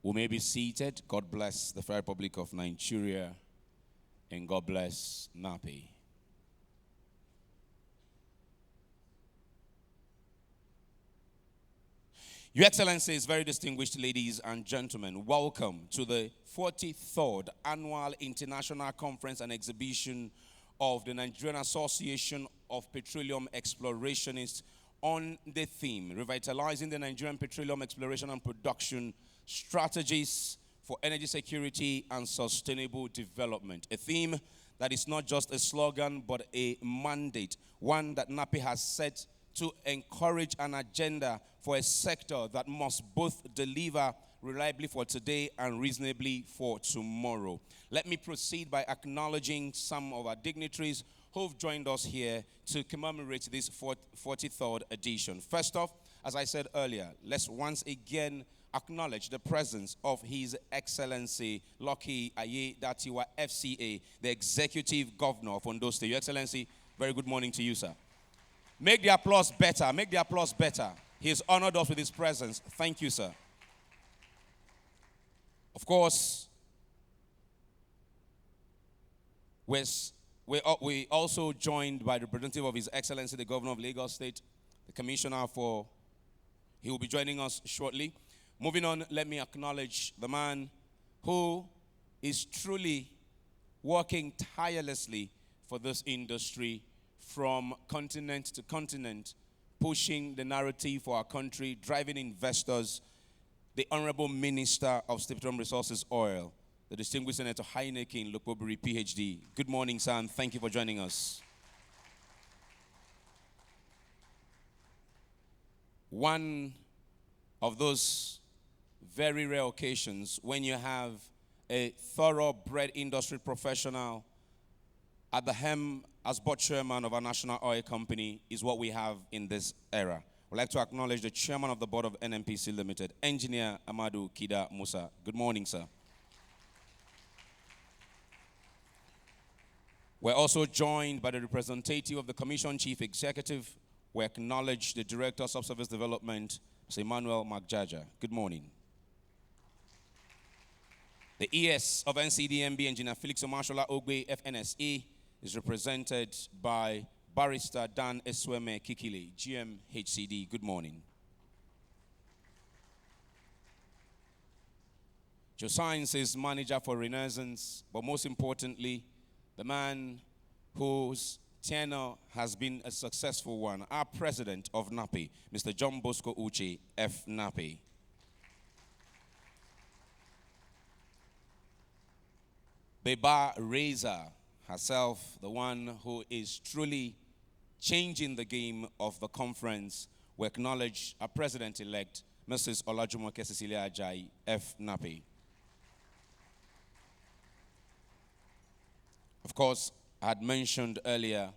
We may be seated. God bless the Federal Republic of Nigeria, and God bless NAPE. Your Excellencies, very distinguished ladies and gentlemen, welcome to the 43rd Annual International Conference and Exhibition of the Nigerian Association of Petroleum Explorationists on the theme, Revitalizing the Nigerian Petroleum Exploration and Production Strategies for Energy Security and Sustainable Development. A theme that is not just a slogan, but a mandate, one that NAPE has set to encourage an agenda for a sector that must both deliver reliably for today and reasonably for tomorrow. Let me proceed by acknowledging some of our dignitaries who've joined us here to commemorate this 43rd edition. First off, as I said earlier, let's once again acknowledge the presence of His Excellency Lucky Aye Datiwa FCA, the Executive Governor of Ondo State. Your Excellency, very good morning to you, sir. Make the applause better. Make the applause better. He has honored us with his presence. Thank you, sir. Of course, we also joined by the representative of His Excellency, the Governor of Lagos State, the Commissioner for... He will be joining us shortly. Moving on, let me acknowledge the man who is truly working tirelessly for this industry from continent to continent, pushing the narrative for our country, driving investors, the Honorable Minister of State Petroleum Resources Oil, the distinguished Senator Heineken Lukobiri, PhD. Good morning, sir, and thank you for joining us. One of those very rare occasions when you have a thoroughbred industry professional at the helm as board chairman of our national oil company is what we have in this era. I'd like to acknowledge the chairman of the board of NNPC Limited, Engineer Amadou Kida Musa. Good morning, sir. We're also joined by the representative of the Commission Chief Executive. We acknowledge the Director of Subsurface Development, Mr. Emmanuel Magjaja. Good morning. The ES of NCDMB, Engineer Felix Omashola Ogbe, FNSE, is represented by Barrister Dan Esweme Kikili, GMHCD. Good morning. Geosciences Manager for Renaissance, but most importantly, the man whose tenure has been a successful one, our President of NAPE, Mr. John Bosco Uche, FNAPE. Beba Reza herself, the one who is truly changing the game of the conference. We acknowledge our President-elect, Mrs. Olajumoke Cecilia Ajayi, FNAPE. Of course, I had mentioned earlier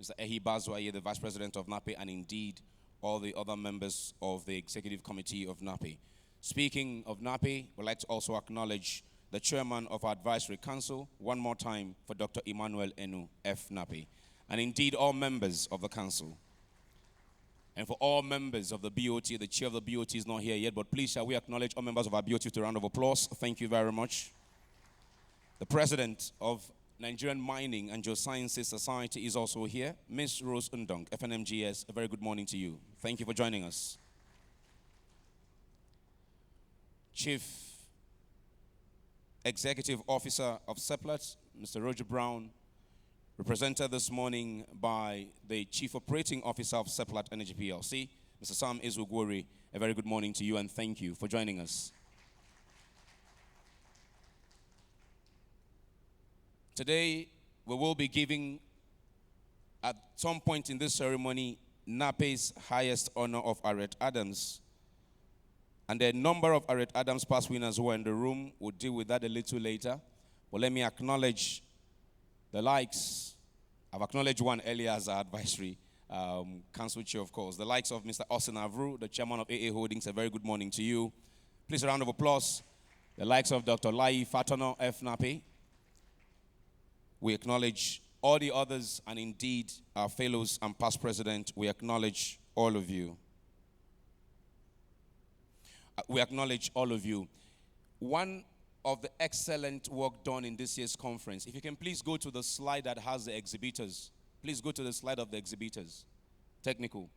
Mr. Ehi Bazwaye, the Vice President of NAPE, and indeed all the other members of the Executive Committee of NAPE. Speaking of NAPE, we'd like to also acknowledge the Chairman of our Advisory Council, one more time for Dr. Emmanuel Enu, FNAPE, and indeed all members of the Council. And for all members of the BOT, the Chair of the BOT is not here yet, but please shall we acknowledge all members of our BOT with a round of applause. Thank you very much. The President of Nigerian Mining and Geosciences Society is also here, Ms. Rose Undong, FNMGS. A very good morning to you. Thank you for joining us. Chief Executive Officer of Seplat, Mr. Roger Brown, represented this morning by the Chief Operating Officer of Seplat Energy PLC, Mr. Sam Izugwori. A very good morning to you and thank you for joining us. Today, we will be giving, at some point in this ceremony, NAPE's highest honor of Arret Adams. And the number of Arret Adams past winners who are in the room. We'll deal with that a little later. But let me acknowledge the likes. I've acknowledged one earlier as our advisory council chair, of course. The likes of Mr. Austin Avru, the chairman of AA Holdings. A very good morning to you. Please, a round of applause. The likes of Dr. Lai Fatono, FNAPE. We acknowledge all the others, and indeed our fellows and past president. We acknowledge all of you. We acknowledge all of you. One of the excellent work done in this year's conference, if you can please go to the slide that has the exhibitors. Please go to the slide of the exhibitors. Technical.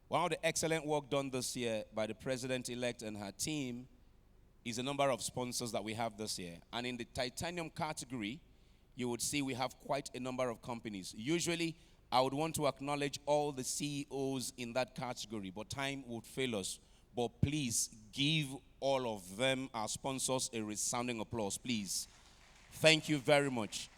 One of the excellent work done this year by the president-elect and her team is the number of sponsors that we have this year. And in the titanium category, you would see we have quite a number of companies. Usually, I would want to acknowledge all the CEOs in that category, but time would fail us. But please give all of them, our sponsors, a resounding applause, please. Thank you very much.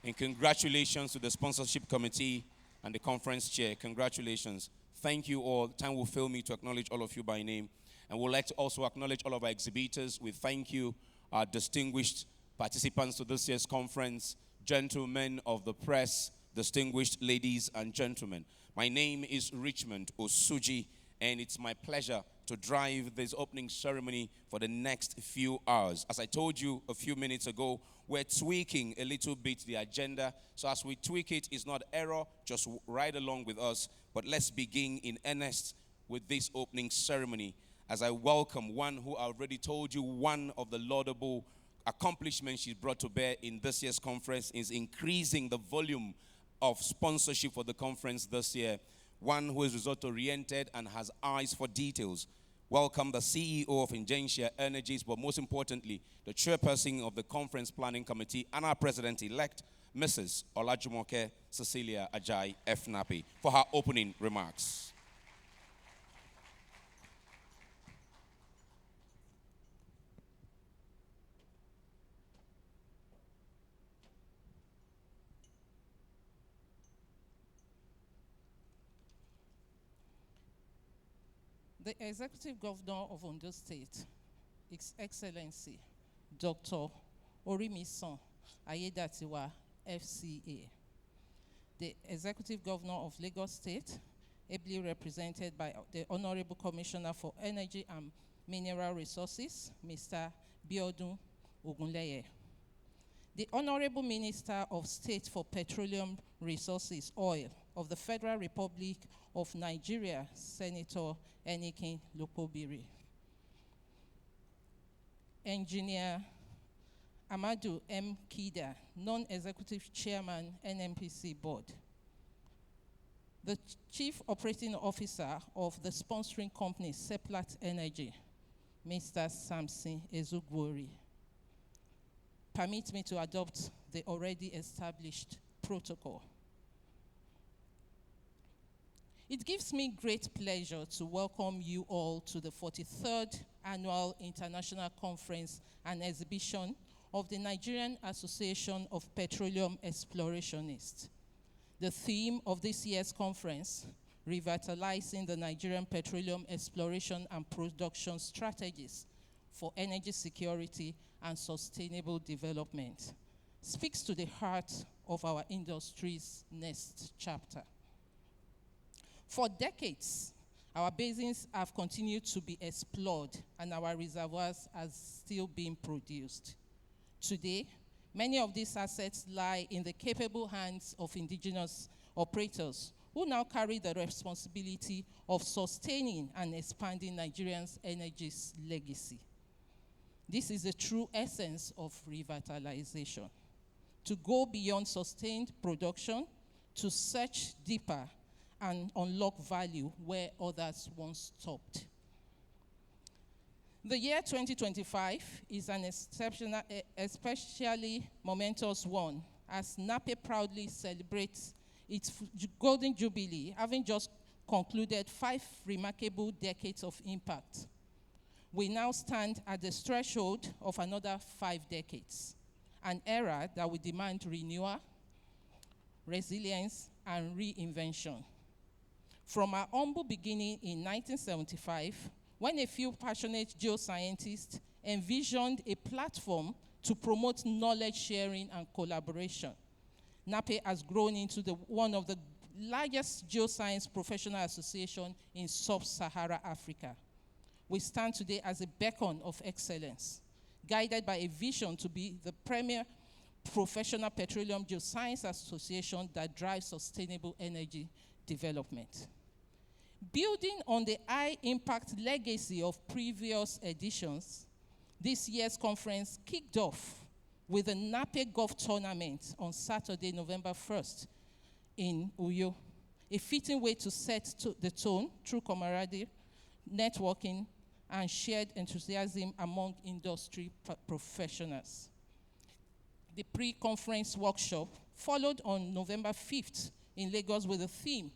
And congratulations to the sponsorship committee and the conference chair. Congratulations. Thank you all. Time will fail me to acknowledge all of you by name. And we'd like to also acknowledge all of our exhibitors. We thank you, our distinguished participants to this year's conference, gentlemen of the press, distinguished ladies and gentlemen. My name is Richmond Osuji, and it's my pleasure to drive this opening ceremony for the next few hours. As I told you a few minutes ago, we're tweaking a little bit the agenda. So as we tweak it, it's not error, just ride along with us. But let's begin in earnest with this opening ceremony as I welcome one who I already told you one of the laudable accomplishments she's brought to bear in this year's conference is increasing the volume of sponsorship for the conference this year. One who is result-oriented and has eyes for details. Welcome the CEO of Ingencia Energies, but most importantly, the chairperson of the conference planning committee and our president-elect, Mrs. Olajumoke Cecilia Ajay F. NAPE, for her opening remarks. The Executive Governor of Ondo State, His Excellency, Dr. Orimisan Ayedatiwa, FCA. The Executive Governor of Lagos State, ably represented by the Honorable Commissioner for Energy and Mineral Resources, Mr. Biodun Ogunleye. The Honorable Minister of State for Petroleum Resources, Oil, of the Federal Republic of Nigeria, Senator Enikin Lopobiri. Engineer Amadou M. Kida, Non-Executive Chairman, NNPC Board. The Chief Operating Officer of the sponsoring company, Seplat Energy, Mr. Samson Ezugwori. Permit me to adopt the already established protocol. It gives me great pleasure to welcome you all to the 43rd Annual International Conference and Exhibition of the Nigerian Association of Petroleum Explorationists. The theme of this year's conference, Revitalizing the Nigerian Petroleum Exploration and Production Strategies for Energy Security and Sustainable Development, speaks to the heart of our industry's next chapter. For decades, our basins have continued to be explored and our reservoirs are still being produced. Today, many of these assets lie in the capable hands of indigenous operators who now carry the responsibility of sustaining and expanding Nigerians' energy legacy. This is the true essence of revitalization, to go beyond sustained production, to search deeper and unlock value where others once stopped. The year 2025 is an exceptional, especially momentous one, as NAPE proudly celebrates its golden jubilee, having just concluded 5 remarkable decades of impact. We now stand at the threshold of another 5 decades, an era that will demand renewal, resilience, and reinvention. From our humble beginning in 1975, when a few passionate geoscientists envisioned a platform to promote knowledge sharing and collaboration, NAPE has grown into one of the largest geoscience professional associations in sub-Saharan Africa. We stand today as a beacon of excellence, guided by a vision to be the premier professional petroleum geoscience association that drives sustainable energy development. Building on the high-impact legacy of previous editions, This year's conference kicked off with a NAPE golf tournament on Saturday, November 1st in Uyo, a fitting way to set the tone through camaraderie, networking, and shared enthusiasm among industry professionals. The pre-conference workshop followed on November 5th in Lagos with a theme,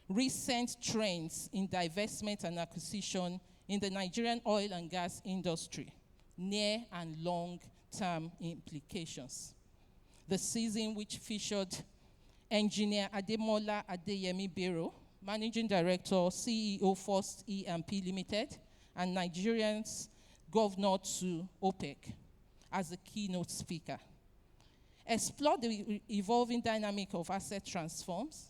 Recent Trends in Divestment and Acquisition in the Nigerian Oil and Gas Industry, Near and Long-Term Implications. The season, which featured Engineer Ademola Adeyemi Bero, Managing Director, CEO, First E&P Limited, and Nigerian's Governor to OPEC as the keynote speaker. Explore the evolving dynamic of asset transfers,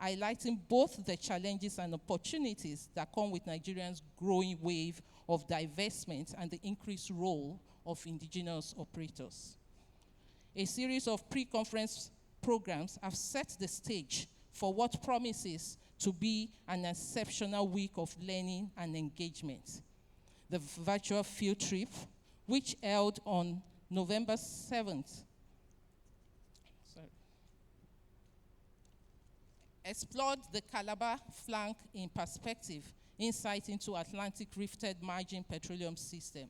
highlighting both the challenges and opportunities that come with Nigeria's growing wave of divestment and the increased role of indigenous operators. A series of pre-conference programs have set the stage for what promises to be an exceptional week of learning and engagement. The virtual field trip, which held on November 7th, explored the Calabar flank in perspective, insight into Atlantic rifted margin petroleum system.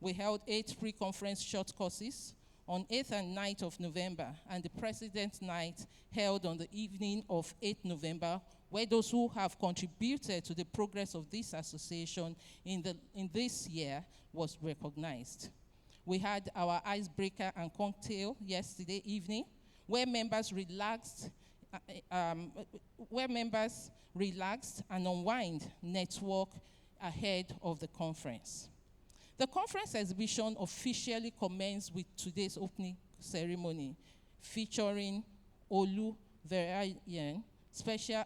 We held 8 pre-conference short courses on 8th and 9th of November, and the President's Night held on the evening of 8th November, where those who have contributed to the progress of this association in this year was recognized. We had our icebreaker and cocktail yesterday evening, where members relaxed and unwind network ahead of the conference. The conference exhibition officially commenced with today's opening ceremony, featuring Olu Verayan, Special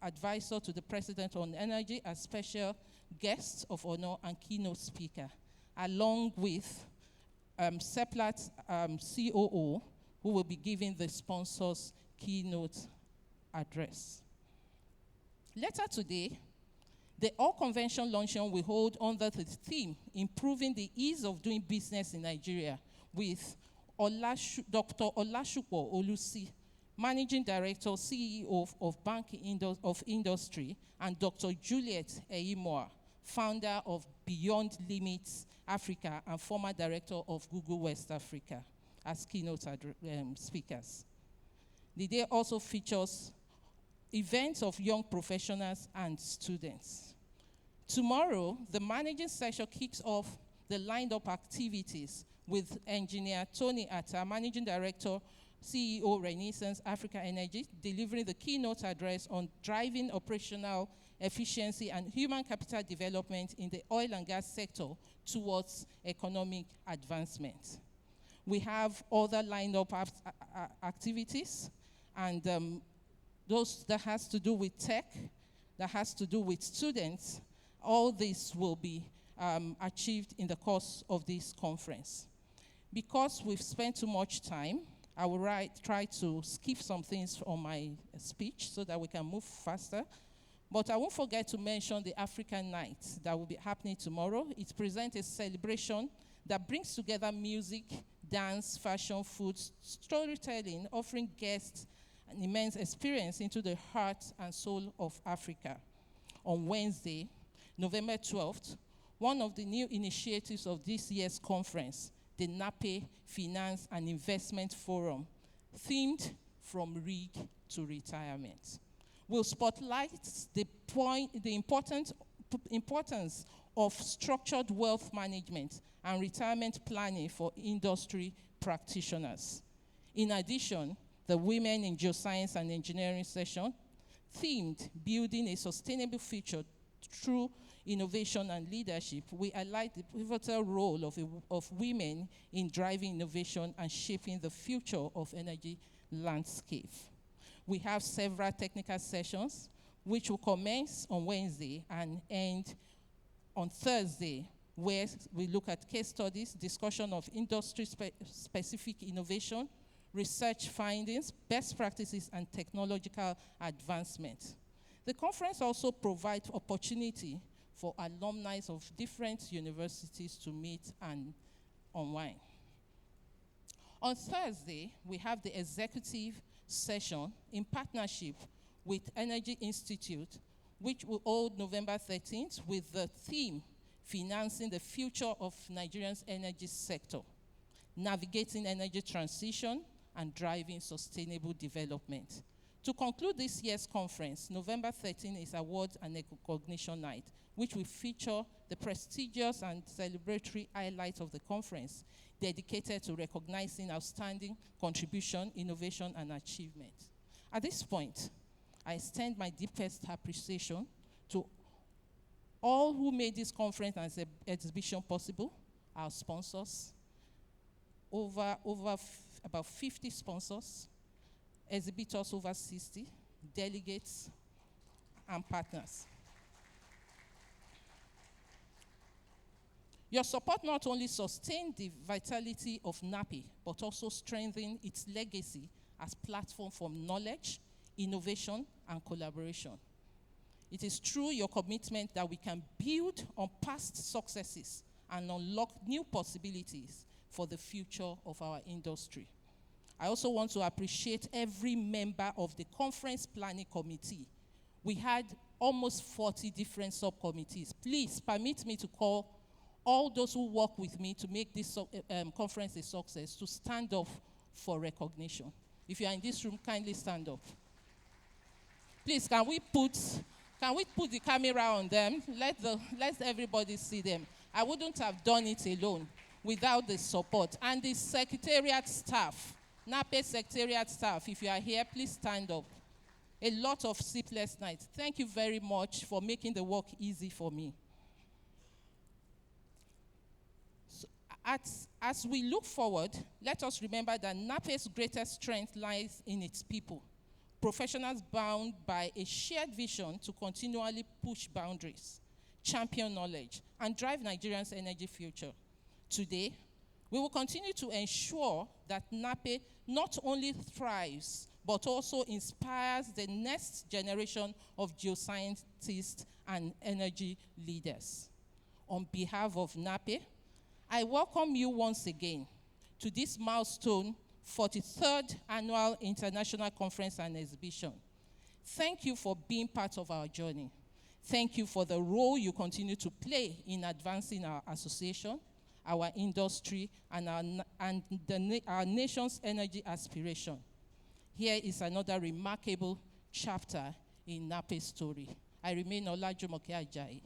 Advisor to the President on Energy, as special guest of honor and keynote speaker, along with Seplat COO, who will be giving the sponsors keynote address. Later today, the All Convention luncheon will hold under the theme, Improving the Ease of Doing Business in Nigeria, with Dr. Olashupo Olusi, Managing Director, CEO of Bank of Industry, and Dr. Juliet Eyimoa, founder of Beyond Limits Africa and former Director of Google West Africa, as keynote speakers. The day also features events of young professionals and students. Tomorrow, the managing session kicks off the lined-up activities with Engineer Tony Atta, Managing Director, CEO, Renaissance Africa Energy, delivering the keynote address on driving operational efficiency and human capital development in the oil and gas sector towards economic advancement. We have other lined-up activities, and those that has to do with tech, that has to do with students. All this will be achieved in the course of this conference. Because we've spent too much time, I will try to skip some things on my speech so that we can move faster. But I won't forget to mention the African Night that will be happening tomorrow. It presents a celebration that brings together music, dance, fashion, food, storytelling, offering guests an immense experience into the heart and soul of Africa. On Wednesday, November 12th, one of the new initiatives of this year's conference, the NAPE Finance and Investment Forum, themed From Rig to Retirement, will spotlight the importance of structured wealth management and retirement planning for industry practitioners. In addition, the Women in Geoscience and Engineering session, themed Building a Sustainable Future Through Innovation and Leadership, we highlight the pivotal role of women in driving innovation and shaping the future of energy landscape. We have several technical sessions, which will commence on Wednesday and end on Thursday, where we look at case studies, discussion of industry-specific innovation, research findings, best practices, and technological advancement. The conference also provides opportunity for alumni of different universities to meet and unwind. On Thursday, we have the executive session in partnership with Energy Institute, which will hold November 13th with the theme, Financing the Future of Nigeria's Energy Sector, Navigating Energy Transition and Driving Sustainable Development. To conclude this year's conference, November 13 is Awards and Recognition Night, which will feature the prestigious and celebratory highlights of the conference, dedicated to recognizing outstanding contribution, innovation, and achievement. At this point, I extend my deepest appreciation to all who made this conference and exhibition possible, our sponsors, about 50 sponsors, exhibitors over 60, delegates, and partners. Your support not only sustained the vitality of NAPE, but also strengthened its legacy as platform for knowledge, innovation, and collaboration. It is through your commitment that we can build on past successes and unlock new possibilities for the future of our industry. I also want to appreciate every member of the conference planning committee. We had almost 40 different subcommittees. Please permit me to call all those who work with me to make this conference a success to stand up for recognition. If you are in this room, kindly stand up. Please, can we put the camera on them? Let everybody see them. I wouldn't have done it alone without the support. And the secretariat staff, NAPE secretariat staff, if you are here, please stand up. A lot of sleepless nights. Thank you very much for making the work easy for me. So, as we look forward, let us remember that NAPE's greatest strength lies in its people. Professionals bound by a shared vision to continually push boundaries, champion knowledge, and drive Nigeria's energy future. Today, we will continue to ensure that NAPE not only thrives, but also inspires the next generation of geoscientists and energy leaders. On behalf of NAPE, I welcome you once again to this milestone 43rd Annual International Conference and Exhibition. Thank you for being part of our journey. Thank you for the role you continue to play in advancing our association, our industry, and our nation's energy aspiration. Here is another remarkable chapter in NAPE's story. I remain Olajumoke Ajayi.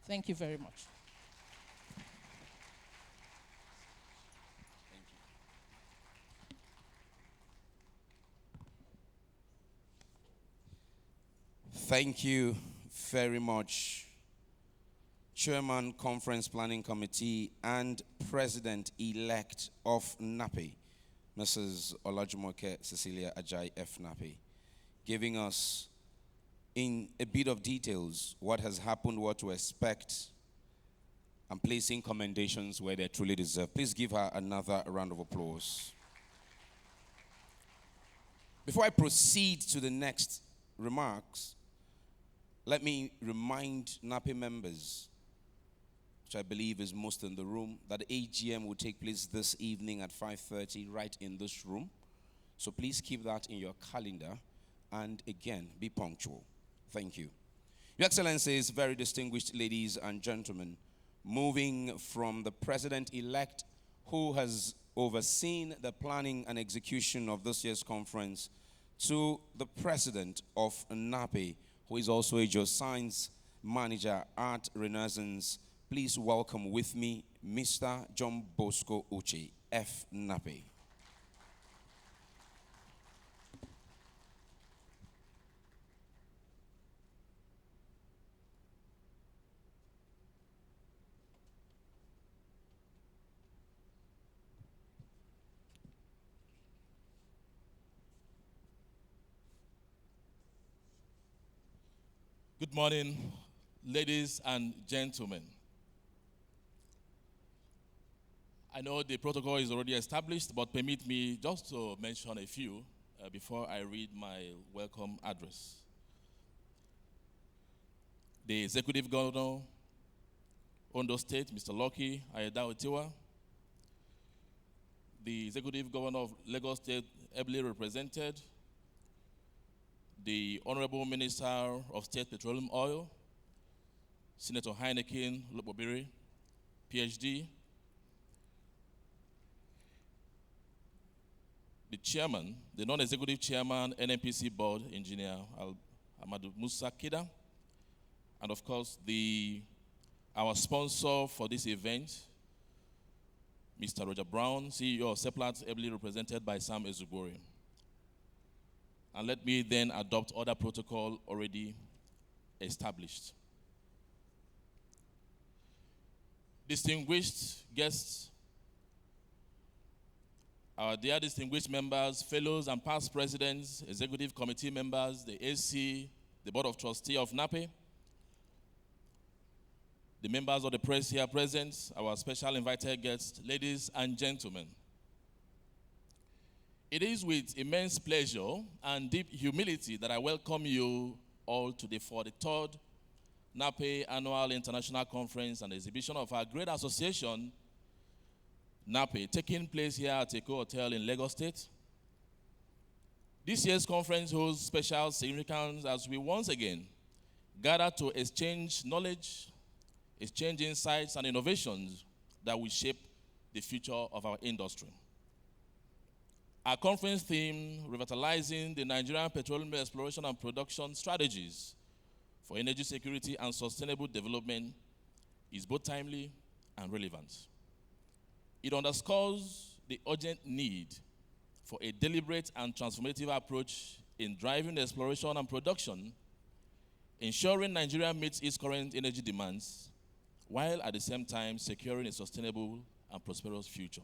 Thank you very much. Thank you very much, Chairman, Conference Planning Committee, and President-elect of NAPE, Mrs. Olajumoke Cecilia Ajayi F. NAPE, giving us in a bit of details what has happened, what to expect, and placing commendations where they truly deserve. Please give her another round of applause. Before I proceed to the next remarks, let me remind NAPE members, which I believe is most in the room, that the AGM will take place this evening at 5:30 right in this room. So please keep that in your calendar, and again, be punctual. Thank you. Your Excellencies, very distinguished ladies and gentlemen, moving from the President-elect who has overseen the planning and execution of this year's conference to the President of NAPE, who is also a geoscience manager at Renaissance. Please welcome with me Mr. John Bosco Uche, F. NAPE. Good morning, ladies and gentlemen. I know the protocol is already established, but permit me just to mention a few before I read my welcome address. The Executive Governor Ondo State, Mr. Lucky Ayedaotiwa, the Executive Governor of Lagos State, ably represented, the Honorable Minister of State Petroleum Oil, Senator Heineken Lopobiri, PhD, the chairman, the non-executive chairman, NNPC board, Engineer Amadou Musa Kida, and of course, our sponsor for this event, Mr. Roger Brown, CEO of Seplat, ably represented by Sam Ezubori. And let me then adopt other protocol already established. Distinguished guests, our dear distinguished members, fellows and past presidents, executive committee members, the AC, the Board of Trustees of NAPE, the members of the press here present, our special invited guests, ladies and gentlemen. It is with immense pleasure and deep humility that I welcome you all to the 43rd NAPE Annual International Conference and Exhibition of our great association, NAPE, taking place here at Eko Hotel in Lagos State. This year's conference holds special significance as we once again gather to exchange knowledge, exchange insights and innovations that will shape the future of our industry. Our conference theme, Revitalizing the Nigerian Petroleum Exploration and Production Strategies for Energy Security and Sustainable Development, is both timely and relevant. It underscores the urgent need for a deliberate and transformative approach in driving exploration and production, ensuring Nigeria meets its current energy demands, while at the same time securing a sustainable and prosperous future.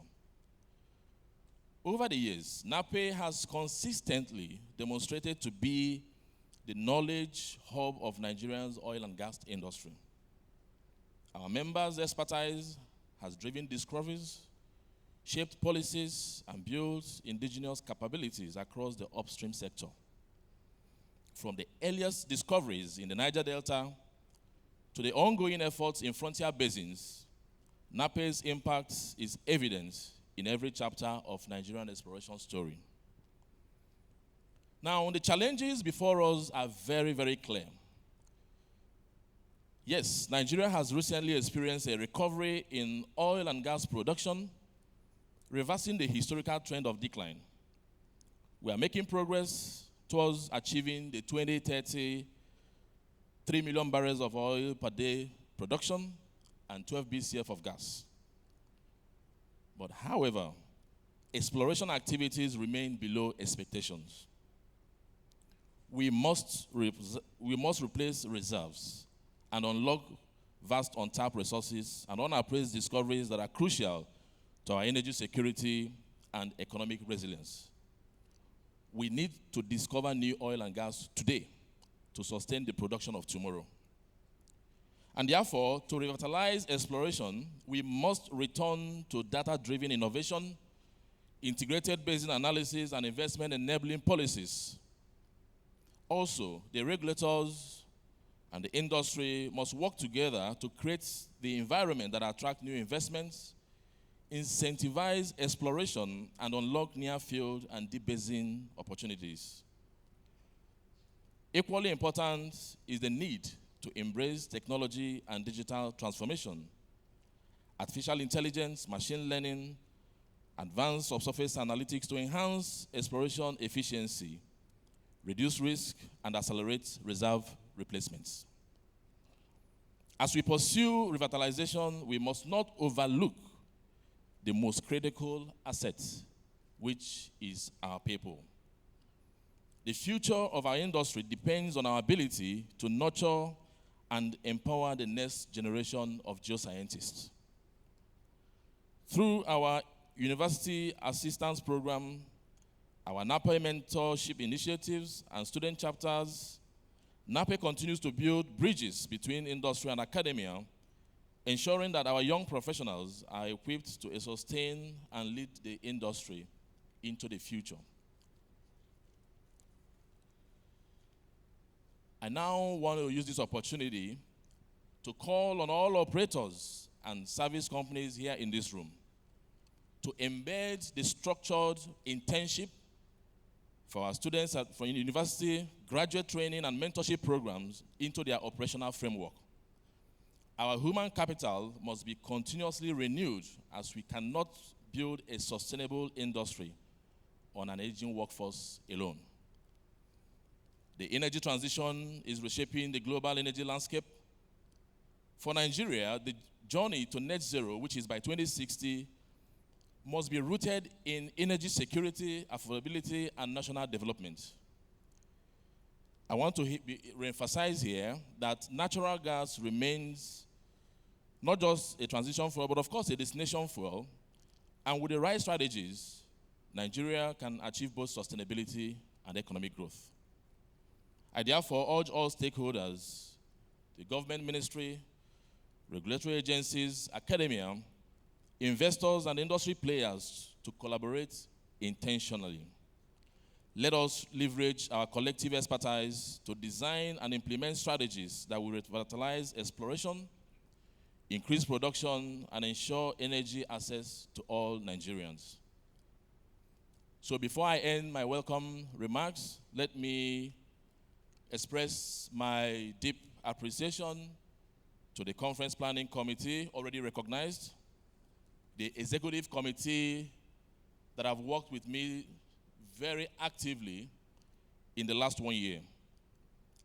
Over the years, NAPE has consistently demonstrated to be the knowledge hub of Nigeria's oil and gas industry. Our members' expertise has driven discoveries, shaped policies, and built indigenous capabilities across the upstream sector. From the earliest discoveries in the Niger Delta to the ongoing efforts in frontier basins, NAPE's impact is evident in every chapter of Nigerian exploration story. Now, the challenges before us are very, very clear. Yes, Nigeria has recently experienced a recovery in oil and gas production, reversing the historical trend of decline. We are making progress towards achieving the 2030 3 million barrels of oil per day production and 12 BCF of gas. But however, exploration activities remain below expectations. We must replace reserves and unlock vast untapped resources and unappraised discoveries that are crucial to our energy security and economic resilience. We need to discover new oil and gas today to sustain the production of tomorrow. And therefore, to revitalize exploration, we must return to data-driven innovation, integrated basin analysis, and investment-enabling policies. Also, the regulators and the industry must work together to create the environment that attracts new investments, incentivize exploration, and unlock near-field and deep basin opportunities. Equally important is the need to embrace technology and digital transformation. Artificial intelligence, machine learning, advanced subsurface analytics to enhance exploration efficiency, reduce risk, and accelerate reserve replacements. As we pursue revitalization, we must not overlook the most critical asset, which is our people. The future of our industry depends on our ability to nurture and empower the next generation of geoscientists. Through our university assistance program, our NAPE mentorship initiatives, and student chapters, NAPE continues to build bridges between industry and academia, ensuring that our young professionals are equipped to sustain and lead the industry into the future. I now want to use this opportunity to call on all operators and service companies here in this room to embed the structured internship for our students from university, graduate training, and mentorship programs into their operational framework. Our human capital must be continuously renewed, as we cannot build a sustainable industry on an aging workforce alone. The energy transition is reshaping the global energy landscape. For Nigeria, the journey to net zero, which is by 2060, must be rooted in energy security, affordability, and national development. I want to re-emphasize here that natural gas remains not just a transition fuel, but of course a destination fuel. And with the right strategies, Nigeria can achieve both sustainability and economic growth. I therefore urge all stakeholders, the government ministry, regulatory agencies, academia, investors, and industry players to collaborate intentionally. Let us leverage our collective expertise to design and implement strategies that will revitalize exploration, increase production, and ensure energy access to all Nigerians. So before I end my welcome remarks, let me express my deep appreciation to the Conference Planning Committee, already recognized, the Executive Committee that have worked with me very actively in the last 1 year,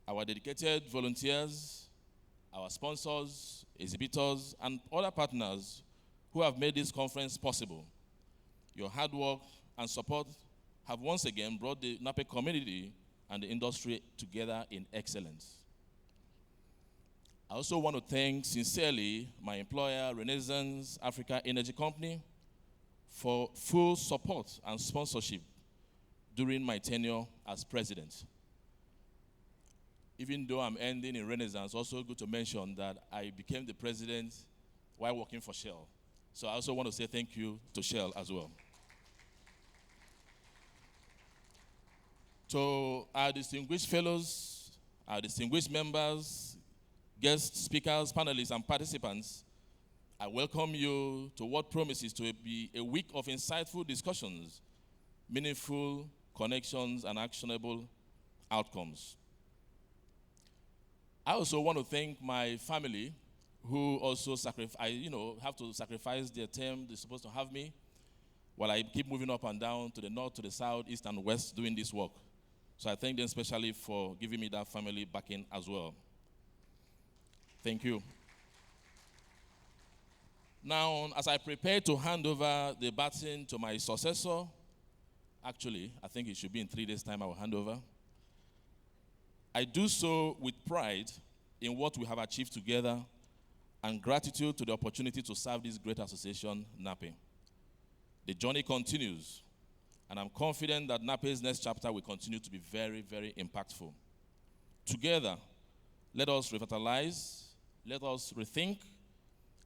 our dedicated volunteers, our sponsors, exhibitors, and other partners who have made this conference possible. Your hard work and support have once again brought the NAPE community and the industry together in excellence. I also want to thank sincerely my employer, Renaissance Africa Energy Company, for full support and sponsorship during my tenure as president. Even though I'm ending in Renaissance, also good to mention that I became the president while working for Shell. So I also want to say thank you to Shell as well. To our distinguished fellows, our distinguished members, guest speakers, panelists, and participants, I welcome you to what promises to be a week of insightful discussions, meaningful connections, and actionable outcomes. I also want to thank my family, who also have to sacrifice their time they're supposed to have me, while I keep moving up and down to the north, to the south, east, and west doing this work. So I thank them especially for giving me that family backing as well. Thank you. Now, as I prepare to hand over the baton to my successor, actually, I think it should be in 3 days' time I will hand over. I do so with pride in what we have achieved together and gratitude to the opportunity to serve this great association, NAPE. The journey continues, and I'm confident that NAPE's next chapter will continue to be very, very impactful. Together, let us revitalize, let us rethink,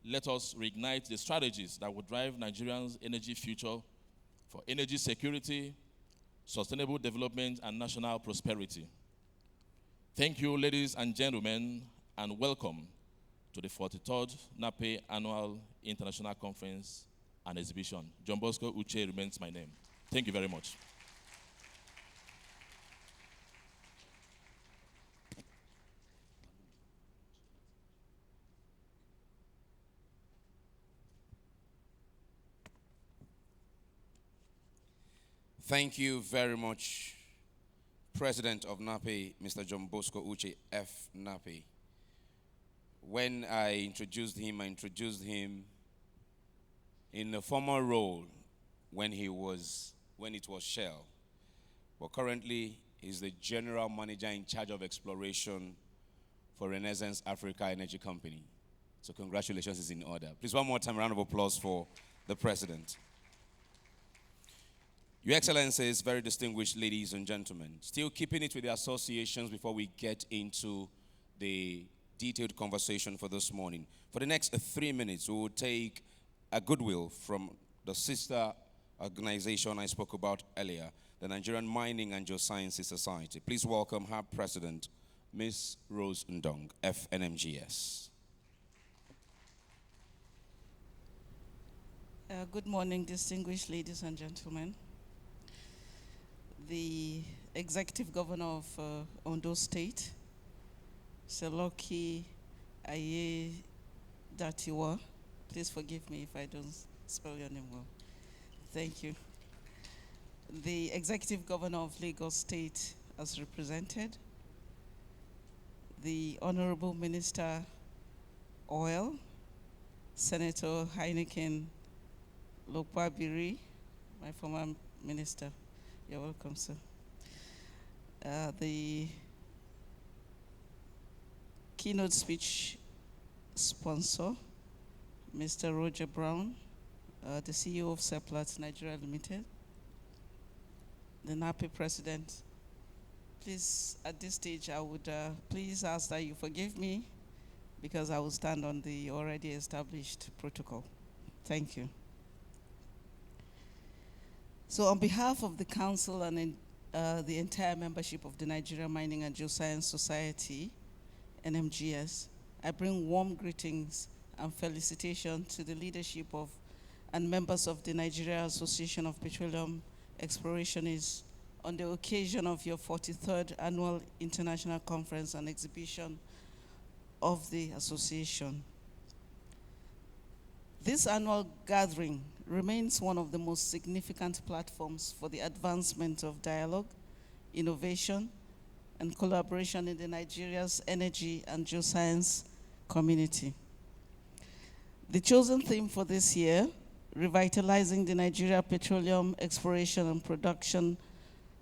let us reignite the strategies that will drive Nigerians' energy future for energy security, sustainable development, and national prosperity. Thank you, ladies and gentlemen, and welcome to the 43rd NAPE Annual International Conference and Exhibition. John Bosco Uche remains my name. Thank you very much. Thank you very much, President of NAPE, Mr. John Bosco Uche F. NAPE. When I introduced him in a former role when it was Shell. But currently, he's the General Manager in charge of exploration for Renaissance Africa Energy Company. So congratulations is in order. Please, one more time, a round of applause for the President. Your Excellencies, very distinguished ladies and gentlemen, still keeping it with the associations before we get into the detailed conversation for this morning. For the next 3 minutes, we will take a goodwill from the sister organization I spoke about earlier, the Nigerian Mining and Geosciences Society. Please welcome her president, Ms. Rose Ndong, FNMGS. Good morning, distinguished ladies and gentlemen. The Executive Governor of Ondo State, Seloki Aye Datiwa, please forgive me if I don't spell your name well. Thank you. The Executive Governor of Lagos State, as represented, the Honorable Minister Oil, Senator Heineken Lokpabiri, my former minister. You're welcome, sir. The keynote speech sponsor, Mr. Roger Brown, the CEO of Seplat Nigeria Limited, the NAPE president. Please, at this stage, I would please ask that you forgive me because I will stand on the already established protocol. Thank you. So on behalf of the council and the entire membership of the Nigeria Mining and Geoscience Society, NMGS, I bring warm greetings and felicitations to the leadership of and members of the Nigeria Association of Petroleum Explorationists on the occasion of your 43rd Annual International Conference and Exhibition of the association. This annual gathering remains one of the most significant platforms for the advancement of dialogue, innovation, and collaboration in the Nigeria's energy and geoscience community. The chosen theme for this year, Revitalizing the Nigeria Petroleum Exploration and Production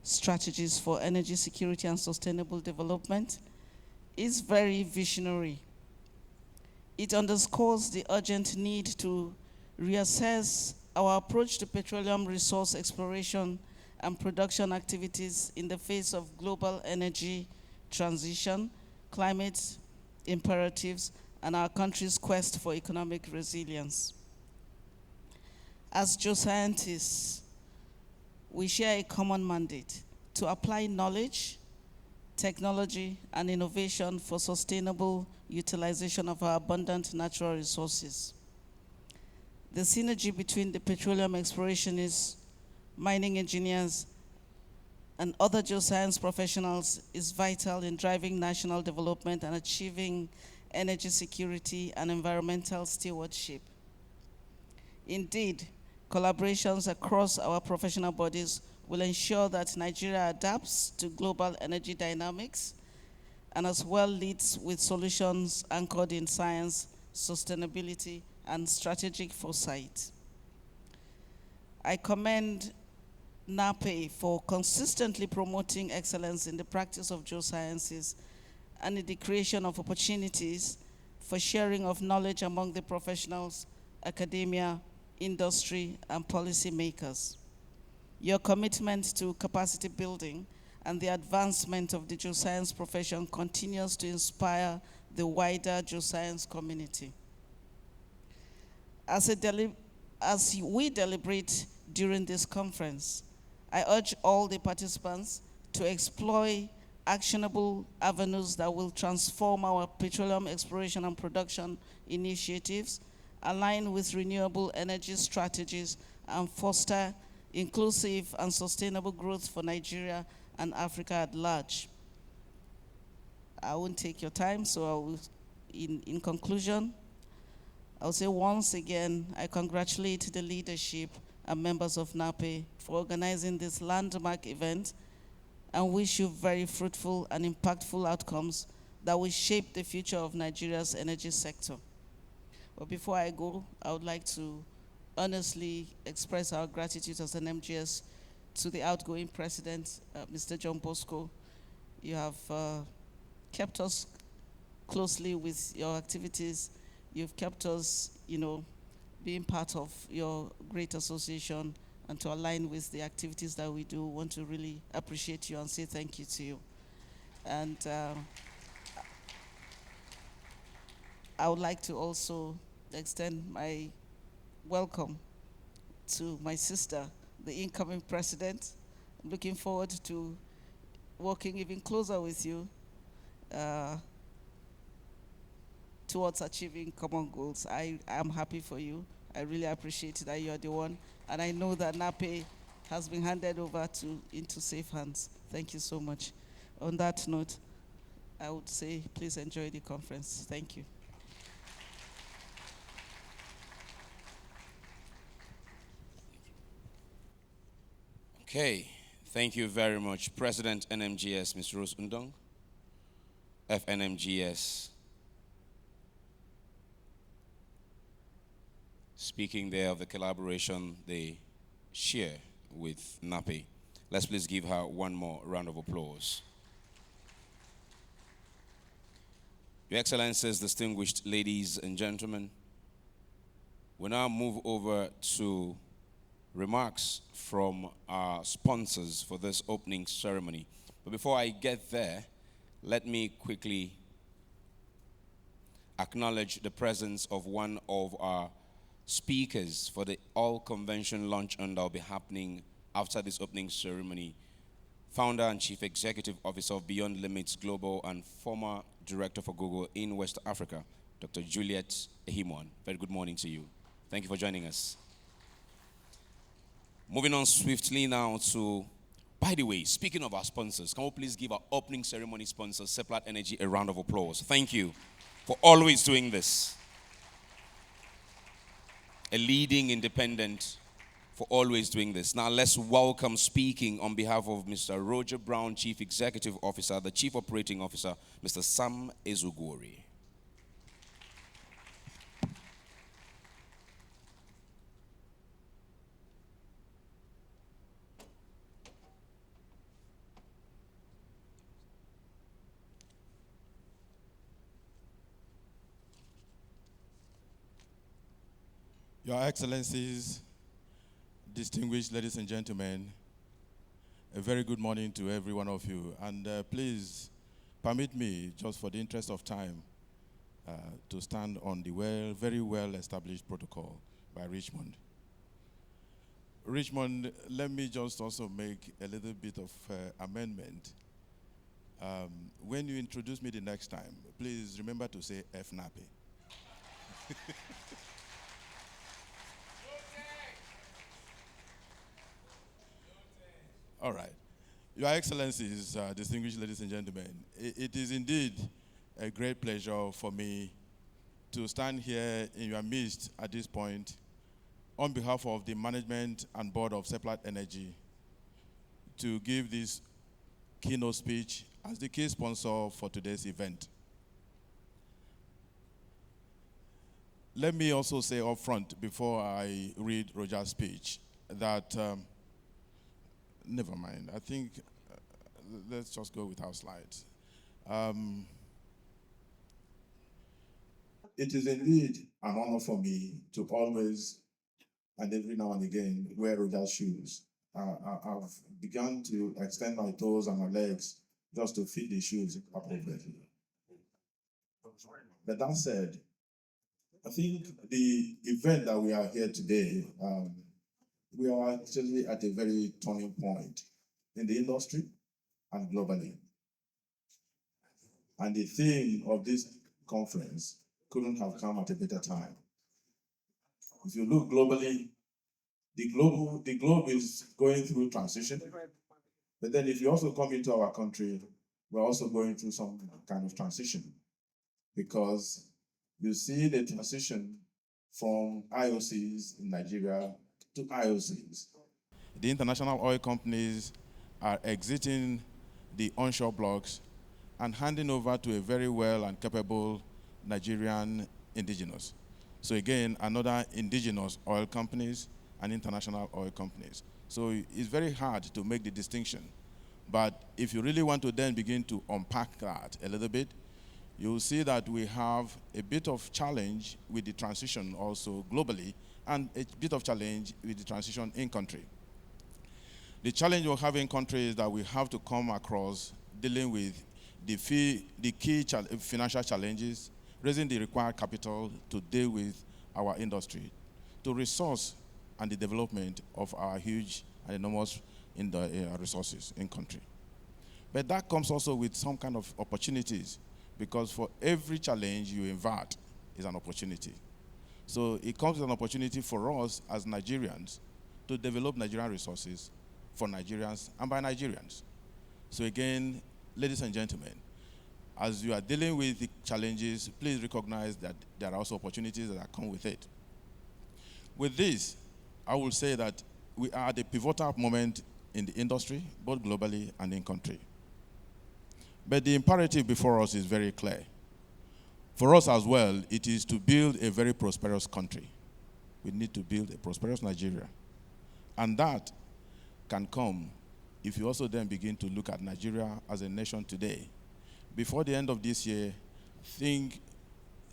Strategies for Energy Security and Sustainable Development, is very visionary. It underscores the urgent need to reassess our approach to petroleum resource exploration and production activities in the face of global energy transition, climate imperatives, and our country's quest for economic resilience. As geoscientists, we share a common mandate to apply knowledge, technology, and innovation for sustainable utilization of our abundant natural resources. The synergy between the petroleum explorationists, mining engineers, and other geoscience professionals is vital in driving national development and achieving energy security and environmental stewardship. Indeed, collaborations across our professional bodies will ensure that Nigeria adapts to global energy dynamics and as well leads with solutions anchored in science, sustainability, and strategic foresight. I commend NAPE for consistently promoting excellence in the practice of geosciences and in the creation of opportunities for sharing of knowledge among the professionals, academia, industry, and policymakers. Your commitment to capacity building and the advancement of the geoscience profession continues to inspire the wider geoscience community. As we deliberate during this conference, I urge all the participants to explore actionable avenues that will transform our petroleum exploration and production initiatives, align with renewable energy strategies, and foster inclusive and sustainable growth for Nigeria and Africa at large. I won't take your time, so I will, in conclusion, I'll say once again, I congratulate the leadership and members of NAPE for organizing this landmark event and wish you very fruitful and impactful outcomes that will shape the future of Nigeria's energy sector. But before I go, I would like to honestly express our gratitude as an MGS to the outgoing president, Mr. John Bosco. You have kept us closely with your activities. You've kept us, being part of your great association and to align with the activities that we do. Want to really appreciate you and say thank you to you. And I would like to also extend my welcome to my sister, the incoming president. I'm looking forward to working even closer with you towards achieving common goals. I am happy for you, I really appreciate that you're the one. And I know that NAPE has been handed over into safe hands. Thank you so much. On that note, I would say please enjoy the conference. Thank you. Okay, thank you very much. President NMGS, Ms. Rose Undong, FNMGS. Speaking there of the collaboration they share with NAPE. Let's please give her one more round of applause. Your Excellencies, distinguished ladies and gentlemen, we now move over to remarks from our sponsors for this opening ceremony. But before I get there, let me quickly acknowledge the presence of one of our speakers for the All Convention luncheon that will be happening after this opening ceremony. Founder and Chief Executive Officer of Beyond Limits Global and former Director for Google in West Africa, Dr. Juliet Ehimon. Very good morning to you. Thank you for joining us. Moving on swiftly now to, by the way, speaking of our sponsors, can we please give our opening ceremony sponsor, Seplat Energy, a round of applause. Thank you for always doing this. A leading independent for always doing this. Now let's welcome, speaking on behalf of Mr. Roger Brown, Chief Executive Officer, the Chief Operating Officer, Mr. Sam Ezugori. Your Excellencies, distinguished ladies and gentlemen, a very good morning to every one of you. And please permit me, just for the interest of time, to stand on the very well-established protocol by Richmond. Richmond, let me just also make a little bit of amendment. When you introduce me the next time, please remember to say FNAPE. All right. Your Excellencies, distinguished ladies and gentlemen, it is indeed a great pleasure for me to stand here in your midst at this point on behalf of the management and board of Seplat Energy to give this keynote speech as the key sponsor for today's event. Let me also say up front, before I read Roger's speech, that never mind. I think let's just go with our slides. It is indeed an honor for me to always and every now and again wear Roger's shoes. I've begun to extend my toes and my legs just to fit the shoes appropriately. But that said, I think the event that we are here today, we are actually at a very turning point in the industry and globally. And the theme of this conference couldn't have come at a better time. If you look globally, the globe is going through transition. But then if you also come into our country, we're also going through some kind of transition, because you see the transition from IOCs in Nigeria to IOCs. The international oil companies are exiting the onshore blocks and handing over to a very well and capable Nigerian indigenous. So again, another indigenous oil companies and international oil companies. So it's very hard to make the distinction. But if you really want to then begin to unpack that a little bit, you'll see that we have a bit of challenge with the transition also globally, and a bit of challenge with the transition in country. The challenge we'll have in country is that we have to come across dealing with the key financial challenges, raising the required capital to deal with our industry, to resource and the development of our huge and enormous resources in country. But that comes also with some kind of opportunities, because for every challenge you invert is an opportunity. So it comes with an opportunity for us as Nigerians to develop Nigerian resources for Nigerians and by Nigerians. So again, ladies and gentlemen, as you are dealing with the challenges, please recognize that there are also opportunities that come with it. With this, I will say that we are at a pivotal moment in the industry, both globally and in country. But the imperative before us is very clear. For us as well, it is to build a very prosperous country. We need to build a prosperous Nigeria. And that can come if you also then begin to look at Nigeria as a nation today. Before the end of this year, I think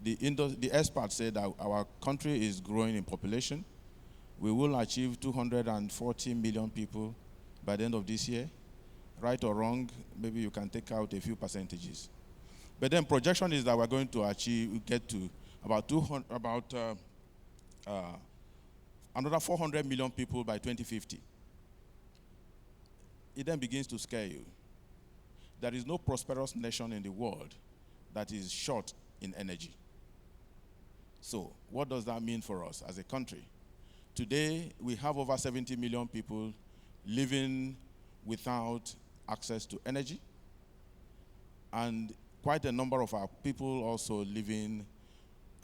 the experts say that our country is growing in population. We will achieve 240 million people by the end of this year. Right or wrong, maybe you can take out a few percentages. But then projection is that we're going to get to about another 400 million people by 2050. It then begins to scare you. There is no prosperous nation in the world that is short in energy. So what does that mean for us as a country? Today, we have over 70 million people living without access to energy, and quite a number of our people also living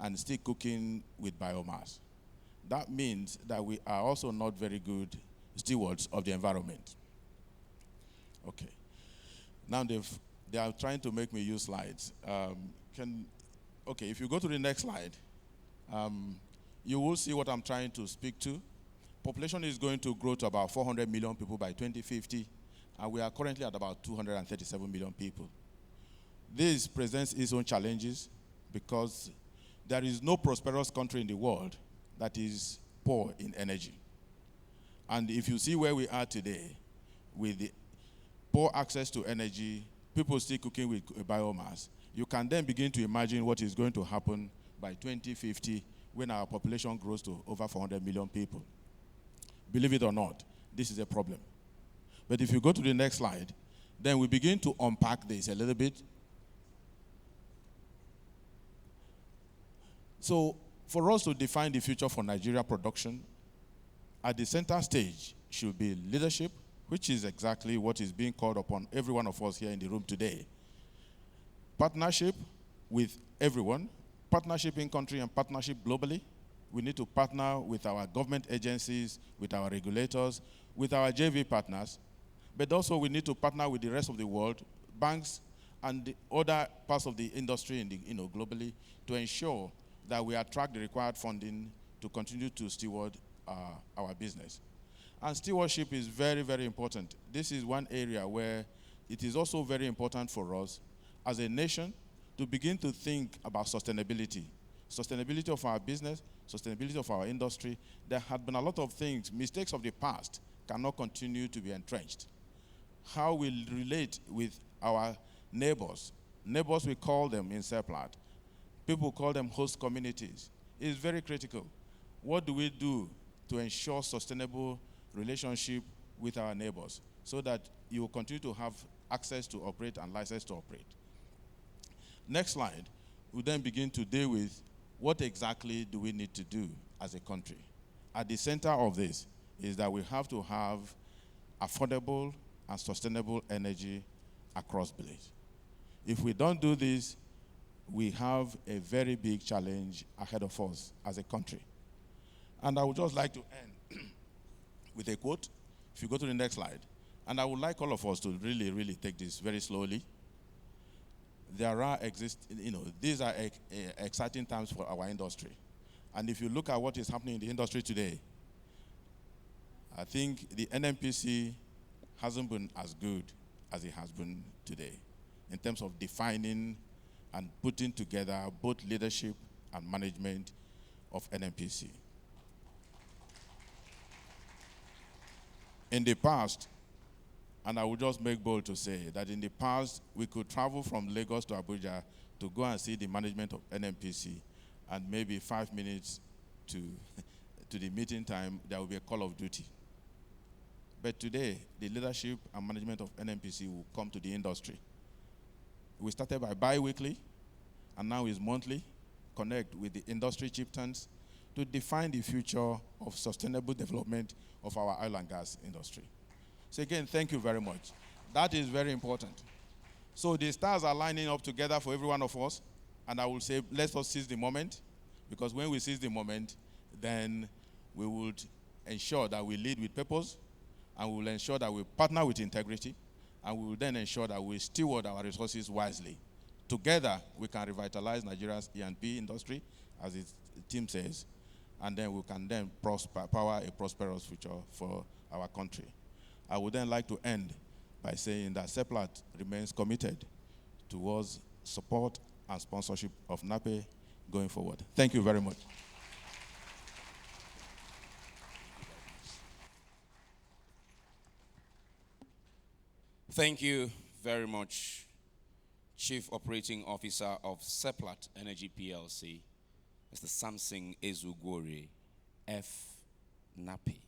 and still cooking with biomass. That means that we are also not very good stewards of the environment. Okay. Now they are trying to make me use slides. If you go to the next slide, you will see what I'm trying to speak to. Population is going to grow to about 400 million people by 2050, and we are currently at about 237 million people. This presents its own challenges because there is no prosperous country in the world that is poor in energy. And if you see where we are today, with the poor access to energy, people still cooking with biomass, you can then begin to imagine what is going to happen by 2050 when our population grows to over 400 million people. Believe it or not, this is a problem. But if you go to the next slide, then we begin to unpack this a little bit. So for us to define the future for Nigeria production, at the center stage should be leadership, which is exactly what is being called upon every one of us here in the room today. Partnership with everyone, partnership in country and partnership globally. We need to partner with our government agencies, with our regulators, with our JV partners, but also we need to partner with the rest of the world, banks and the other parts of the industry globally, to ensure that we attract the required funding to continue to steward our business. And stewardship is very, very important. This is one area where it is also very important for us as a nation to begin to think about sustainability. Sustainability of our business, sustainability of our industry. There had been a lot of things, mistakes of the past cannot continue to be entrenched. How we relate with our neighbors. Neighbors, we call them in Seplat. People call them host communities. It's very critical. What do we do to ensure sustainable relationship with our neighbors so that you will continue to have access to operate and license to operate? Next slide, we then begin to deal with what exactly do we need to do as a country. At the center of this is that we have to have affordable and sustainable energy across village. If we don't do this, we have a very big challenge ahead of us as a country. And I would just like to end with a quote. If you go to the next slide. And I would like all of us to really, really take this very slowly. These are exciting times for our industry. And if you look at what is happening in the industry today, I think the NNPC hasn't been as good as it has been today in terms of defining and putting together both leadership and management of NNPC. In the past, and I would just make bold to say that in the past, we could travel from Lagos to Abuja to go and see the management of NNPC, and maybe 5 minutes to the meeting time, there will be a call of duty. But today, the leadership and management of NNPC will come to the industry. We started by bi-weekly, and now is monthly. Connect with the industry chieftains to define the future of sustainable development of our oil and gas industry. So again, thank you very much. That is very important. So the stars are lining up together for every one of us, and I will say, let us seize the moment, because when we seize the moment, then we would ensure that we lead with purpose, and we will ensure that we partner with integrity, and we will then ensure that we steward our resources wisely. Together, we can revitalize Nigeria's E&P industry, as its team says, and then we can then power a prosperous future for our country. I would then like to end by saying that Seplat remains committed towards support and sponsorship of NAPE going forward. Thank you very much. Thank you very much, Chief Operating Officer of Seplat Energy PLC, Mr. Samson Ezugwori, F. NAPE.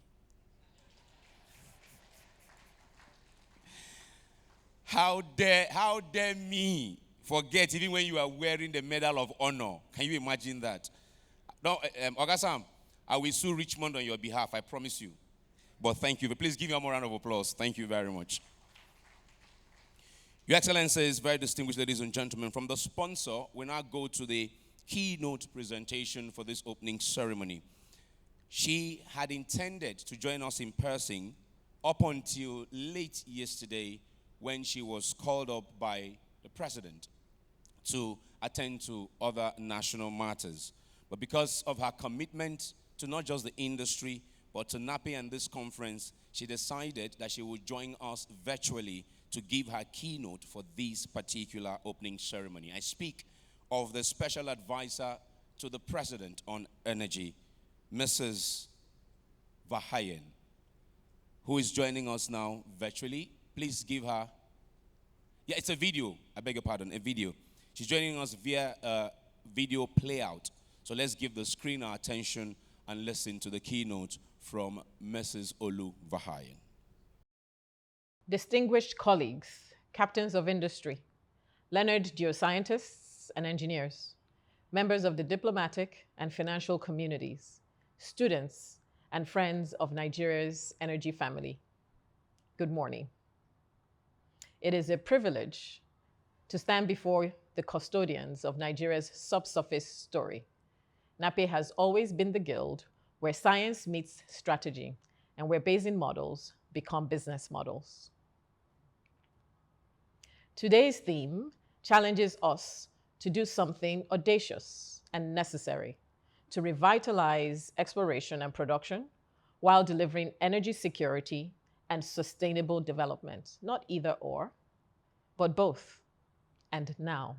How dare me forget even when you are wearing the Medal of Honor? Can you imagine that? No, Ogasam, I will sue Richmond on your behalf, I promise you. But thank you. Please give me a more round of applause. Thank you very much. Your Excellencies, very distinguished ladies and gentlemen, from the sponsor, we now go to the keynote presentation for this opening ceremony. She had intended to join us in person up until late yesterday, when she was called up by the president to attend to other national matters. But because of her commitment to not just the industry, but to NAPE and this conference, she decided that she would join us virtually to give her keynote for this particular opening ceremony. I speak of the special advisor to the president on energy, Mrs. Vahayen, who is joining us now virtually. Please give her, yeah, it's a video, I beg your pardon, a video. She's joining us via a video playout. So let's give the screen our attention and listen to the keynote from Mrs. Olu Vahayen. Distinguished colleagues, captains of industry, learned geoscientists and engineers, members of the diplomatic and financial communities, students, and friends of Nigeria's energy family. Good morning. It is a privilege to stand before the custodians of Nigeria's subsurface story. NAPE has always been the guild where science meets strategy and where basin models become business models. Today's theme challenges us to do something audacious and necessary to revitalize exploration and production while delivering energy security and sustainable development. Not either or, but both, and now.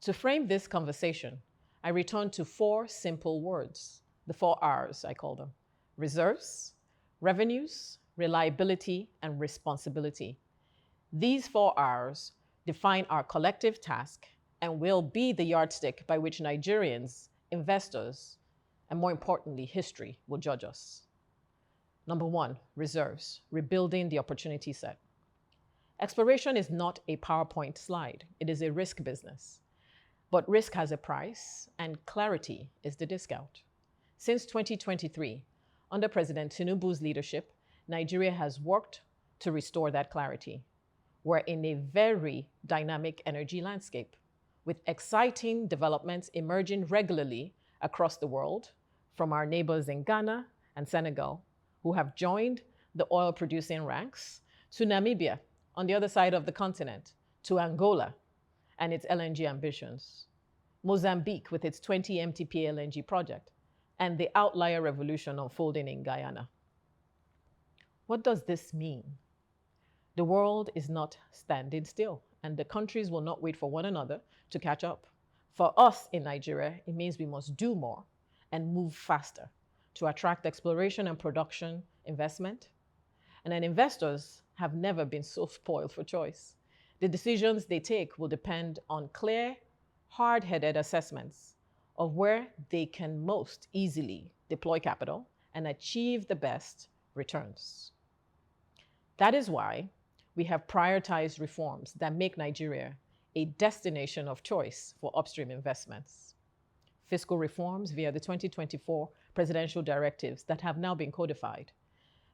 To frame this conversation, I return to 4 simple words, the 4 R's, I call them: reserves, revenues, reliability, and responsibility. These 4 R's define our collective task and will be the yardstick by which Nigerians, investors, and more importantly, history will judge us. Number 1, reserves, rebuilding the opportunity set. Exploration is not a PowerPoint slide. It is a risk business. But risk has a price, and clarity is the discount. Since 2023, under President Tinubu's leadership, Nigeria has worked to restore that clarity. We're in a very dynamic energy landscape, with exciting developments emerging regularly across the world from our neighbors in Ghana and Senegal, who have joined the oil-producing ranks, to Namibia, on the other side of the continent, to Angola and its LNG ambitions, Mozambique with its 20 MTPA LNG project, and the outlier revolution unfolding in Guyana. What does this mean? The world is not standing still, and the countries will not wait for one another to catch up. For us in Nigeria, it means we must do more and move faster to attract exploration and production investment. And then investors have never been so spoiled for choice. The decisions they take will depend on clear, hard-headed assessments of where they can most easily deploy capital and achieve the best returns. That is why we have prioritized reforms that make Nigeria a destination of choice for upstream investments. fiscal reforms via the 2024 presidential directives that have now been codified,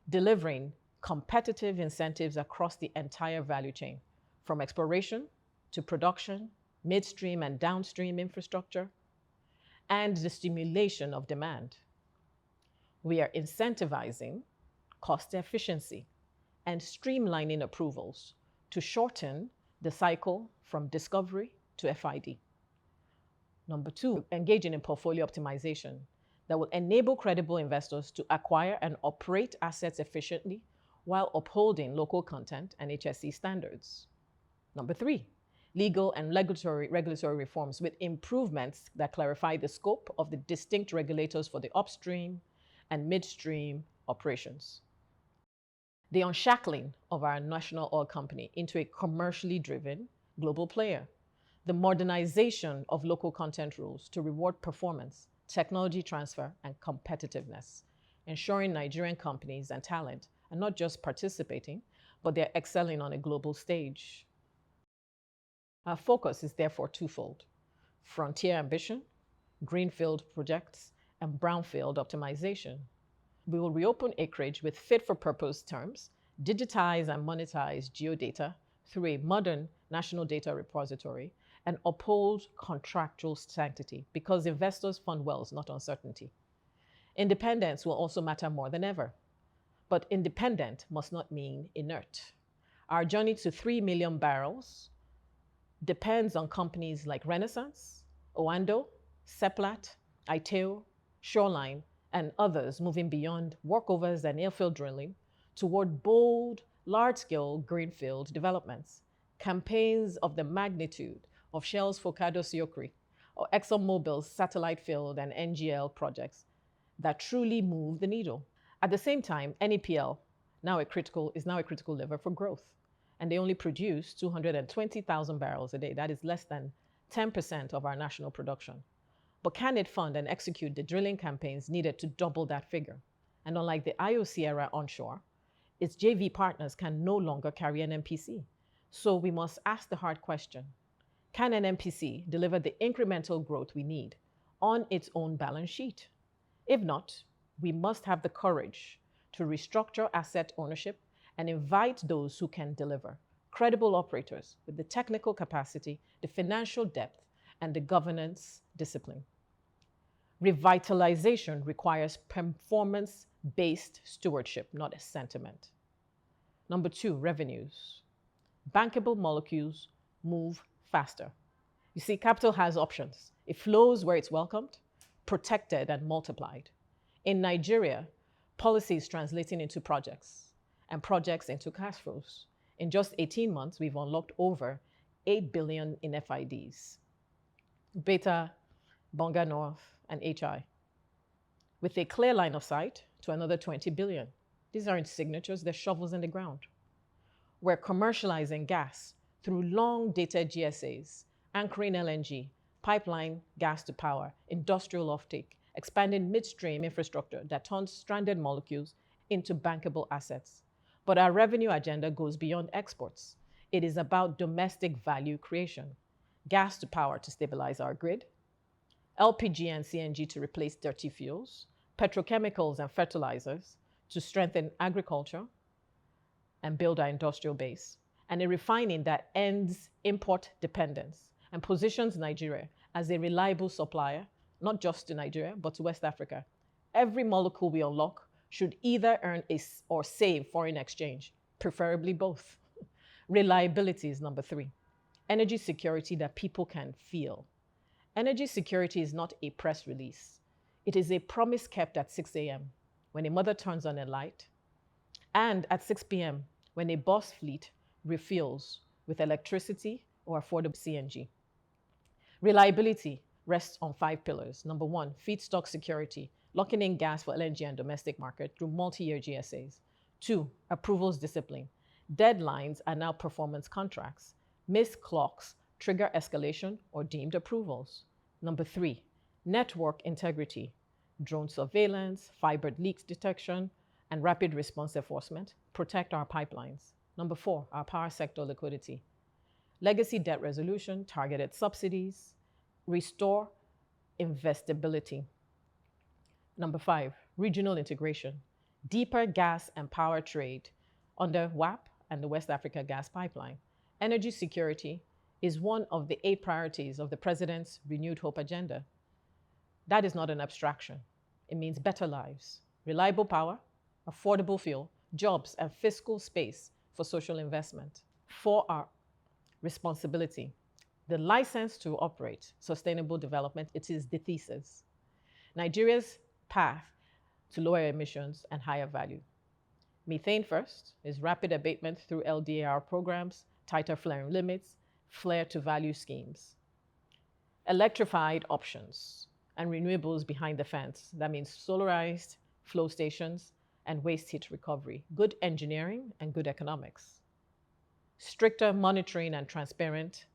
delivering competitive incentives across the entire value chain, from exploration to production, midstream and downstream infrastructure, and the stimulation of demand. We are incentivizing cost efficiency and streamlining approvals to shorten the cycle from discovery to FID. Number two, engaging in portfolio optimization that will enable credible investors to acquire and operate assets efficiently while upholding local content and HSE standards. Number three, legal and regulatory reforms with improvements that clarify the scope of the distinct regulators for the upstream and midstream operations. The unshackling of our national oil company into a commercially driven global player. The modernization of local content rules to reward performance, technology transfer, and competitiveness, ensuring Nigerian companies and talent are not just participating, but they're excelling on a global stage. Our focus is therefore twofold: frontier ambition, greenfield projects, and brownfield optimization. We will reopen acreage with fit-for-purpose terms, digitize and monetize geodata through a modern national data repository, and uphold contractual sanctity because investors fund wells, not uncertainty. Independence will also matter more than ever, but independent must not mean inert. Our journey to 3 million barrels depends on companies like Renaissance, Oando, Seplat, Iteo, Shoreline, and others moving beyond workovers and airfield drilling toward bold, large-scale greenfield developments, campaigns of the magnitude of Shell's Focado Siokri or ExxonMobil's Satellite Field and NGL projects that truly move the needle. At the same time, NEPL is now a critical lever for growth, and they only produce 220,000 barrels a day. That is less than 10% of our national production. But can it fund and execute the drilling campaigns needed to double that figure? And unlike the IOC era onshore, its JV partners can no longer carry an MPC. So we must ask the hard question: can an MPC deliver the incremental growth we need on its own balance sheet? If not, we must have the courage to restructure asset ownership and invite those who can deliver, credible operators with the technical capacity, the financial depth, and the governance discipline. Revitalization requires performance-based stewardship, not a sentiment. Number two, revenues. Bankable molecules move faster. You see, capital has options. It flows where it's welcomed, protected, and multiplied. In Nigeria, policy is translating into projects, and projects into cash flows. In just 18 months, we've unlocked over 8 billion in FIDs. Beta, Bonga North, and HI, with a clear line of sight to another 20 billion. These aren't signatures, they're shovels in the ground. We're commercializing gas through long-dated GSAs, anchoring LNG, pipeline gas to power, industrial offtake, expanding midstream infrastructure that turns stranded molecules into bankable assets. But our revenue agenda goes beyond exports. It is about domestic value creation. Gas to power to stabilize our grid, LPG and CNG to replace dirty fuels, petrochemicals and fertilizers to strengthen agriculture and build our industrial base, and a refining that ends import dependence and positions Nigeria as a reliable supplier, not just to Nigeria, but to West Africa. Every molecule we unlock should either earn or save foreign exchange, preferably both. Reliability is number three. Energy security that people can feel. Energy security is not a press release. It is a promise kept at 6 a.m. when a mother turns on a light, and at 6 p.m. when a bus fleet refuels with electricity or affordable CNG. Reliability rests on 5 pillars. Number one, feedstock security, locking in gas for LNG and domestic market through multi-year GSAs. 2, approvals discipline. Deadlines are now performance contracts. Missed clocks trigger escalation or deemed approvals. Number 3, network integrity. Drone surveillance, fiber leaks detection, and rapid response enforcement protect our pipelines. Number 4, our power sector liquidity. Legacy debt resolution, targeted subsidies, restore investability. Number 5, regional integration. Deeper gas and power trade under WAP and the West Africa Gas Pipeline. Energy security is one of the 8 priorities of the President's Renewed Hope agenda. That is not an abstraction. It means better lives, reliable power, affordable fuel, jobs, and fiscal space for social investment. 4R, responsibility. The license to operate sustainable development, it is the thesis. Nigeria's path to lower emissions and higher value. Methane first is rapid abatement through LDAR programs, tighter flaring limits, flare to value schemes. Electrified options and renewables behind the fence. That means solarized flow stations and waste heat recovery. Good engineering and good economics. Stricter monitoring and transparent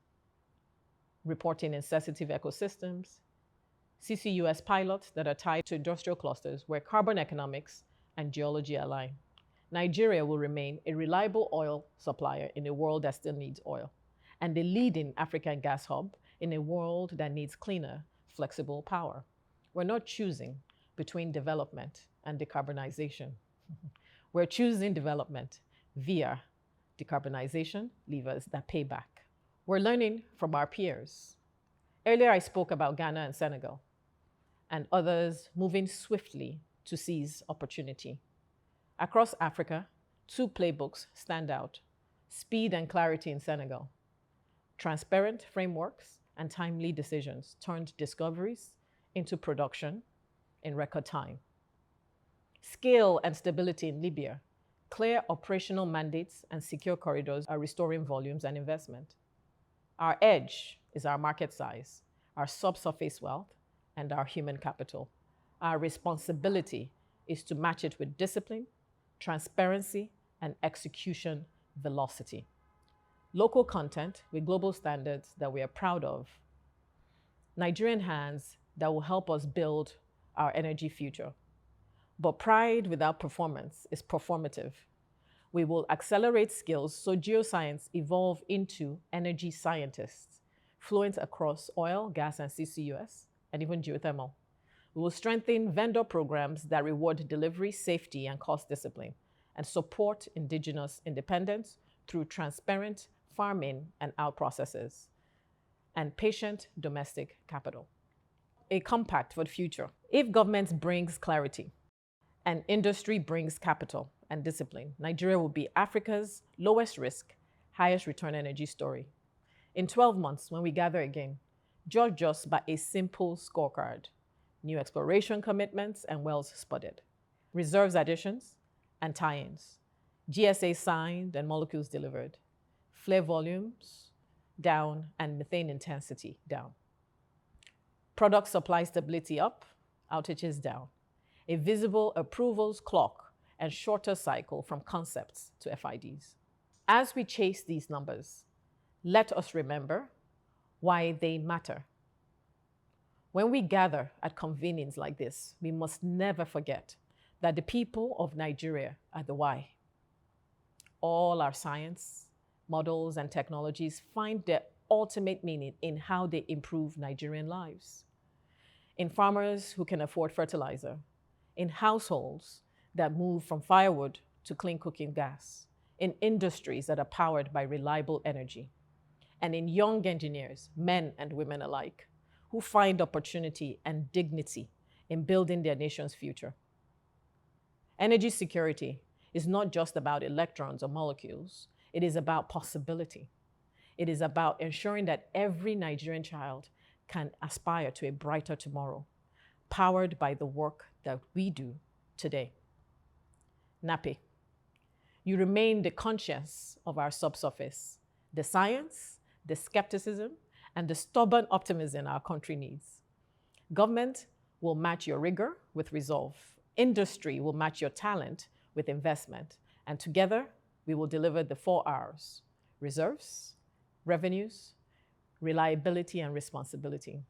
reporting in sensitive ecosystems. CCUS pilots that are tied to industrial clusters where carbon economics and geology align. Nigeria will remain a reliable oil supplier in a world that still needs oil, and the leading African gas hub in a world that needs cleaner, flexible power. We're not choosing between development and decarbonization. We're choosing development via decarbonization levers that pay back. We're learning from our peers. Earlier, I spoke about Ghana and Senegal, and others moving swiftly to seize opportunity. Across Africa, 2 playbooks stand out: speed and clarity in Senegal. Transparent frameworks and timely decisions turned discoveries into production in record time. Scale and stability in Libya. Clear operational mandates and secure corridors are restoring volumes and investment. Our edge is our market size, our subsurface wealth, and our human capital. Our responsibility is to match it with discipline, transparency, and execution velocity. Local content with global standards that we are proud of. Nigerian hands that will help us build our energy future. But pride without performance is performative. We will accelerate skills so geoscience evolve into energy scientists, fluent across oil, gas, and CCUS, and even geothermal. We will strengthen vendor programs that reward delivery, safety, and cost discipline, and support indigenous independence through transparent farming and out processes, and patient domestic capital. A compact for the future. If government brings clarity and industry brings capital and discipline, Nigeria will be Africa's lowest risk, highest return energy story. In 12 months, when we gather again, judge us by a simple scorecard: new exploration commitments and wells spotted, reserves additions and tie-ins, GSA signed and molecules delivered, flare volumes down and methane intensity down, product supply stability up, outages down, a visible approvals clock and shorter cycle from concepts to FIDs. As we chase these numbers, let us remember why they matter. When we gather at convenings like this, we must never forget that the people of Nigeria are the why. All our science, models, and technologies find their ultimate meaning in how they improve Nigerian lives. In farmers who can afford fertilizer, in households that move from firewood to clean cooking gas, in industries that are powered by reliable energy, and in young engineers, men and women alike, who find opportunity and dignity in building their nation's future. Energy security is not just about electrons or molecules. It is about possibility. It is about ensuring that every Nigerian child can aspire to a brighter tomorrow, powered by the work that we do today. NAPE, you remain the conscience of our subsurface, the science, the skepticism, and the stubborn optimism our country needs. Government will match your rigor with resolve. Industry will match your talent with investment. And together, we will deliver the 4 Rs: reserves, revenues, reliability, and responsibility.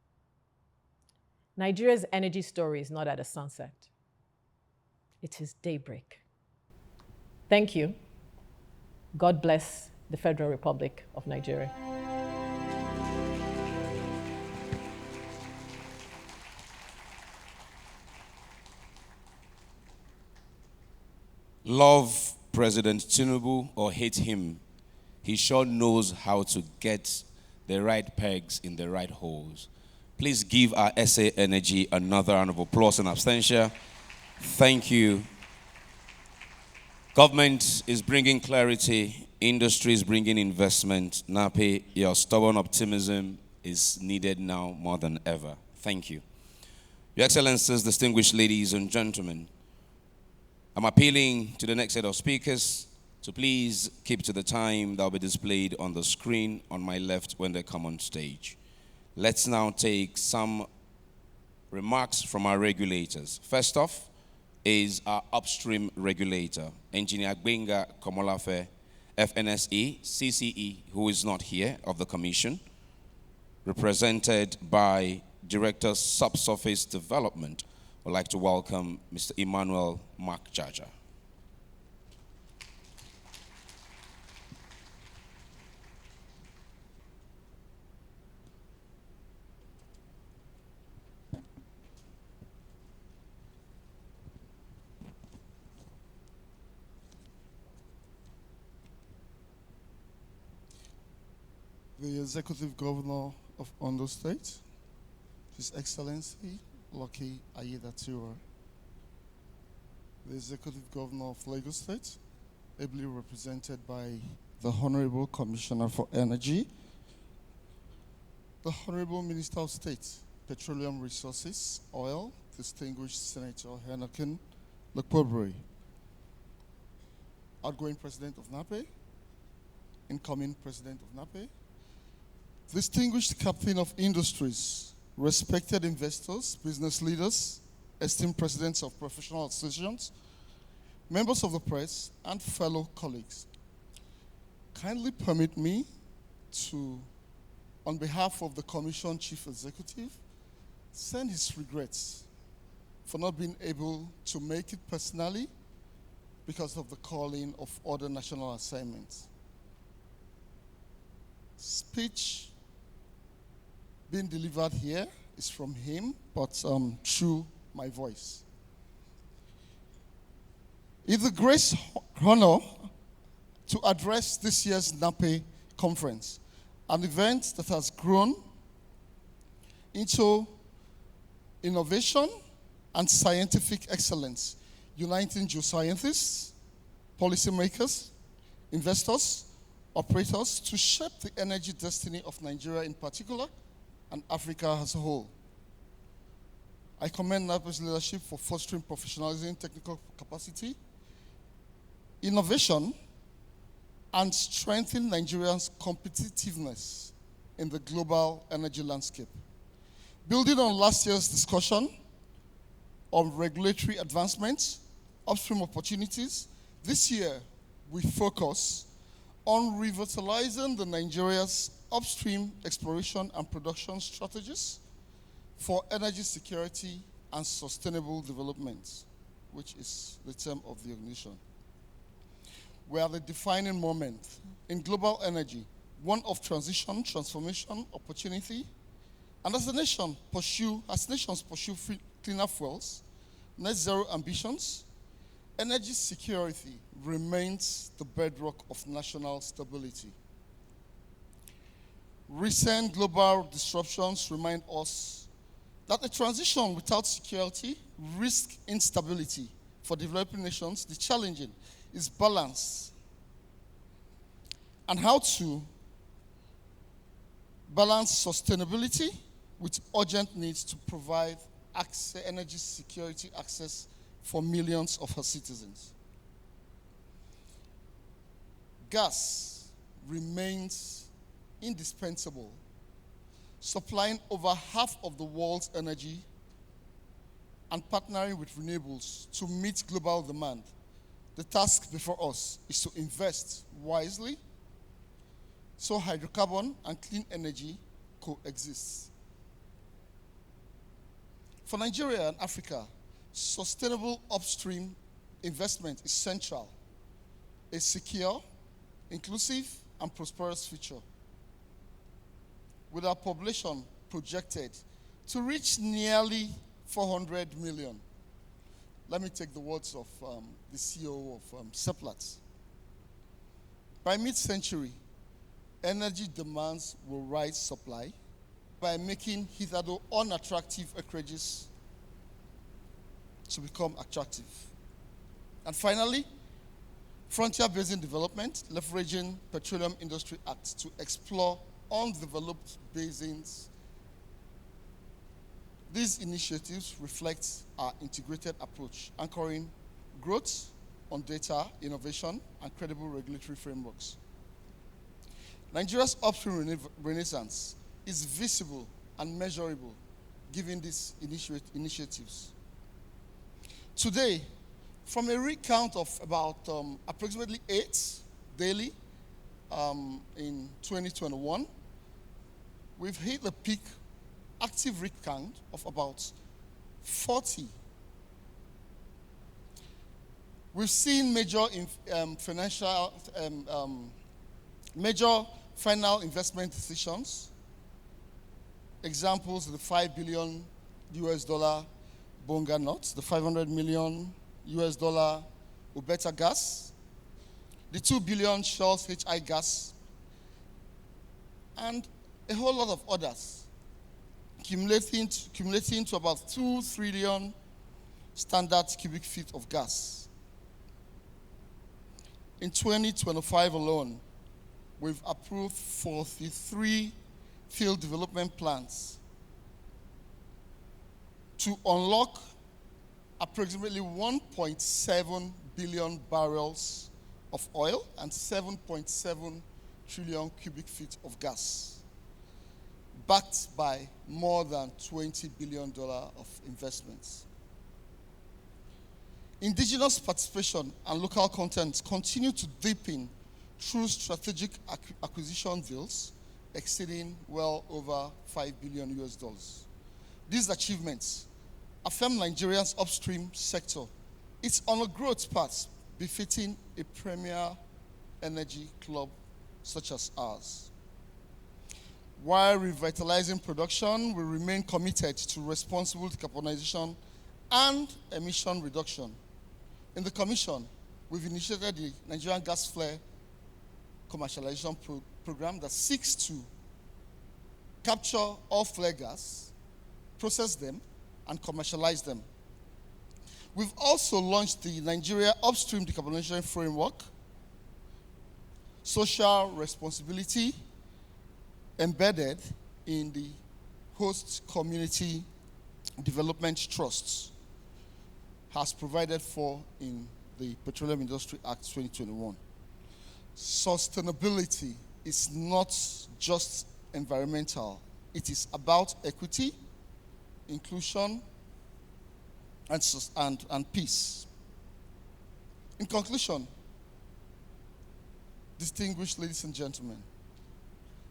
Nigeria's energy story is not at a sunset. It is daybreak. Thank you. God bless the Federal Republic of Nigeria. love President Tinubu or hate him, he sure knows how to get the right pegs in the right holes. Please give our SA Energy another round of applause and abstention. Thank you. Government is bringing clarity, industry is bringing investment. NAPE, your stubborn optimism is needed now more than ever. Thank you. Your Excellencies, distinguished ladies and gentlemen, I'm appealing to the next set of speakers to please keep to the time that will be displayed on the screen on my left when they come on stage. Let's now take some remarks from our regulators. First off is our upstream regulator, Engineer Gbenga Komolafe, FNSE, CCE, who is not here, of the Commission, represented by Director Subsurface Development. I'd like to welcome Mr. Emmanuel Mark Jaja. The Executive Governor of Ondo State, His Excellency Lucky Aiyedatiwa, the Executive Governor of Lagos State, ably represented by the Honorable Commissioner for Energy, the Honorable Minister of State, Petroleum Resources, Oil, distinguished Senator Henokin Lekpobri, outgoing President of NAPE, incoming President of NAPE, distinguished Captain of Industries, respected investors, business leaders, esteemed presidents of professional associations, members of the press, and fellow colleagues. Kindly permit me to, on behalf of the Commission Chief Executive, send his regrets for not being able to make it personally because of the calling of other national assignments. Speech being delivered here is from him, but through my voice. It's a great honor to address this year's NAPE conference, an event that has grown into innovation and scientific excellence, uniting geoscientists, policymakers, investors, operators to shape the energy destiny of Nigeria in particular and Africa as a whole. I commend NAPE's leadership for fostering professionalism, technical capacity, innovation, and strengthening Nigeria's competitiveness in the global energy landscape. Building on last year's discussion on regulatory advancements, upstream opportunities, this year we focus on revitalizing the Nigeria's upstream exploration and production strategies for energy security and sustainable development, which is the term of the organization. We are the defining moment in global energy, one of transition, transformation, opportunity, and as nations pursue cleaner fuels, net zero ambitions, energy security remains the bedrock of national stability. Recent global disruptions remind us that a transition without security risks instability. For developing nations, the challenge is balance and how to balance sustainability with urgent needs to provide energy security access for millions of her citizens. Gas remains indispensable, supplying over half of the world's energy and partnering with renewables to meet global demand. The task before us is to invest wisely so hydrocarbon and clean energy coexist. For Nigeria and Africa, sustainable upstream investment is central. A secure, inclusive, and prosperous future. With our population projected to reach nearly 400 million, let me take the words of the CEO of Seplat. By mid-century, energy demands will rise supply by making hitherto unattractive acreages to become attractive. And finally, frontier basin development, leveraging Petroleum Industry Act to explore undeveloped basins. These initiatives reflect our integrated approach, anchoring growth on data, innovation, and credible regulatory frameworks. Nigeria's upstream renaissance is visible and measurable given these initiatives. Today, from a recount of about approximately 8 daily in 2021, we've hit the peak active rig count of about 40. We've seen major final investment decisions. Examples: the $5 billion Bonga Knot, the $500 million Ubeta gas, the $2 billion Shell's HI gas, and a whole lot of others, accumulating to about 2 trillion standard cubic feet of gas. In 2025 alone, we've approved 43 field development plans to unlock approximately 1.7 billion barrels of oil and 7.7 trillion cubic feet of gas, backed by more than $20 billion of investments. Indigenous participation and local content continue to deepen through strategic acquisition deals exceeding well over $5 billion. These achievements affirm Nigeria's upstream sector. It's on a growth path befitting a premier energy club such as ours. While revitalizing production, we remain committed to responsible decarbonization and emission reduction. In the Commission, we've initiated the Nigerian gas flare commercialization program that seeks to capture all flare gas, process them, and commercialize them. We've also launched the Nigeria Upstream Decarbonization Framework, social responsibility embedded in the host community development trusts, has provided for in the Petroleum Industry Act 2021. Sustainability is not just environmental. It is about equity, inclusion, and peace. In conclusion, distinguished ladies and gentlemen,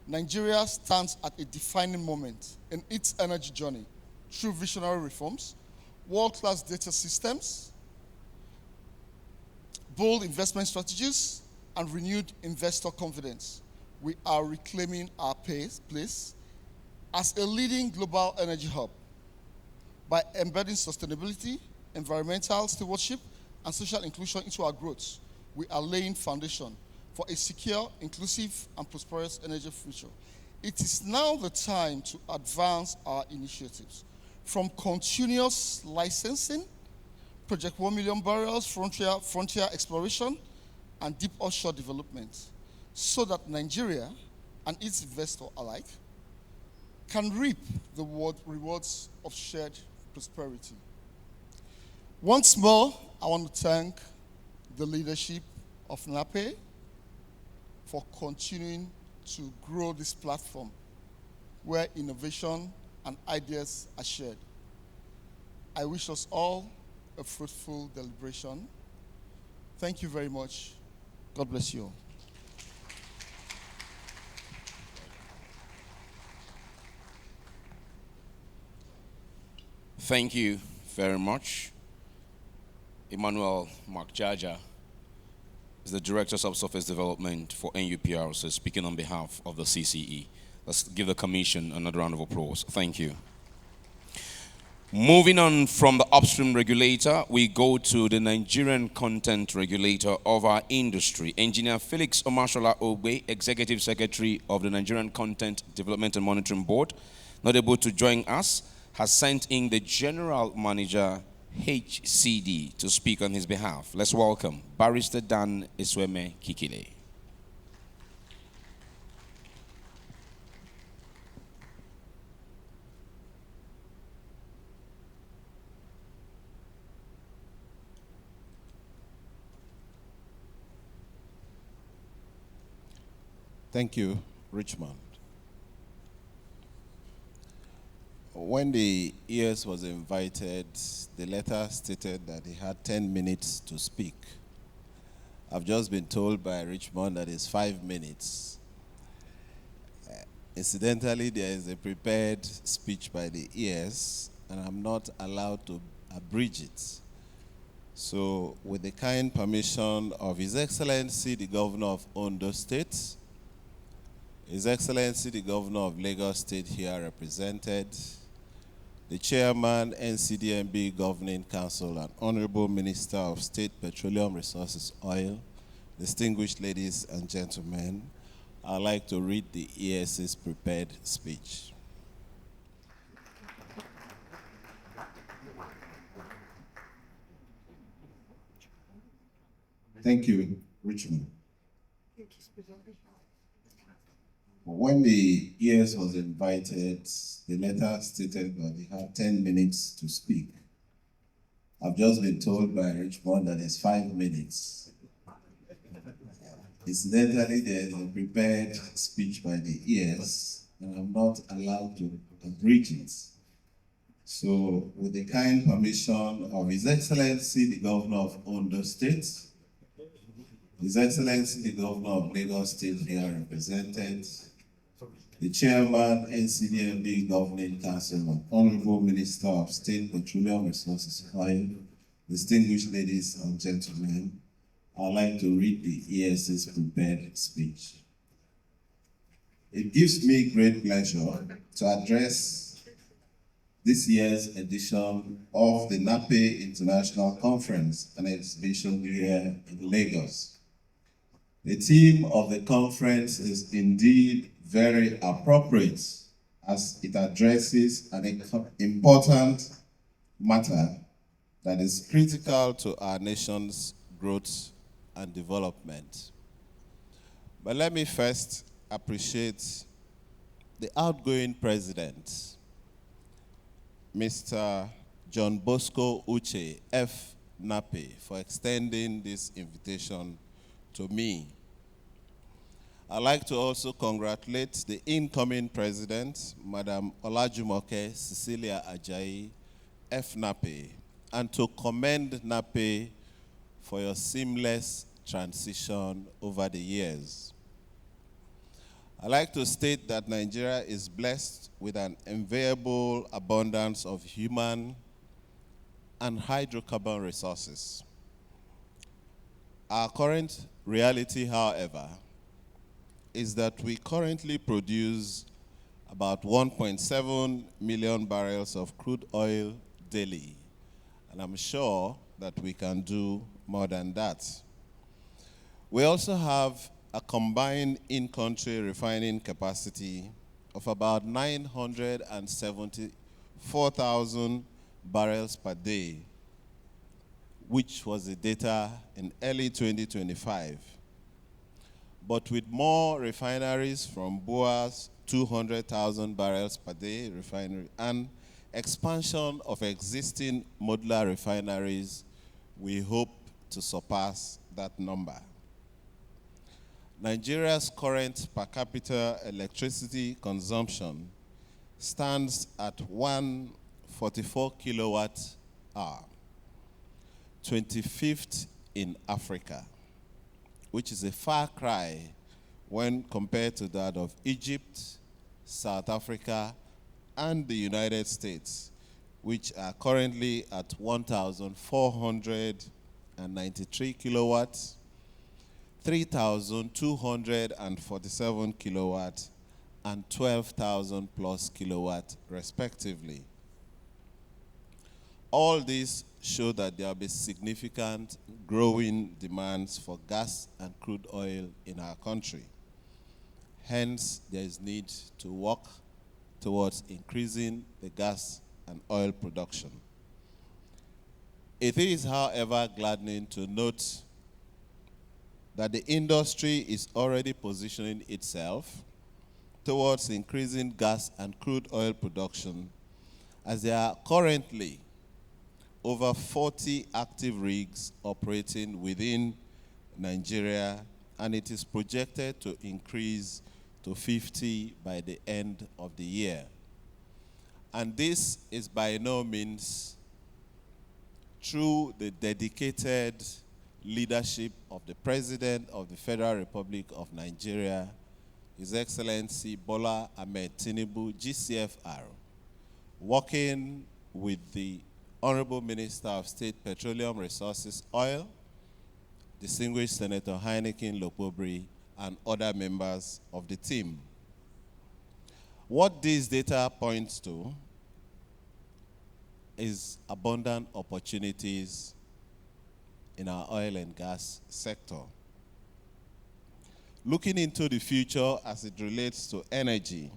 Nigeria stands at a defining moment in its energy journey through visionary reforms, world-class data systems, bold investment strategies, and renewed investor confidence. We are reclaiming our place as a leading global energy hub. By embedding sustainability, environmental stewardship, and social inclusion into our growth, we are laying foundation for a secure, inclusive, and prosperous energy future. It is now the time to advance our initiatives from continuous licensing, Project 1 million barrels, frontier exploration, and deep offshore development, so that Nigeria and its investors alike can reap the rewards of shared prosperity. Once more, I want to thank the leadership of NAPE for continuing to grow this platform where innovation and ideas are shared. I wish us all a fruitful deliberation. Thank you very much. God bless you all. Thank you very much. Emmanuel Makjaja is the Director of Subsurface Development for NUPRC, speaking on behalf of the CCE. Let's give the Commission another round of applause. Thank you. Moving on from the upstream regulator, we go to the Nigerian content regulator of our industry. Engineer Felix Omashola Ogbe, Executive Secretary of the Nigerian Content Development and Monitoring Board, not able to join us, has sent in the General Manager, HCD, to speak on his behalf. Let's welcome Barrister Dan Isweme Kikile. Thank you, Richmond. When the ES was invited, the letter stated that he had 10 minutes to speak. I've just been told by Richmond that it's 5 minutes. Incidentally, there is a prepared speech by the ES, and I'm not allowed to abridge it. So, with the kind permission of His Excellency, the Governor of Ondo State, His Excellency, the Governor of Lagos State here represented, the Chairman, NCDMB Governing Council, and Honorable Minister of State Petroleum Resources Oil, distinguished ladies and gentlemen, I'd like to read the ES's prepared speech. Thank you, Richmond. When the ES was invited, the letter stated that he had 10 minutes to speak. I've just been told by Richmond that it's 5 minutes. Incidentally, there is a prepared speech by the ES, and I'm not allowed to abridge it. So, with the kind permission of His Excellency, the Governor of Ondo State, His Excellency, the Governor of Lagos State here represented, the Chairman, NCDMB Governing Council, and Honorable Minister of State Petroleum Resources Oil, distinguished ladies and gentlemen, I'd like to read the ES's prepared speech. It gives me great pleasure to address this year's edition of the NAPE International Conference and Exhibition here in Lagos. The theme of the conference is indeed very appropriate as it addresses an important matter that is critical to our nation's growth and development. But let me first appreciate the outgoing president, Mr. John Bosco Uche, F. NAPE, for extending this invitation to me. I'd like to also congratulate the incoming president, Madam Olajumoke Cecilia Ajayi, F. NAPE, and to commend NAPE for your seamless transition over the years. I'd like to state that Nigeria is blessed with an enviable abundance of human and hydrocarbon resources. Our current reality, however, is that we currently produce about 1.7 million barrels of crude oil daily, and I'm sure that we can do more than that. We also have a combined in-country refining capacity of about 974,000 barrels per day, which was the data in early 2025. But with more refineries from BUA's 200,000 barrels per day refinery and expansion of existing modular refineries, we hope to surpass that number. Nigeria's current per capita electricity consumption stands at 144 kilowatt hour, 25th in Africa, which is a far cry when compared to that of Egypt, South Africa, and the United States, which are currently at 1,493 kilowatts, 3,247 kilowatts, and 12,000 plus kilowatts, respectively. All these show that there will be significant growing demands for gas and crude oil in our country. Hence, there is need to work towards increasing the gas and oil production. It is, however, gladdening to note that the industry is already positioning itself towards increasing gas and crude oil production, as there are currently over 40 active rigs operating within Nigeria, and it is projected to increase to 50 by the end of the year. And this is by no means through the dedicated leadership of the President of the Federal Republic of Nigeria, His Excellency Bola Ahmed Tinubu, GCFR, working with the Honorable Minister of State Petroleum Resources Oil, distinguished Senator Heineken Lokobri, and other members of the team. What these data points to is abundant opportunities in our oil and gas sector. Looking into the future as it relates to energy,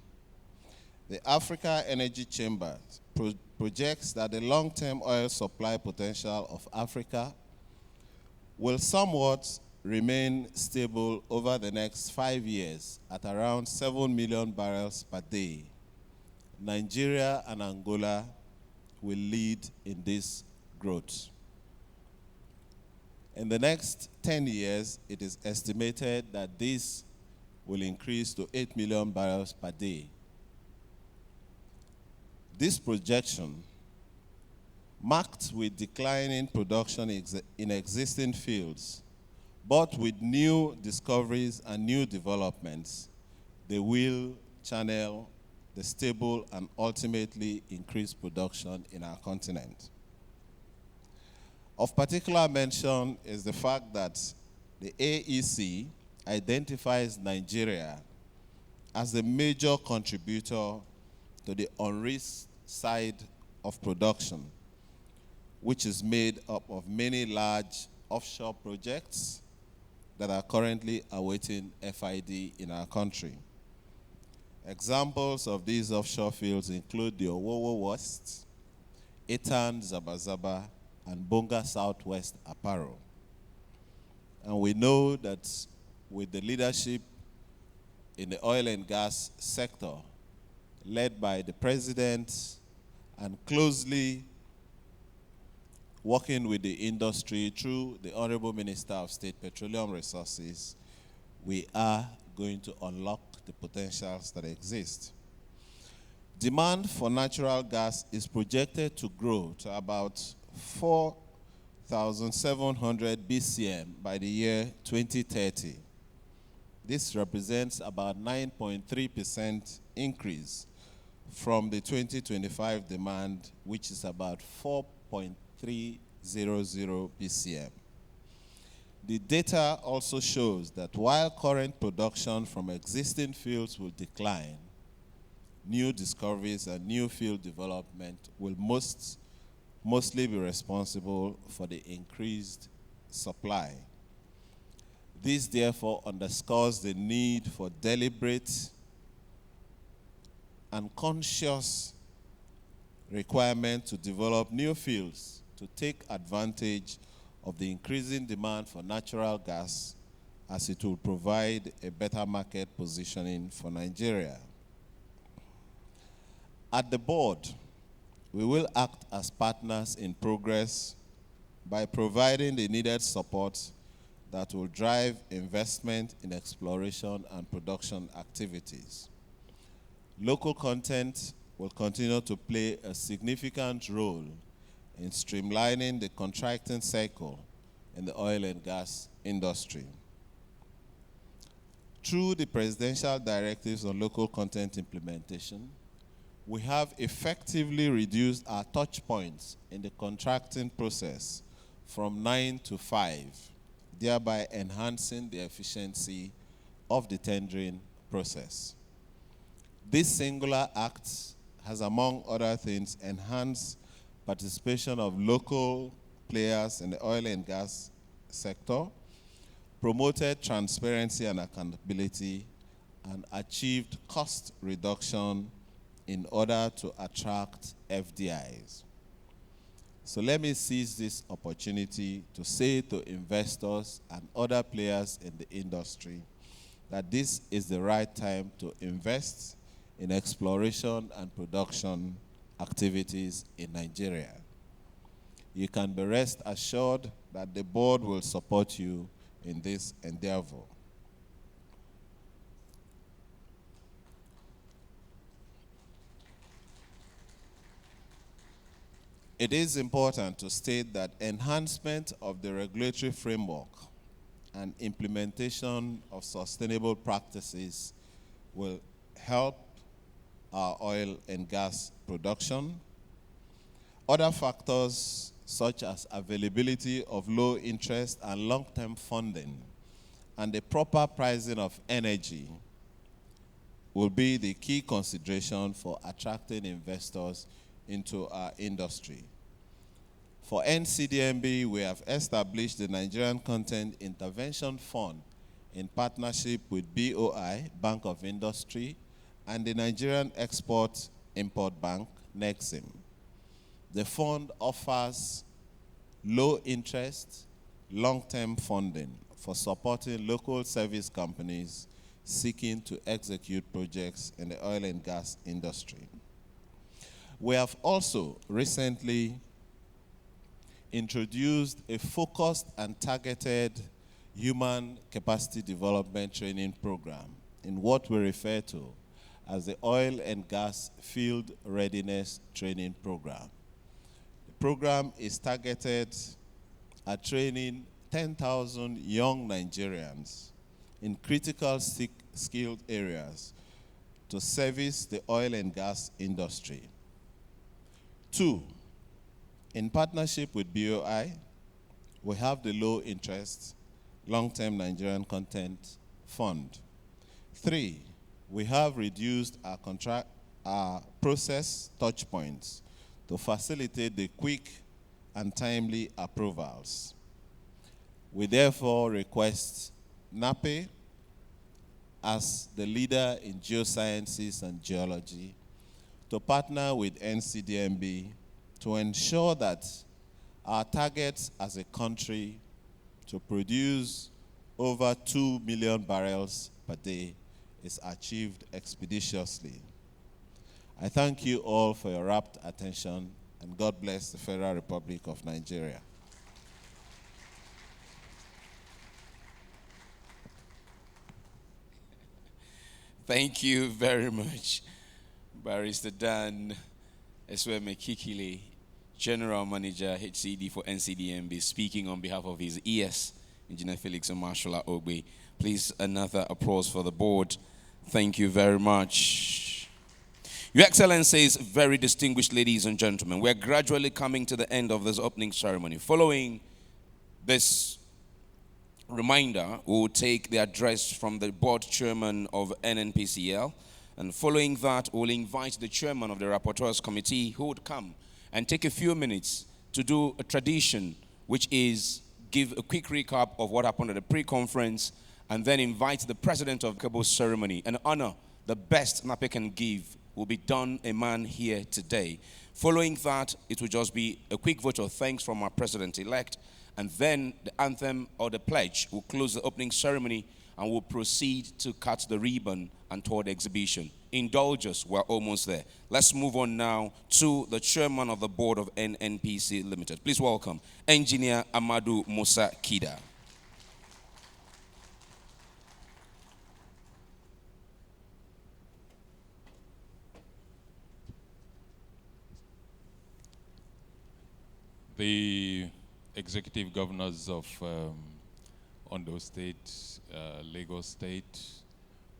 the Africa Energy Chamber projects that the long-term oil supply potential of Africa will somewhat remain stable over the next 5 years at around 7 million barrels per day. Nigeria and Angola will lead in this growth. In the next 10 years, it is estimated that this will increase to 8 million barrels per day. This projection, marked with declining production in existing fields, but with new discoveries and new developments, they will channel the stable and ultimately increased production in our continent. Of particular mention is the fact that the AEC identifies Nigeria as the major contributor to the unrisked side of production, which is made up of many large offshore projects that are currently awaiting FID in our country. Examples of these offshore fields include the Owowo West, Etan Zabazaba, and Bonga Southwest Aparo. And we know that with the leadership in the oil and gas sector, led by the President and closely working with the industry through the Honorable Minister of State Petroleum Resources, we are going to unlock the potentials that exist. Demand for natural gas is projected to grow to about 4,700 BCM by the year 2030. This represents about 9.3% increase from the 2025 demand, which is about 4.300 BCM. The data also shows that while current production from existing fields will decline, new discoveries and new field development will mostly be responsible for the increased supply. This therefore underscores the need for deliberate and conscious requirement to develop new fields to take advantage of the increasing demand for natural gas, as it will provide a better market positioning for Nigeria. At the board, we will act as partners in progress by providing the needed support that will drive investment in exploration and production activities. Local content will continue to play a significant role in streamlining the contracting cycle in the oil and gas industry. Through the presidential directives on local content implementation, we have effectively reduced our touch points in the contracting process from 9 to 5, thereby enhancing the efficiency of the tendering process. This singular act has, among other things, enhanced participation of local players in the oil and gas sector, promoted transparency and accountability, and achieved cost reduction in order to attract FDIs. So let me seize this opportunity to say to investors and other players in the industry that this is the right time to invest in exploration and production activities in Nigeria. You can be rest assured that the board will support you in this endeavor. It is important to state that enhancement of the regulatory framework and implementation of sustainable practices will help our oil and gas production. Other factors such as availability of low interest and long-term funding and the proper pricing of energy will be the key consideration for attracting investors into our industry. For NCDMB, we have established the Nigerian Content Intervention Fund in partnership with BOI, Bank of Industry, and the Nigerian Export-Import Bank, NEXIM. The fund offers low interest, long-term funding for supporting local service companies seeking to execute projects in the oil and gas industry. We have also recently introduced a focused and targeted human capacity development training program in what we refer to as the Oil and Gas Field Readiness Training Program. The program is targeted at training 10,000 young Nigerians in critical skilled areas to service the oil and gas industry. 2, in partnership with BOI, we have the low interest, long-term Nigerian Content Fund. 3, we have reduced our process touch points to facilitate the quick and timely approvals. We therefore request NAPE, as the leader in geosciences and geology, to partner with NCDMB to ensure that our targets as a country to produce over 2 million barrels per day is achieved expeditiously. I thank you all for your rapt attention, and God bless the Federal Republic of Nigeria. Thank you very much, Barrister Dan Esweme Kikile, General Manager HCD for NCDMB, speaking on behalf of his ES, Engineer Felix Omashola Ogbe. Please, another applause for the board. Thank you very much. Your Excellencies, very distinguished ladies and gentlemen, we are gradually coming to the end of this opening ceremony. Following this reminder, we will take the address from the board chairman of NNPCL, and following that, we'll invite the chairman of the Rapporteurs Committee, who would come and take a few minutes to do a tradition, which is give a quick recap of what happened at the pre-conference, and then invite the president of the Cabo ceremony. An honor the best NAPE can give will be done a man here today. Following that, it will just be a quick vote of thanks from our president-elect, and then the anthem or the pledge will close the opening ceremony, and we'll proceed to cut the ribbon and tour the exhibition. Indulge us, we're almost there. Let's move on now to the chairman of the board of NNPC Limited. Please welcome Engineer Amadou Musa Kida. The executive governors of Ondo State, Lagos State,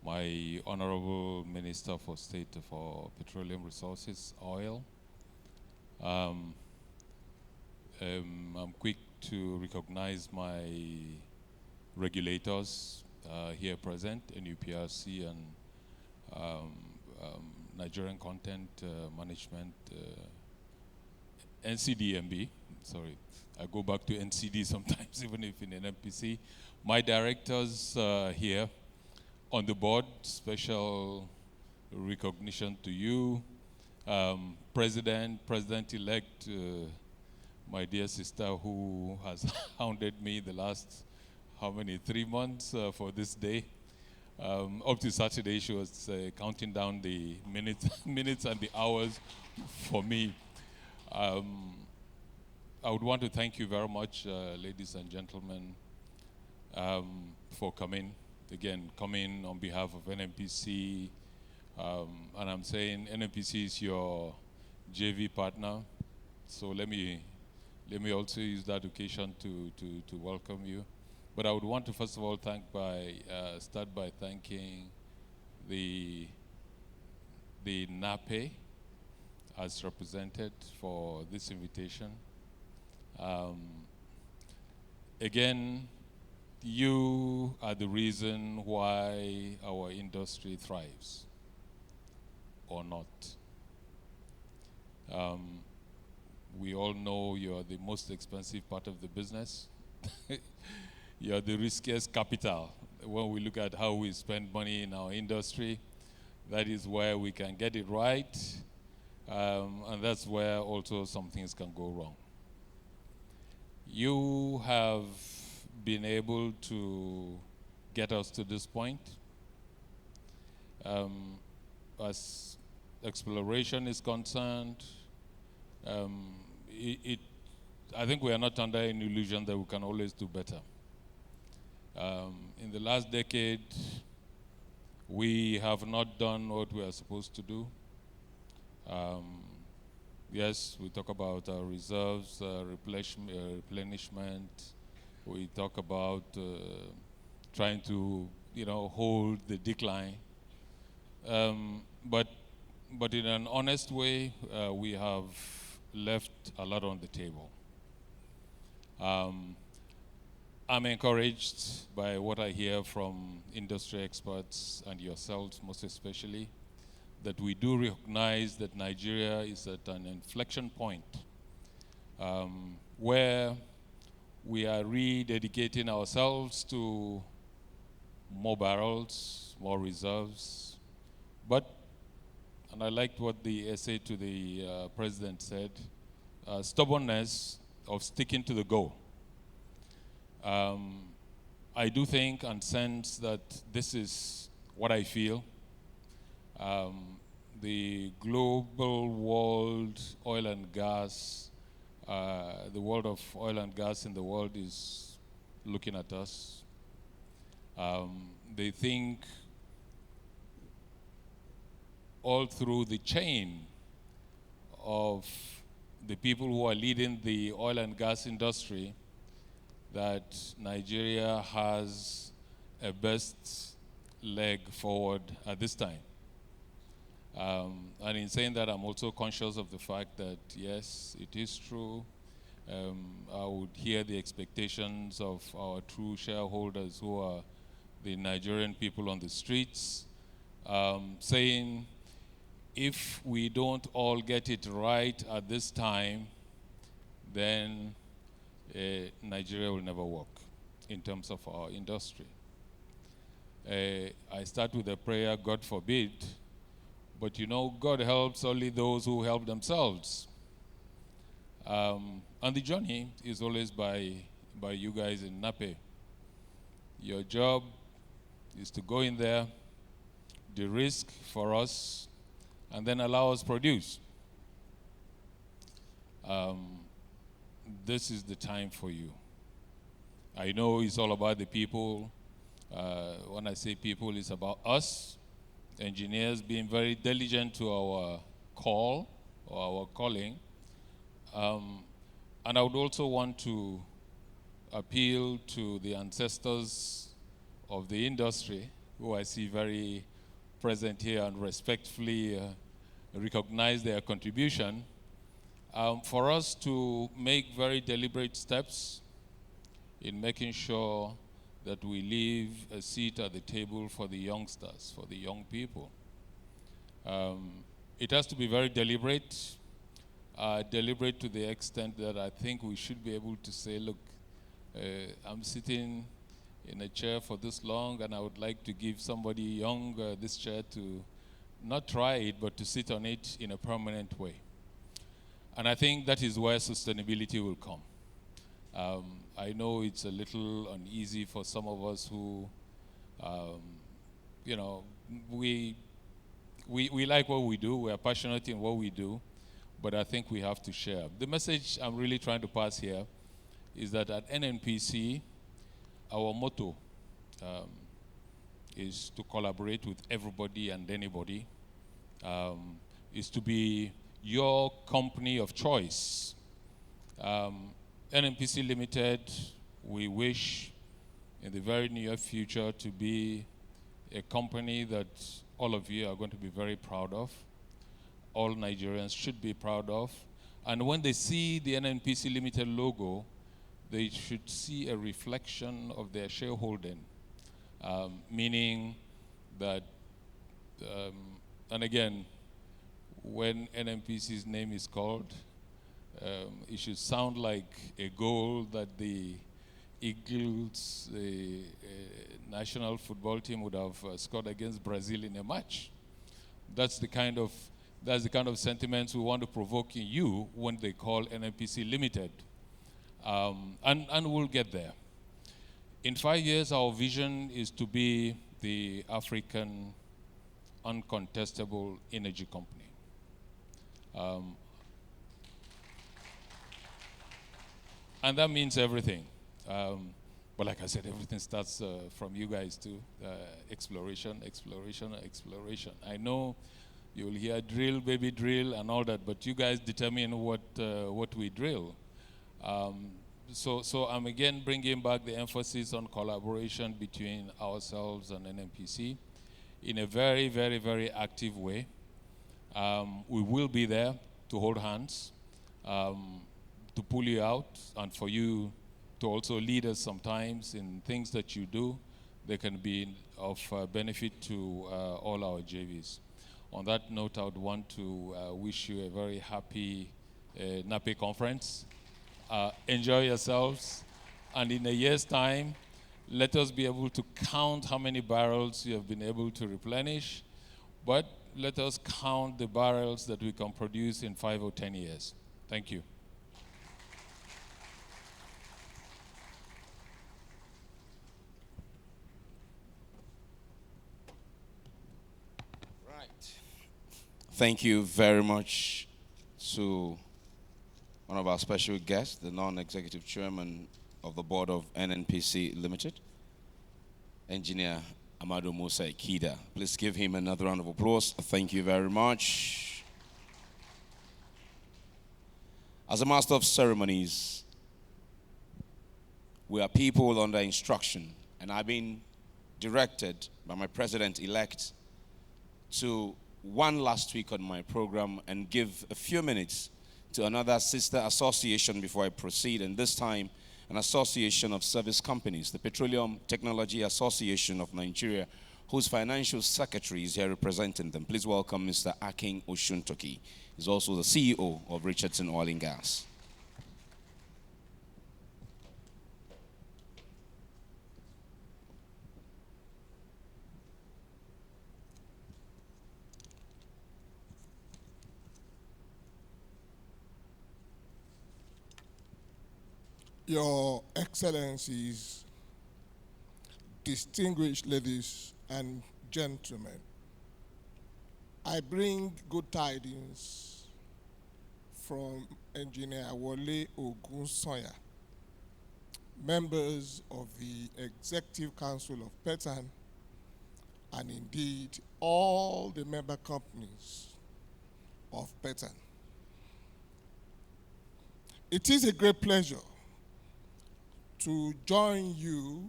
my Honorable Minister for State for Petroleum Resources, Oil. I'm quick to recognize my regulators here present, NUPRC and Nigerian Content Management NCDMB, sorry, I go back to NCD sometimes, even if in an MPC. My directors here on the board, special recognition to you. President-elect, my dear sister who has hounded me the last, 3 months for this day. Up to Saturday, she was counting down the minutes and the hours for me. I would want to thank you very much, ladies and gentlemen, for coming. Again, coming on behalf of NMPC, and I'm saying NMPC is your JV partner. So let me also use that occasion to welcome you. But I would want to first of all start by thanking the NAPE as represented for this invitation. Again, you are the reason why our industry thrives, or not. We all know you're the most expensive part of the business. You're the riskiest capital. When we look at how we spend money in our industry, that is where we can get it right, and that's where also some things can go wrong. You have been able to get us to this point. As exploration is concerned, I think we are not under any illusion that we can always do better. In the last decade, we have not done what we are supposed to do. Yes, we talk about our reserves, replenishment. We talk about trying to, hold the decline. But in an honest way, we have left a lot on the table. I'm encouraged by what I hear from industry experts and yourselves most especially, that we do recognize that Nigeria is at an inflection point where we are rededicating ourselves to more barrels, more reserves. But, and I liked what the essay to the president said, stubbornness of sticking to the goal. I do think and sense that this is what I feel. The global world oil and gas, the world of oil and gas in the world is looking at us. They think all through the chain of the people who are leading the oil and gas industry that Nigeria has a best leg forward at this time. And in saying that, I'm also conscious of the fact that, yes, it is true. I would hear the expectations of our true shareholders who are the Nigerian people on the streets, saying, if we don't all get it right at this time, then Nigeria will never work in terms of our industry. I start with a prayer, God forbid, but God helps only those who help themselves. And the journey is always by you guys in NAPE. Your job is to go in there, de-risk for us, and then allow us produce. This is the time for you. I know it's all about the people. When I say people, it's about us, engineers, being very diligent to our call or our calling. And I would also want to appeal to the ancestors of the industry, who I see very present here, and respectfully recognize their contribution, for us to make very deliberate steps in making sure that we leave a seat at the table for the youngsters, for the young people. It has to be very deliberate. deliberate to the extent that I think we should be able to say, look, I'm sitting in a chair for this long, and I would like to give somebody young this chair to not try it, but to sit on it in a permanent way. And I think that is where sustainability will come. I know it's a little uneasy for some of us who, you know, we like what we do, we are passionate in what we do, but I think we have to share. The message I'm really trying to pass here is that at NNPC, our motto is to collaborate with everybody and anybody, is to be your company of choice. NNPC Limited, we wish in the very near future to be a company that all of you are going to be very proud of, all Nigerians should be proud of. And when they see the NNPC Limited logo, they should see a reflection of their shareholding, meaning that, and again, when NNPC's name is called, it should sound like a goal that the Eagles, the national football team, would have scored against Brazil in a match. That's the kind of sentiments we want to provoke in you when they call NNPC Limited. And we'll get there. In 5 years, our vision is to be the African uncontestable energy company. And that means everything. But like I said, everything starts from you guys too. Exploration, exploration, exploration. I know you'll hear drill, baby drill, and all that, but you guys determine what we drill. So I'm again bringing back the emphasis on collaboration between ourselves and NNPC in a very, very, very active way. We will be there to hold hands, to pull you out, and for you to also lead us sometimes in things that you do. They can be of benefit to all our JVs. On that note, I would want to wish you a very happy NAPE conference. Enjoy yourselves, and in a year's time, let us be able to count how many barrels you have been able to replenish, but let us count the barrels that we can produce in 5 or 10 years. Thank you. Thank you very much to one of our special guests, the non-executive chairman of the board of NNPC Limited, Engineer Amadu Musa Ikida. Please give him another round of applause. Thank you very much. As a master of ceremonies, we are people under instruction, and I've been directed by my president-elect to one last week on my program and give a few minutes to another sister association before I proceed, and this time an association of service companies, the Petroleum Technology Association of Nigeria, whose financial secretary is here representing them. Please welcome Mr. Akin Oshuntoki. He's also the CEO of Richardson Oil and Gas. Your Excellencies, distinguished ladies and gentlemen, I bring good tidings from Engineer Wole Ogunsanya, members of the Executive Council of PETAN, and indeed all the member companies of PETAN. It is a great pleasure to join you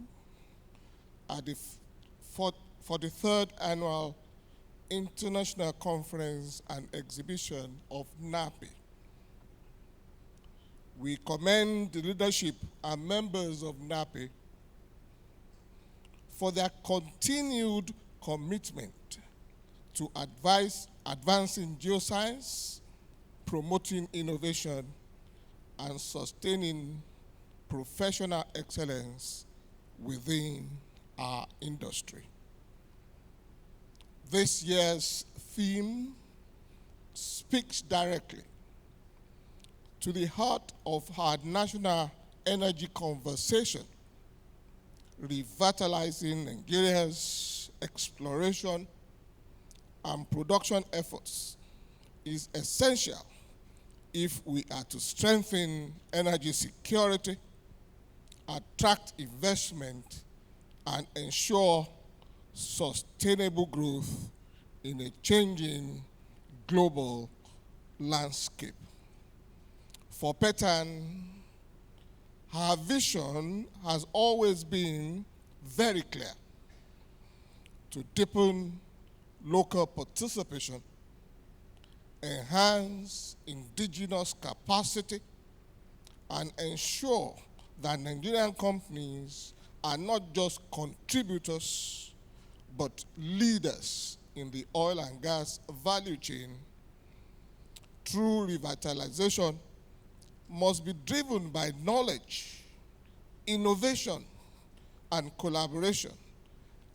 at the 43rd Annual International Conference and Exhibition of NAPE. We commend the leadership and members of NAPE for their continued commitment to advancing geoscience, promoting innovation, and sustaining professional excellence within our industry. This year's theme speaks directly to the heart of our national energy conversation, revitalizing Nigeria's exploration and production efforts is essential if we are to strengthen energy security, attract investment, and ensure sustainable growth in a changing global landscape. For Petan, her vision has always been very clear: to deepen local participation, enhance indigenous capacity, and ensure that Nigerian companies are not just contributors, but leaders in the oil and gas value chain. True revitalization must be driven by knowledge, innovation, and collaboration,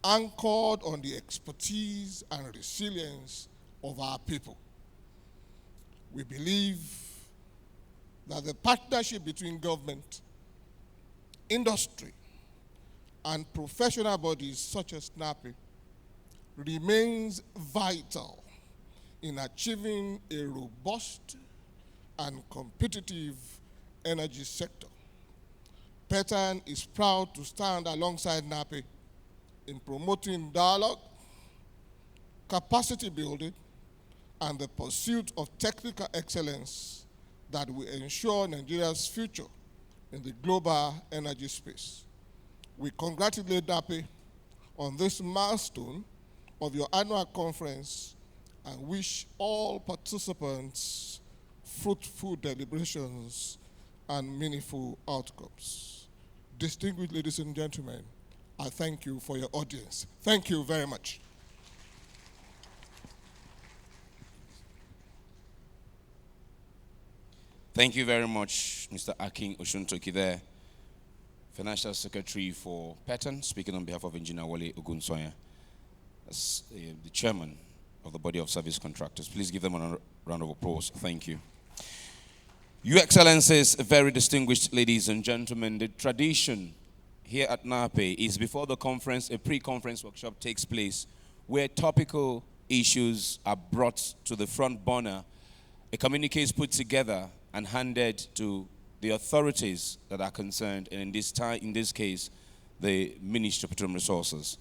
anchored on the expertise and resilience of our people. We believe that the partnership between government, industry, and professional bodies such as NAPE remains vital in achieving a robust and competitive energy sector. Petan is proud to stand alongside NAPE in promoting dialogue, capacity building, and the pursuit of technical excellence that will ensure Nigeria's future in the global energy space. We congratulate NAPE on this milestone of your annual conference and wish all participants fruitful deliberations and meaningful outcomes. Distinguished ladies and gentlemen, I thank you for your audience. Thank you very much. Thank you very much, Mr. Akin Oshuntoki there, Financial Secretary for Petan, speaking on behalf of Engineer Wale Ogunsoya, as the chairman of the body of service contractors. Please give them a round of applause. Thank you. Your Excellencies, very distinguished ladies and gentlemen, the tradition here at NAPE is before the conference, a pre-conference workshop takes place where topical issues are brought to the front burner, a communique is put together and handed to the authorities that are concerned, and in this case, the Ministry of Petroleum Resources.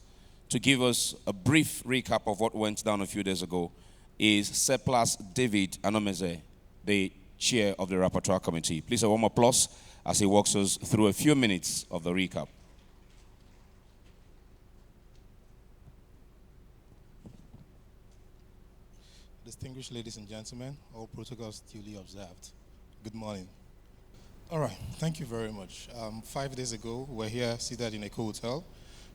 To give us a brief recap of what went down a few days ago is Seplas David Anomeze, the chair of the Rapporteur Committee. Please a warm applause as he walks us through a few minutes of the recap. Distinguished ladies and gentlemen, all protocols duly observed. Good morning. All right, thank you very much. 5 days ago, we're here seated in a hotel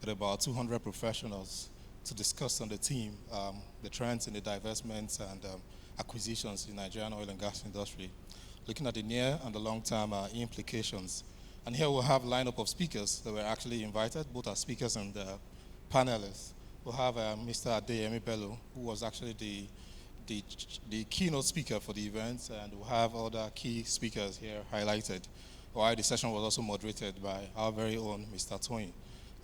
with about 200 professionals to discuss on the theme, the trends in the divestments and acquisitions in the Nigerian oil and gas industry, looking at the near and the long-term implications. And here we'll have a lineup of speakers that were actually invited, both as speakers and panelists. We'll have Mr. Adeyemi Bello, who was actually the keynote speaker for the event, and we'll have other key speakers here highlighted. While the session was also moderated by our very own Mr. Toyin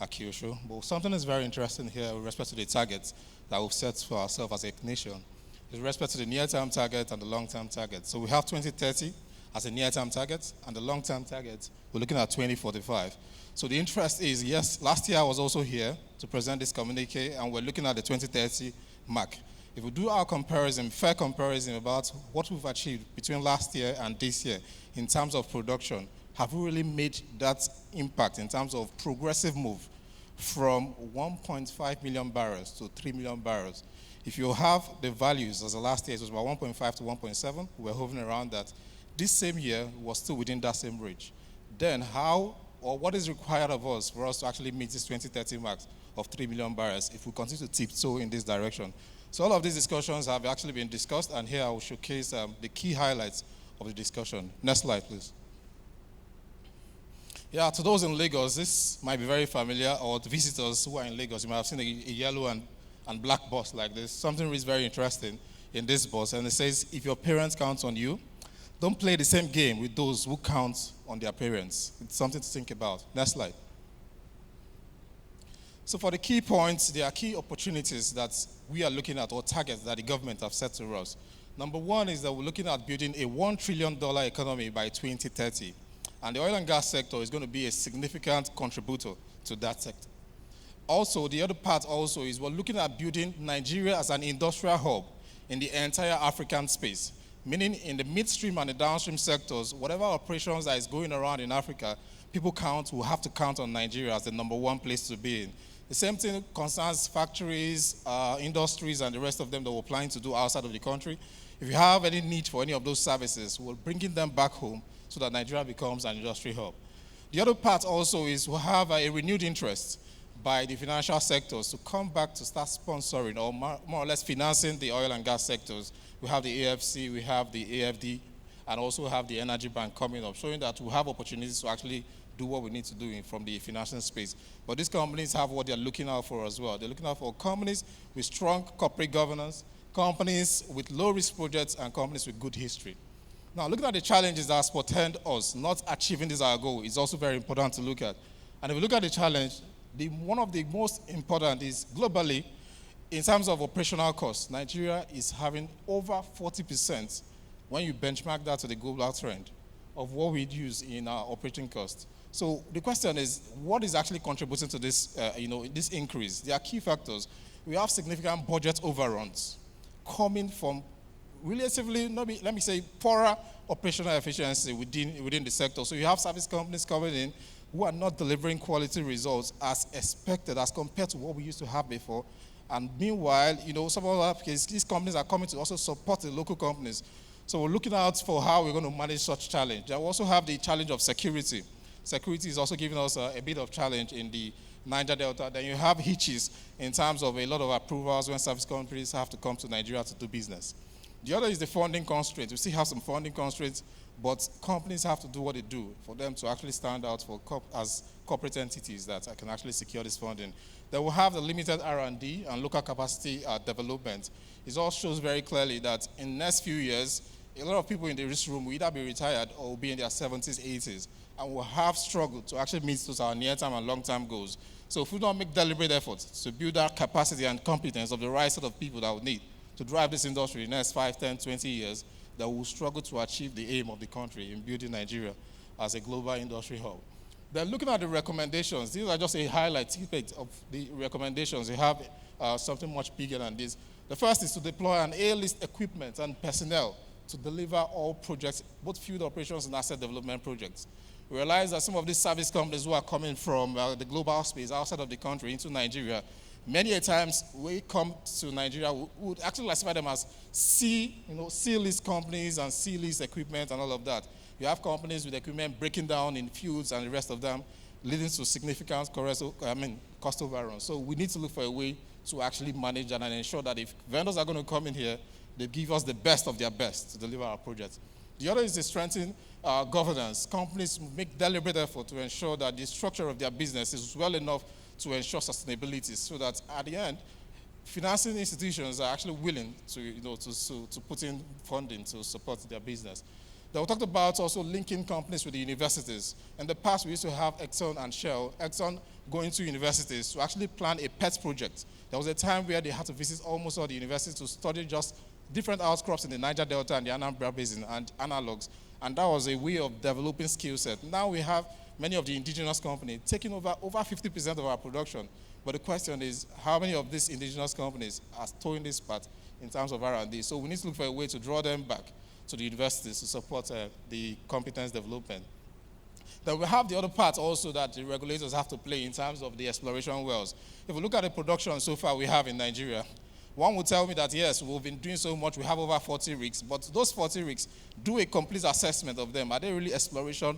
Akiosho. But something is very interesting here with respect to the targets that we've set for ourselves as a nation, with respect to the near-term target and the long-term target. So we have 2030 as a near-term target, and the long-term target, we're looking at 2045. So the interest is, yes, last year I was also here to present this communique, and we're looking at the 2030 mark. If we do our comparison, fair comparison about what we've achieved between last year and this year in terms of production, have we really made that impact in terms of progressive move from 1.5 million barrels to 3 million barrels? If you have the values as the last year, it was about 1.5 to 1.7, we're hovering around that. This same year was still within that same range. Then how or what is required of us for us to actually meet this 2030 mark of 3 million barrels if we continue to tiptoe in this direction. So all of these discussions have actually been discussed, and here I will showcase the key highlights of the discussion. Next slide, please. Yeah, to those in Lagos, this might be very familiar, or the visitors who are in Lagos, you might have seen a yellow and black bus like this. Something is very interesting in this bus, and it says, if your parents count on you, don't play the same game with those who count on their parents. It's something to think about. Next slide. So for the key points, there are key opportunities that we are looking at, or targets that the government have set to us. Number one is that we're looking at building a $1 trillion economy by 2030. And the oil and gas sector is going to be a significant contributor to that sector. Also, the other part also is we're looking at building Nigeria as an industrial hub in the entire African space, meaning in the midstream and the downstream sectors, whatever operations that is going around in Africa, people will have to count on Nigeria as the number one place to be in. The same thing concerns factories, industries, and the rest of them that we're planning to do outside of the country. If you have any need for any of those services, we're bringing them back home so that Nigeria becomes an industry hub. The other part also is we'll have a renewed interest by the financial sectors to come back to start sponsoring or more or less financing the oil and gas sectors. We have the AFC, we have the AFD, and also have the Energy Bank coming up, showing that we have opportunities to actually do what we need to do from the financial space. But these companies have what they're looking out for as well. They're looking out for companies with strong corporate governance, companies with low-risk projects, and companies with good history. Now, looking at the challenges that has portend us not achieving this our goal is also very important to look at. And if we look at the challenge, one of the most important is globally, in terms of operational costs, Nigeria is having over 40% when you benchmark that to the global trend of what we use in our operating costs. So the question is, what is actually contributing to this, this increase? There are key factors. We have significant budget overruns coming from relatively, let me say, poorer operational efficiency within the sector. So you have service companies coming in who are not delivering quality results as expected, as compared to what we used to have before. And meanwhile, some of our cases, these companies are coming to also support the local companies. So we're looking out for how we're going to manage such challenge. We also have the challenge of security. Security is also giving us a bit of challenge in the Niger Delta. Then you have hitches in terms of a lot of approvals when service companies have to come to Nigeria to do business. The other is the funding constraints. We still have some funding constraints, but companies have to do what they do for them to actually stand out as corporate entities that can actually secure this funding. Then we'll have the limited R&D and local capacity development. It all shows very clearly that in the next few years, a lot of people in this room will either be retired or will be in their 70s, 80s, and will have struggled to actually meet those our near-term and long-term goals. So if we don't make deliberate efforts to build that capacity and competence of the right set of people that we need to drive this industry in the next 5, 10, 20 years, that will struggle to achieve the aim of the country in building Nigeria as a global industry hub. Then looking at the recommendations, these are just a highlight of the recommendations. They have something much bigger than this. The first is to deploy an A-list equipment and personnel to deliver all projects, both field operations and asset development projects. We realize that some of these service companies who are coming from the global space outside of the country into Nigeria, many a times we come to Nigeria, we would actually classify them as C-list companies and C-list equipment and all of that. You have companies with equipment breaking down in fields and the rest of them, leading to significant cost overruns. So we need to look for a way to actually manage that and ensure that if vendors are going to come in here, they give us the best of their best to deliver our projects. The other is to strengthen governance. Companies make deliberate effort to ensure that the structure of their business is well enough to ensure sustainability, so that at the end, financing institutions are actually willing to put in funding to support their business. Then we talked about also linking companies with the universities. In the past, we used to have Exxon and Shell. Exxon going to universities to actually plan a pet project. There was a time where they had to visit almost all the universities to study just different outcrops in the Niger Delta and the Anambra Basin and analogs. And that was a way of developing skill set. Now we have many of the indigenous companies taking over 50% of our production. But the question is, how many of these indigenous companies are towing this part in terms of R&D? So we need to look for a way to draw them back to the universities to support the competence development. Then we have the other part also that the regulators have to play in terms of the exploration wells. If we look at the production so far we have in Nigeria, one would tell me that, yes, we've been doing so much, we have over 40 rigs, but those 40 rigs, do a complete assessment of them. Are they really exploration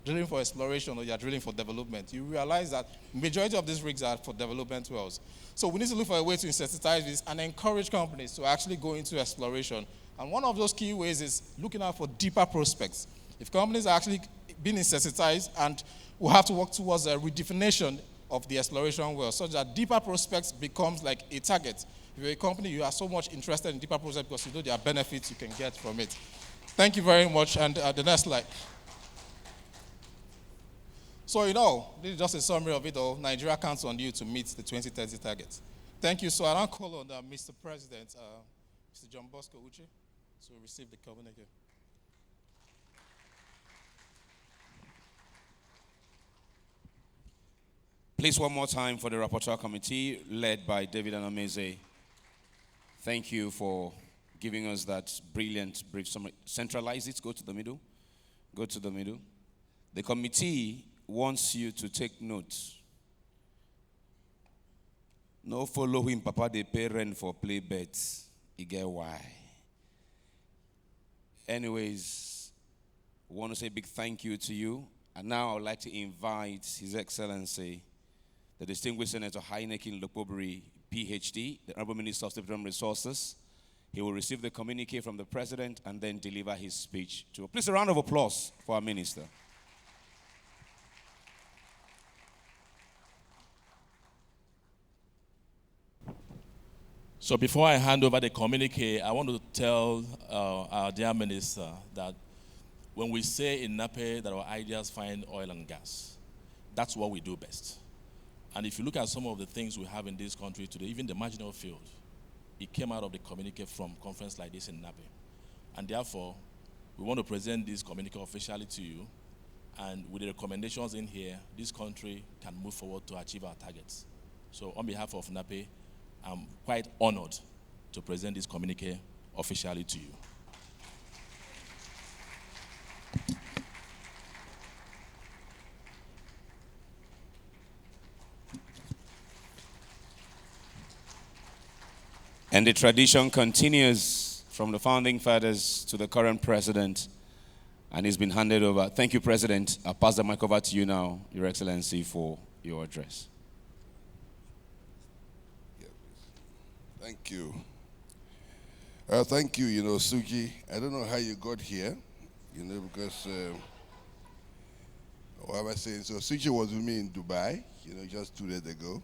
drilling for exploration or you're drilling for development, you realize that majority of these rigs are for development wells. So we need to look for a way to incentivize this and encourage companies to actually go into exploration. And one of those key ways is looking out for deeper prospects. If companies are actually being incentivized, and we'll have to work towards a redefinition of the exploration well, such that deeper prospects becomes like a target. If you're a company, you are so much interested in deeper prospects because you know there are benefits you can get from it. Thank you very much. And the next slide. So, this is just a summary of it all. Nigeria counts on you to meet the 2030 targets. Thank you. So I now call on Mr. President, Mr. John Bosco Uche, to receive the communique. Please, one more time for the Rapporteur Committee, led by David Anameze. Thank you for giving us that brilliant brief summary. Centralize it, go to the middle. Go to the middle. The committee wants you to take notes. No follow him, Papa, they pay rent for play bets. You get why. Anyways, I want to say a big thank you to you. And now I would like to invite His Excellency, the distinguished Senator Heineken Lokpobiri, PhD, the Honorable Minister of State Resources. He will receive the communique from the President and then deliver his speech to. Please, a round of applause for our Minister. So before I hand over the communique, I want to tell our dear Minister that when we say in NAPE that our ideas find oil and gas, that's what we do best. And if you look at some of the things we have in this country today, even the marginal field, it came out of the communique from conference like this in NAPE. And therefore, we want to present this communique officially to you. And with the recommendations in here, this country can move forward to achieve our targets. So on behalf of NAPE, I'm quite honored to present this communique officially to you. And the tradition continues from the founding fathers to the current president, and it's been handed over. Thank you, President. I'll pass the mic over to you now, Your Excellency, for your address. Thank you. Thank you, Suji. I don't know how you got here, because, what am I saying? So Suji was with me in Dubai, just 2 days ago,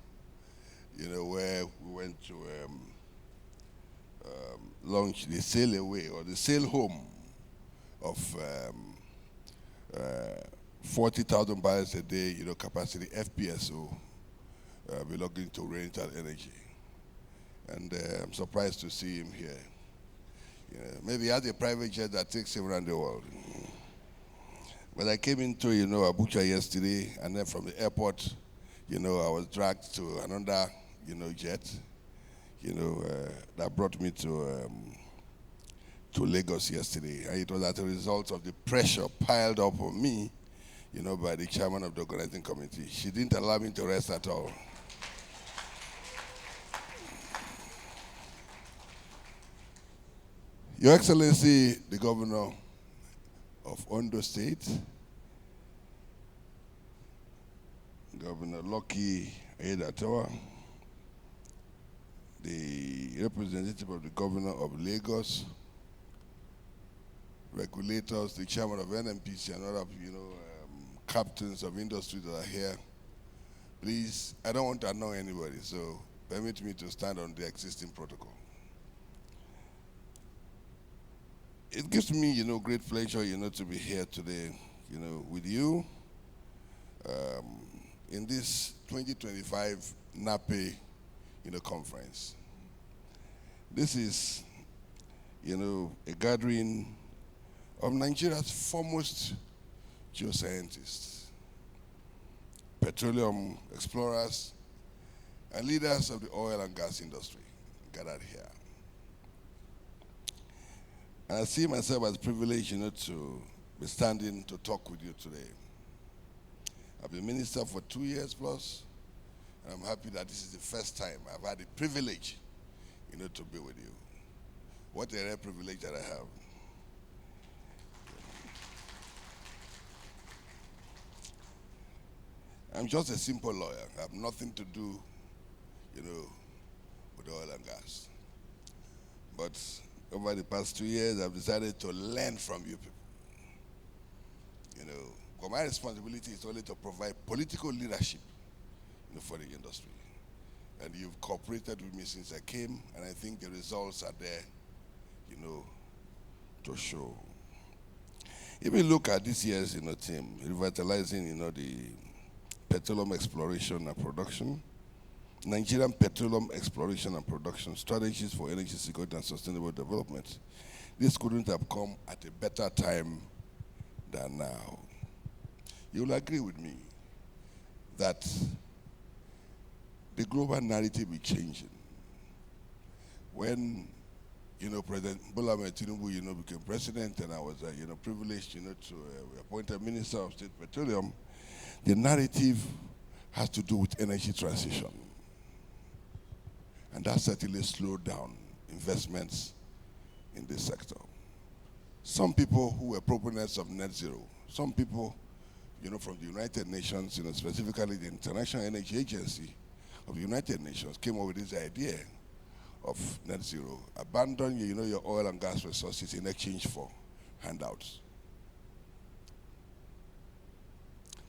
where we went to launch the sail away or the sail home of 40,000 barrels a day, capacity FPSO belonging to Oriental Energy. And I'm surprised to see him here. Maybe he has a private jet that takes him around the world. But I came into, Abuja yesterday, and then from the airport, I was dragged to another, jet, that brought me to Lagos yesterday. And it was as a result of the pressure piled up on me, by the chairman of the organizing committee. She didn't allow me to rest at all. Your Excellency, the Governor of Ondo State, Governor Lucky Aiyedatiwa, the representative of the Governor of Lagos, regulators, the chairman of NMPC, and other, captains of industry that are here. Please, I don't want to annoy anybody, so permit me to stand on the existing protocol. It gives me, great pleasure, to be here today, with you in this 2025 NAPE, conference. This is, a gathering of Nigeria's foremost geoscientists, petroleum explorers, and leaders of the oil and gas industry gathered here. And I see myself as privileged, to be standing to talk with you today. I've been minister for 2 years plus, and I'm happy that this is the first time I've had the privilege, to be with you. What a rare privilege that I have. I'm just a simple lawyer. I have nothing to do, with oil and gas. But over the past 2 years, I've decided to learn from you people. Because my responsibility is only to provide political leadership, for the industry. And you've cooperated with me since I came, and I think the results are there, to show. If you look at this year's, theme, revitalizing, the petroleum exploration and production, Nigerian petroleum exploration and production strategies for energy security and sustainable development. This couldn't have come at a better time than now. You'll agree with me that the global narrative is changing. When, President Bola Ahmed Tinubu, became president, and I was, privileged, to be appointed Minister of State Petroleum, the narrative has to do with energy transition. And that certainly slowed down investments in this sector. Some people who were proponents of net zero, some people, from the United Nations, specifically the International Energy Agency of the United Nations, came up with this idea of net zero. Abandon your oil and gas resources in exchange for handouts.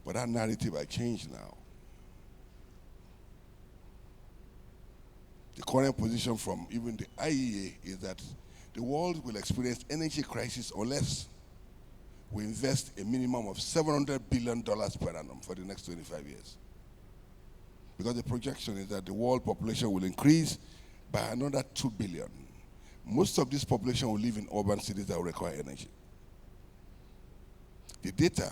But that narrative has changed now. The current position from even the IEA is that the world will experience energy crisis unless we invest a minimum of $700 billion per annum for the next 25 years. Because the projection is that the world population will increase by another 2 billion. Most of this population will live in urban cities that will require energy. The data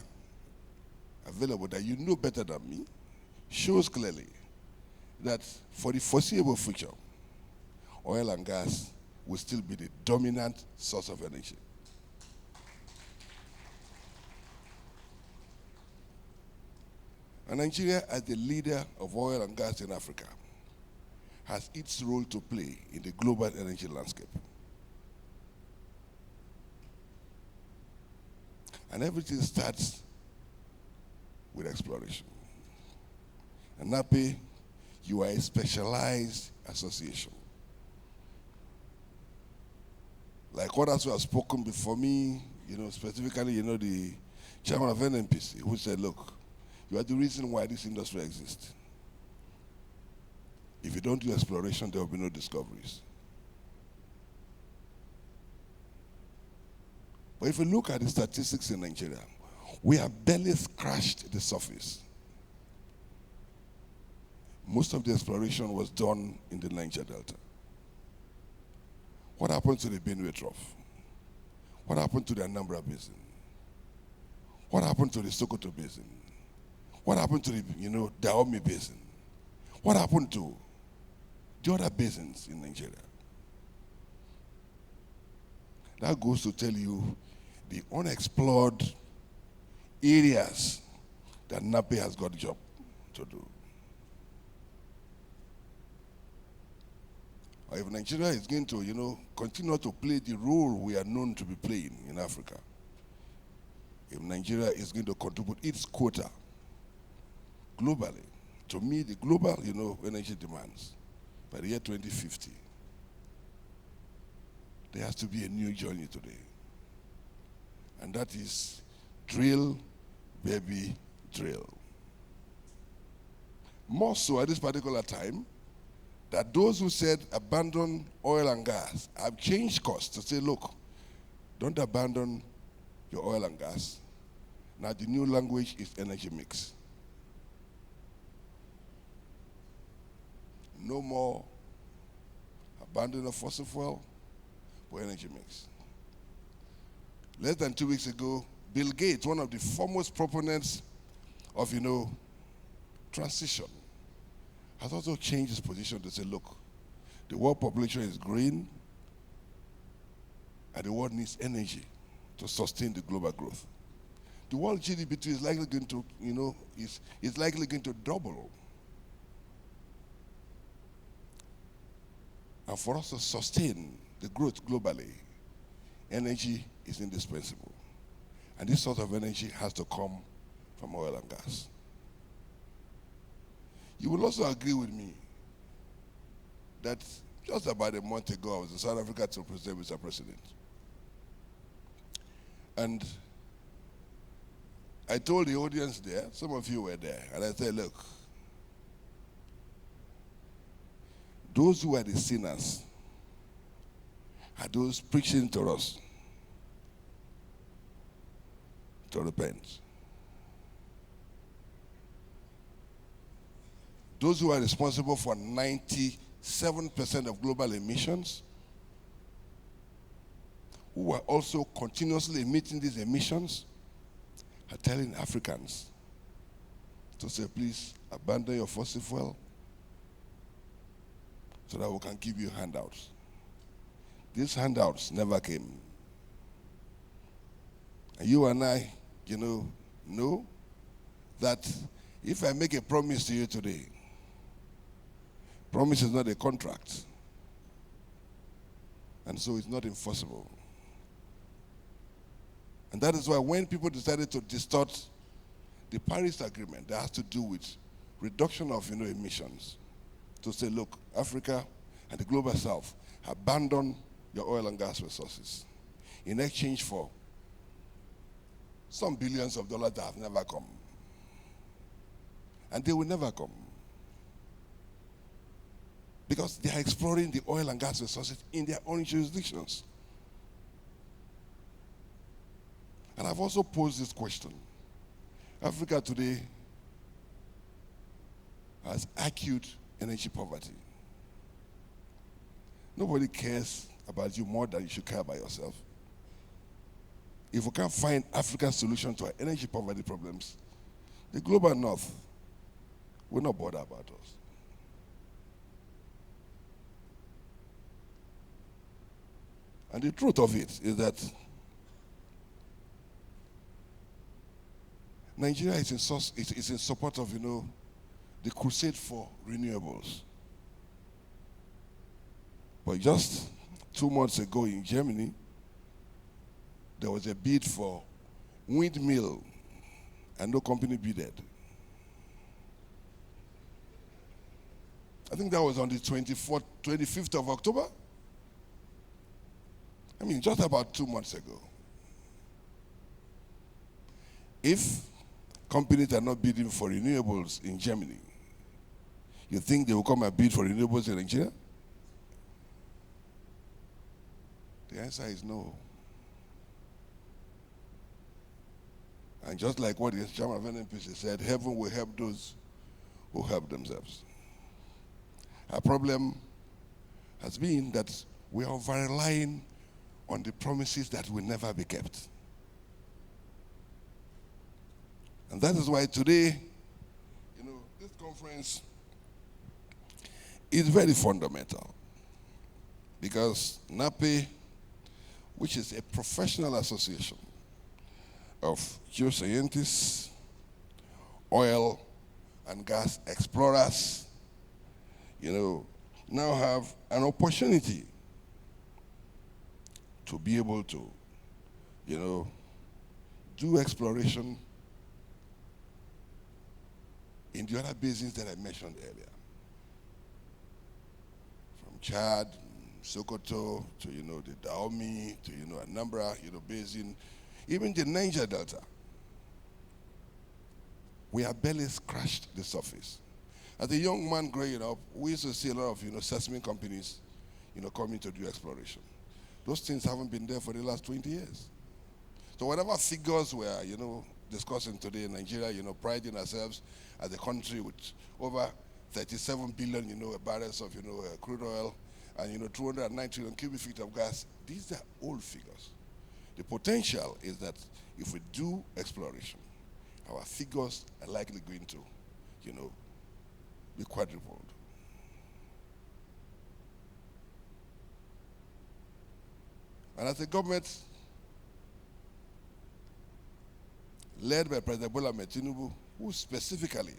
available that you know better than me shows clearly that for the foreseeable future, oil and gas will still be the dominant source of energy. And Nigeria, as the leader of oil and gas in Africa, has its role to play in the global energy landscape. And everything starts with exploration. And NAPE, you are a specialized association. Like others who have spoken before me, specifically, the chairman of NNPC, who said, look, you are the reason why this industry exists. If you don't do exploration, there will be no discoveries. But if you look at the statistics in Nigeria, we have barely scratched the surface. Most of the exploration was done in the Niger Delta. What happened to the Benue Trough? What happened to the Anambra Basin? What happened to the Sokoto Basin? What happened to the, Dahomey Basin? What happened to the other basins in Nigeria? That goes to tell you the unexplored areas that NAPE has got a job to do. Or if Nigeria is going to, continue to play the role we are known to be playing in Africa, if Nigeria is going to contribute its quota globally to meet the global, energy demands by the year 2050, there has to be a new journey today. And that is drill, baby, drill. More so at this particular time, that those who said abandon oil and gas have changed course to say, look, don't abandon your oil and gas. Now the new language is energy mix. No more abandon of fossil fuel, but energy mix. Less than 2 weeks ago, Bill Gates, one of the foremost proponents of, transition, has also changed his position to say, look, the world population is growing, and the world needs energy to sustain the global growth. The world GDP is likely going to, is likely going to double. And for us to sustain the growth globally, energy is indispensable. And this sort of energy has to come from oil and gas. You will also agree with me that just about a month ago, I was in South Africa to present Mr. President. And I told the audience there, some of you were there, and I said, look, those who are the sinners are those preaching to us to repent. Those who are responsible for 97% of global emissions, who are also continuously emitting these emissions, are telling Africans to say, please abandon your fossil fuel so that we can give you handouts. These handouts never came. And you and I, know that if I make a promise to you today, promise is not a contract. And so it's not enforceable. And that is why when people decided to distort the Paris Agreement that has to do with reduction of emissions, to say, look, Africa and the global south, abandon your oil and gas resources in exchange for some billions of dollars that have never come. And they will never come. Because they are exploring the oil and gas resources in their own jurisdictions. And I've also posed this question. Africa today has acute energy poverty. Nobody cares about you more than you should care about yourself. If we can't find Africa's solution to our energy poverty problems, the global north will not bother about us. And the truth of it is that Nigeria is in support of, the crusade for renewables. But just 2 months ago in Germany, there was a bid for windmill, and no company bidded. I think that was on the 25th of October. I mean, just about 2 months ago. If companies are not bidding for renewables in Germany, you think they will come and bid for renewables in Nigeria? The answer is no. And just like what the chairman of NNPC said, heaven will help those who help themselves. Our problem has been that we are over-relying on the promises that will never be kept. And that is why today, this conference is very fundamental. Because NAPE, which is a professional association of geoscientists, oil and gas explorers, now have an opportunity to be able to, do exploration in the other basins that I mentioned earlier. From Chad, Sokoto, to, the Dahomey, to, Anambra, basin, even the Niger Delta. We have barely scratched the surface. As a young man growing up, we used to see a lot of, seismic companies, coming to do exploration. Those things haven't been there for the last 20 years. So whatever figures we're, discussing today in Nigeria, priding ourselves as a country with over 37 billion, barrels of, crude oil and, 209 trillion cubic feet of gas, these are old figures. The potential is that if we do exploration, our figures are likely going to, be quadrupled. And as a government led by President Bola Ahmed Tinubu, who specifically,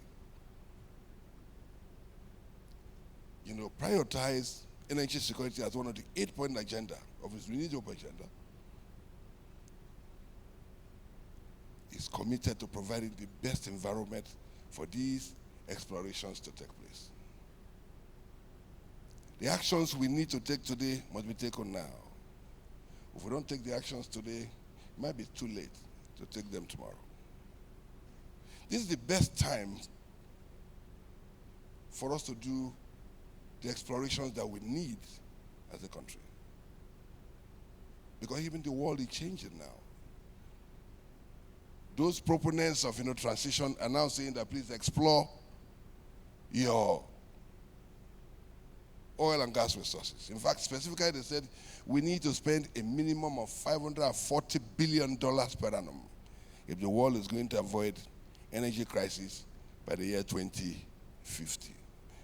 prioritized energy security as one of the 8-point agenda of his renewable agenda, is committed to providing the best environment for these explorations to take place. The actions we need to take today must be taken now. If we don't take the actions today, it might be too late to take them tomorrow. This is the best time for us to do the explorations that we need as a country. Because even the world is changing now. Those proponents of transition are now saying that please explore your oil and gas resources. In fact, specifically they said we need to spend a minimum of $540 billion per annum if the world is going to avoid energy crisis by the year 2050,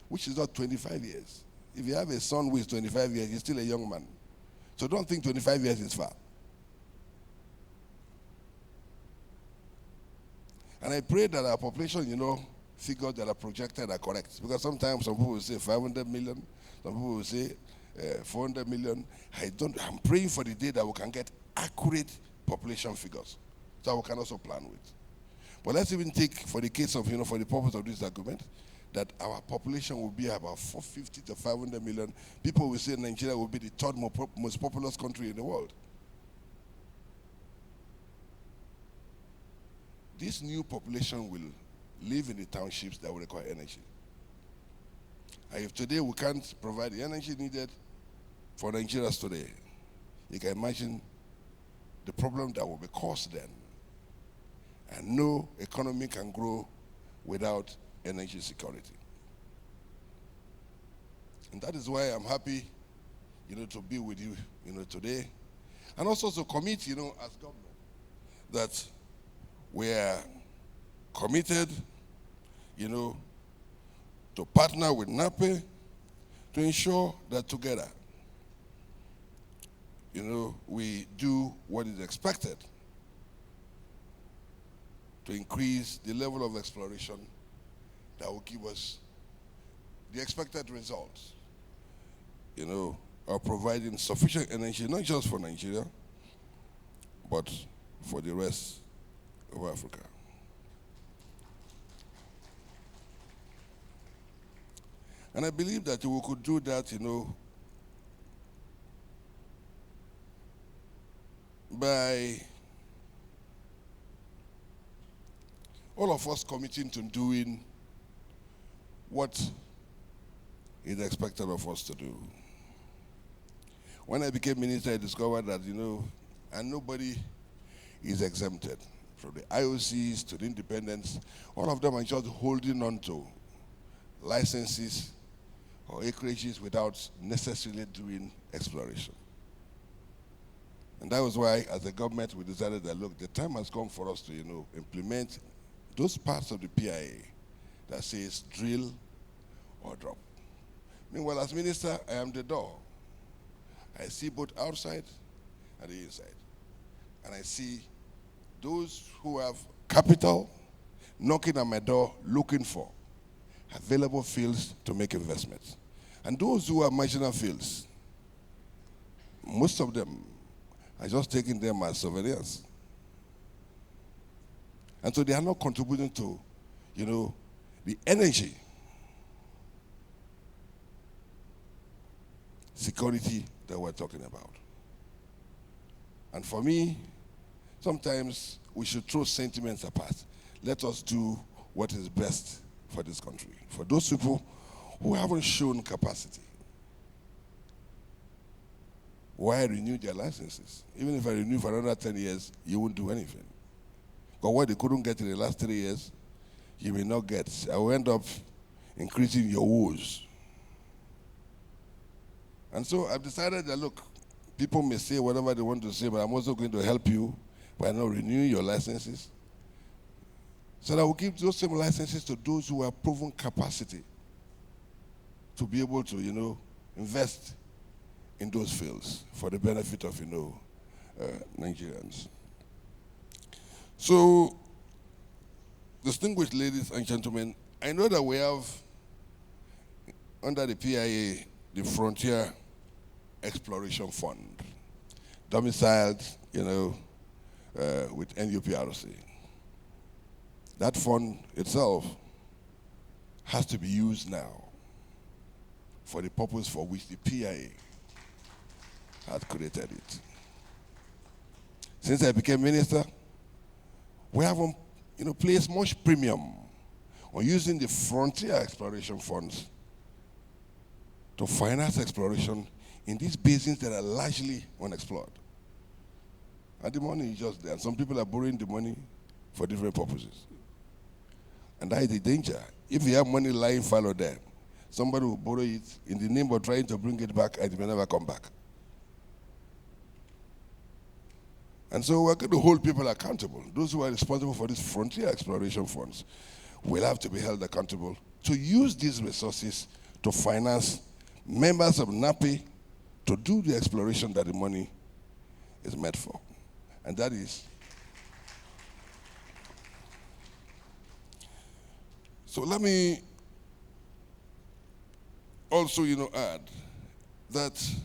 which is not 25 years. If you have a son who is 25 years, he's still a young man. So don't think 25 years is far. And I pray that our population, figures that are projected are correct. Because sometimes some people will say 500 million, some people will say 400 million. I'm praying for the day that we can get accurate population figures so we can also plan with. But let's even take, for the case of, for the purpose of this argument, that our population will be about 450 to 500 million. People will say Nigeria will be the third most populous country in the world. This new population will live in the townships that will require energy. And if today we can't provide the energy needed for Nigerians today, you can imagine the problem that will be caused then. And no economy can grow without energy security. And that is why I'm happy, to be with you, today. And also to commit, as government, that we are committed, to partner with NAPE to ensure that together, we do what is expected to increase the level of exploration that will give us the expected results, of providing sufficient energy, not just for Nigeria, but for the rest of Africa. And I believe that we could do that, by all of us committing to doing what is expected of us to do. When I became minister, I discovered that, and nobody is exempted. From the IOCs to the independents, all of them are just holding on to licenses or acreages without necessarily doing exploration. And that was why, as a government, we decided that, look, the time has come for us to, implement those parts of the PIA that says drill or drop. Meanwhile, as minister, I am the door. I see both outside and the inside. And I see those who have capital knocking at my door looking for available fields to make investments. And those who are marginal fields, most of them are just taking them as souvenirs. And so they are not contributing to, the energy, security that we're talking about. And for me, sometimes we should throw sentiments apart. Let us do what is best for this country. For those people who haven't shown capacity, why renew their licenses? Even if I renew for another 10 years, you won't do anything. But what they couldn't get in the last 3 years, you may not get. I will end up increasing your woes. And so I've decided that, look, people may say whatever they want to say, but I'm also going to help you by not renewing your licenses. So that we'll give those same licenses to those who have proven capacity to be able to, invest in those fields for the benefit of, Nigerians. So, distinguished ladies and gentlemen, I know that we have, under the PIA, the Frontier Exploration Fund, domiciled, with NUPRC. That fund itself has to be used now for the purpose for which the PIA had created it. Since I became minister, we haven't placed much premium on using the frontier exploration funds to finance exploration in these basins that are largely unexplored. And the money is just there. And some people are borrowing the money for different purposes. And that is the danger. If you have money lying fallow there, somebody will borrow it in the name of trying to bring it back, and it may never come back. And so we're going to hold people accountable. Those who are responsible for these frontier exploration funds will have to be held accountable to use these resources to finance members of NAPE to do the exploration that the money is meant for. And that is, so let me also, add that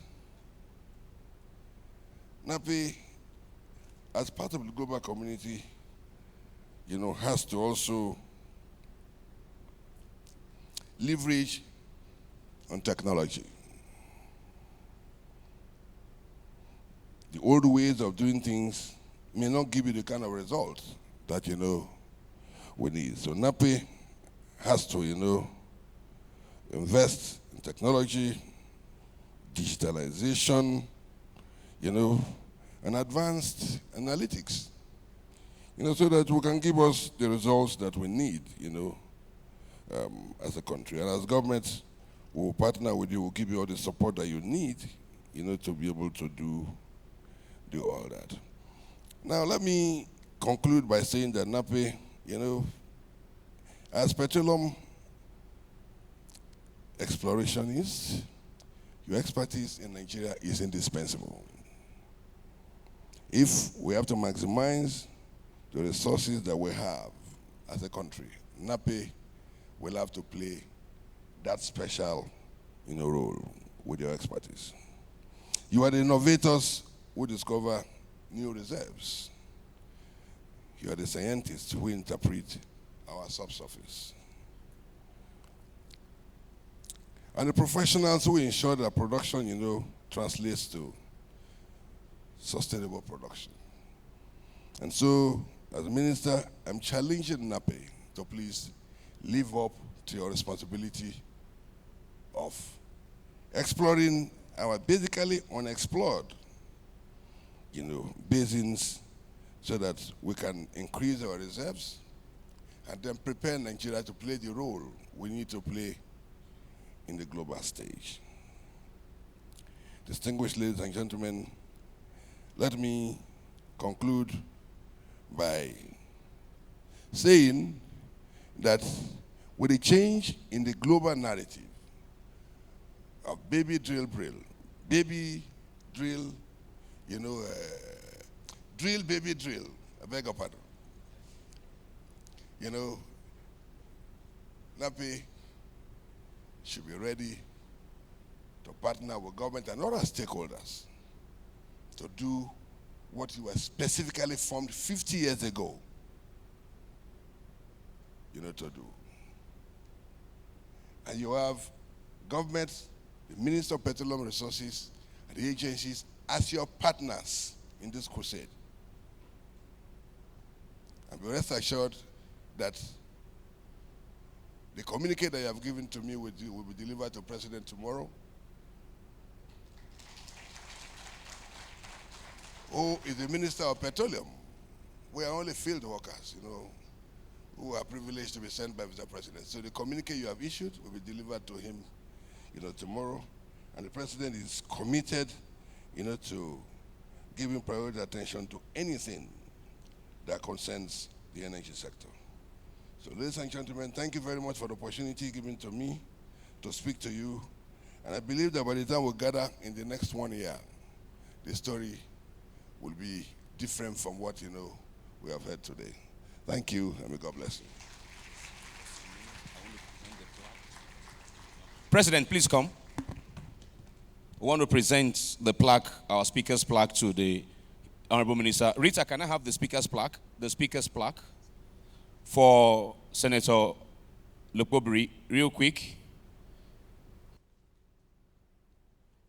NAPE, as part of the global community, has to also leverage on technology. The old ways of doing things may not give you the kind of results that, we need. So NAPE has to, invest in technology, digitalization, and advanced analytics, so that we can give us the results that we need, as a country. And as government, we'll partner with you, we'll give you all the support that you need, to be able to do all that. Now, let me conclude by saying that NAPE, as petroleum explorationists, your expertise in Nigeria is indispensable. If we have to maximize the resources that we have as a country, NAPE will have to play that special role with your expertise. You are the innovators who discover new reserves. You are the scientists who interpret our subsurface. And the professionals who ensure that production, translates to sustainable production. And so, as minister, I'm challenging NAPE to please live up to your responsibility of exploring our basically unexplored, basins so that we can increase our reserves and then prepare Nigeria to play the role we need to play in the global stage. Distinguished ladies and gentlemen, let me conclude by saying that with a change in the global narrative of baby drill, drill, baby, drill, I beg your pardon. NAPE should be ready to partner with government and other stakeholders to do what you were specifically formed 50 years ago, to do. And you have government, the Minister of Petroleum Resources, and the agencies as your partners in this crusade. And be rest assured that the communique that you have given to me will be delivered to President tomorrow. Who is the Minister of Petroleum? We are only field workers, who are privileged to be sent by Mr. President. So the communique you have issued will be delivered to him, tomorrow. And the President is committed, to giving priority attention to anything that concerns the energy sector. So ladies and gentlemen, thank you very much for the opportunity given to me to speak to you. And I believe that by the time we gather in the next 1 year, the story will be different from what, we have heard today. Thank you, and may God bless you. President, please come. We want to present the plaque, our speaker's plaque, to the Honorable Minister. Rita, can I have the speaker's plaque? The speaker's plaque for Senator Lukobri, real quick.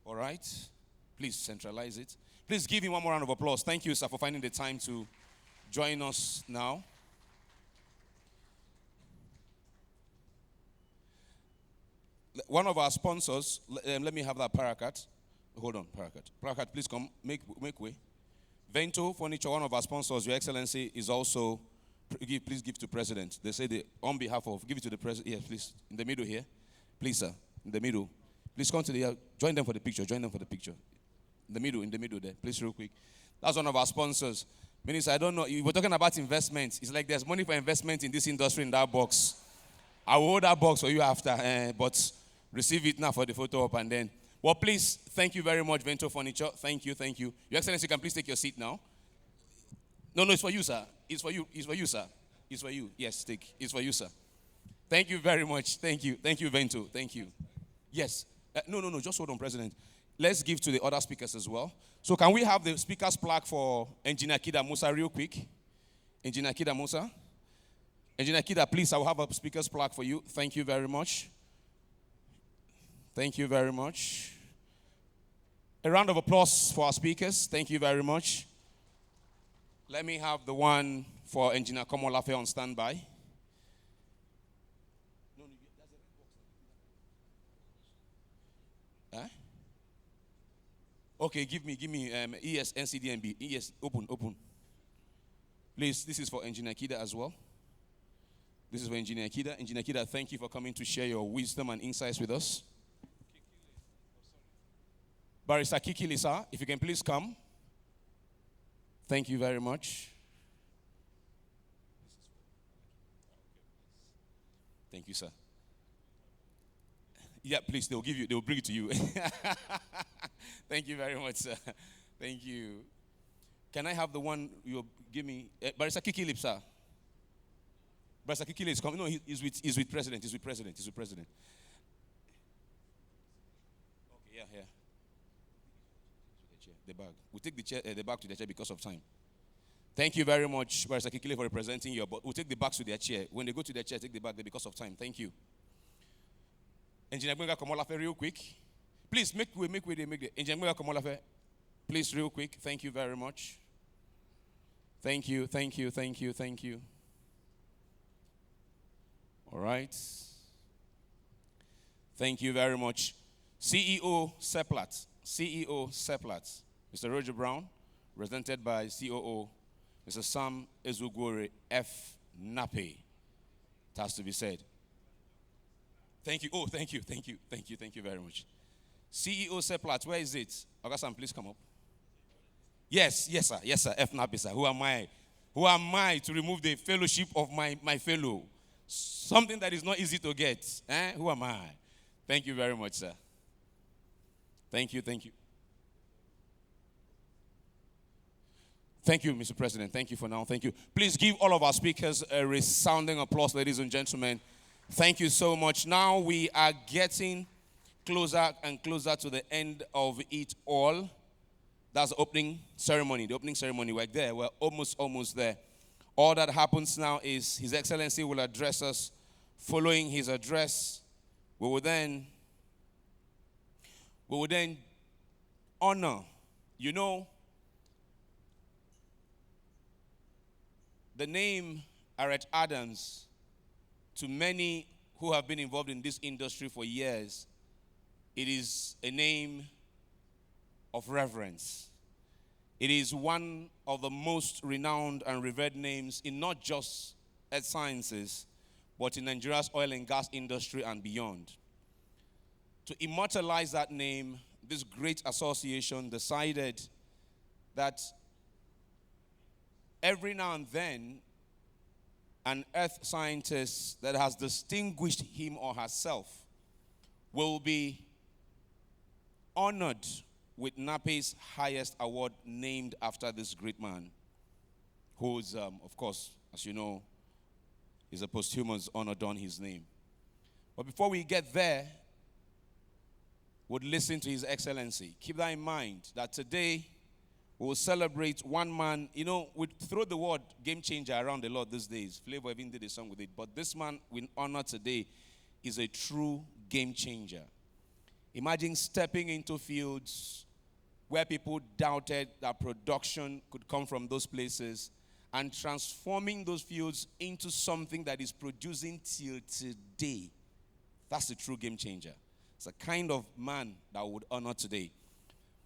All right. Please centralize it. Please give him one more round of applause. Thank you, sir, for finding the time to join us now. One of our sponsors, let me have that paracat. Hold on, paracat. Paracat, please come, make way. Vento Furniture, one of our sponsors, Your Excellency, is also, please give to President. They say on behalf of, give it to the President. Yes, please, in the middle here. Please, sir, in the middle. Please come to join them for the picture, In the middle there, please, real quick. That's one of our sponsors. Minister, I don't know, we're talking about investments. It's like there's money for investment in this industry in that box. I will hold that box for you after, but receive it now for the photo up and then. Well, please, thank you very much, Vento Furniture. Thank you. Your Excellency, you can please take your seat now. No, it's for you, sir. It's for you, sir. It's for you. Yes, take. It's for you, sir. Thank you very much. Thank you, Vento. Thank you. Yes. No, just hold on, President. Let's give to the other speakers as well. So can we have the speaker's plaque for Engineer Kida Musa real quick? Engineer Kida Musa. Engineer Kida, please, I will have a speaker's plaque for you. Thank you very much. Thank you very much. A round of applause for our speakers. Thank you very much. Let me have the one for Engineer Komolafe on standby. Huh? Okay, give me ES, NCDMB. ES, open. Please, this is for Engineer Kida as well. This is for Engineer Kida. Engineer Kida, thank you for coming to share your wisdom and insights with us. Barrister Kiki Lisa, if you can please come. Thank you very much. Thank you, sir. Yeah, please, they'll bring it to you. Thank you very much, sir. Thank you. Can I have the one you give me? Barrister Kiki Lipsa. Barrister Kiki is coming. No, he's with President. He's with President. Okay, yeah. The bag. We'll take the bag to the chair because of time. Thank you very much, Barrister Kikile, for representing your board. We'll take the bags to their chair. When they go to their chair, take the bag there because of time. Thank you. Engineer Gbenga Komolafe, real quick. Please, make way. Engineer Gbenga Komolafe, please, real quick. Thank you very much. Thank you. All right. Thank you very much. CEO Seplat. Mr. Roger Brown, represented by COO, Mr. Sam Ezugwore F. NAPE. It has to be said. Thank you. Thank you very much. CEO Seplat, where is it? Augustin, please come up. Yes, sir. F. NAPE, sir. Who am I to remove the fellowship of my fellow? Something that is not easy to get. Who am I? Thank you very much, sir. Thank you. Thank you, Mr. President. Thank you for now. Thank you. Please give all of our speakers a resounding applause, ladies and gentlemen. Thank you so much. Now we are getting closer and closer to the end of it all. That's the opening ceremony. We're there. We're almost there. All that happens now is His Excellency will address us. Following his address, we will then honor, the name Arrett Adams, to many who have been involved in this industry for years, it is a name of reverence. It is one of the most renowned and revered names in not just earth sciences, but in Nigeria's oil and gas industry and beyond. To immortalize that name, this great association decided that every now and then, an earth scientist that has distinguished him or herself will be honored with NAPE's highest award named after this great man, who is, of course, as you know, is a posthumous honor done his name. But before we get there, would listen to His Excellency. Keep that in mind, that today We will celebrate one man. You know, we throw the word game changer around a lot these days. Flavor even did a song with it. But this man we honor today is a true game changer. Imagine stepping into fields where people doubted that production could come from those places and transforming those fields into something that is producing till today. That's a true game changer. It's a kind of man that we would honor today.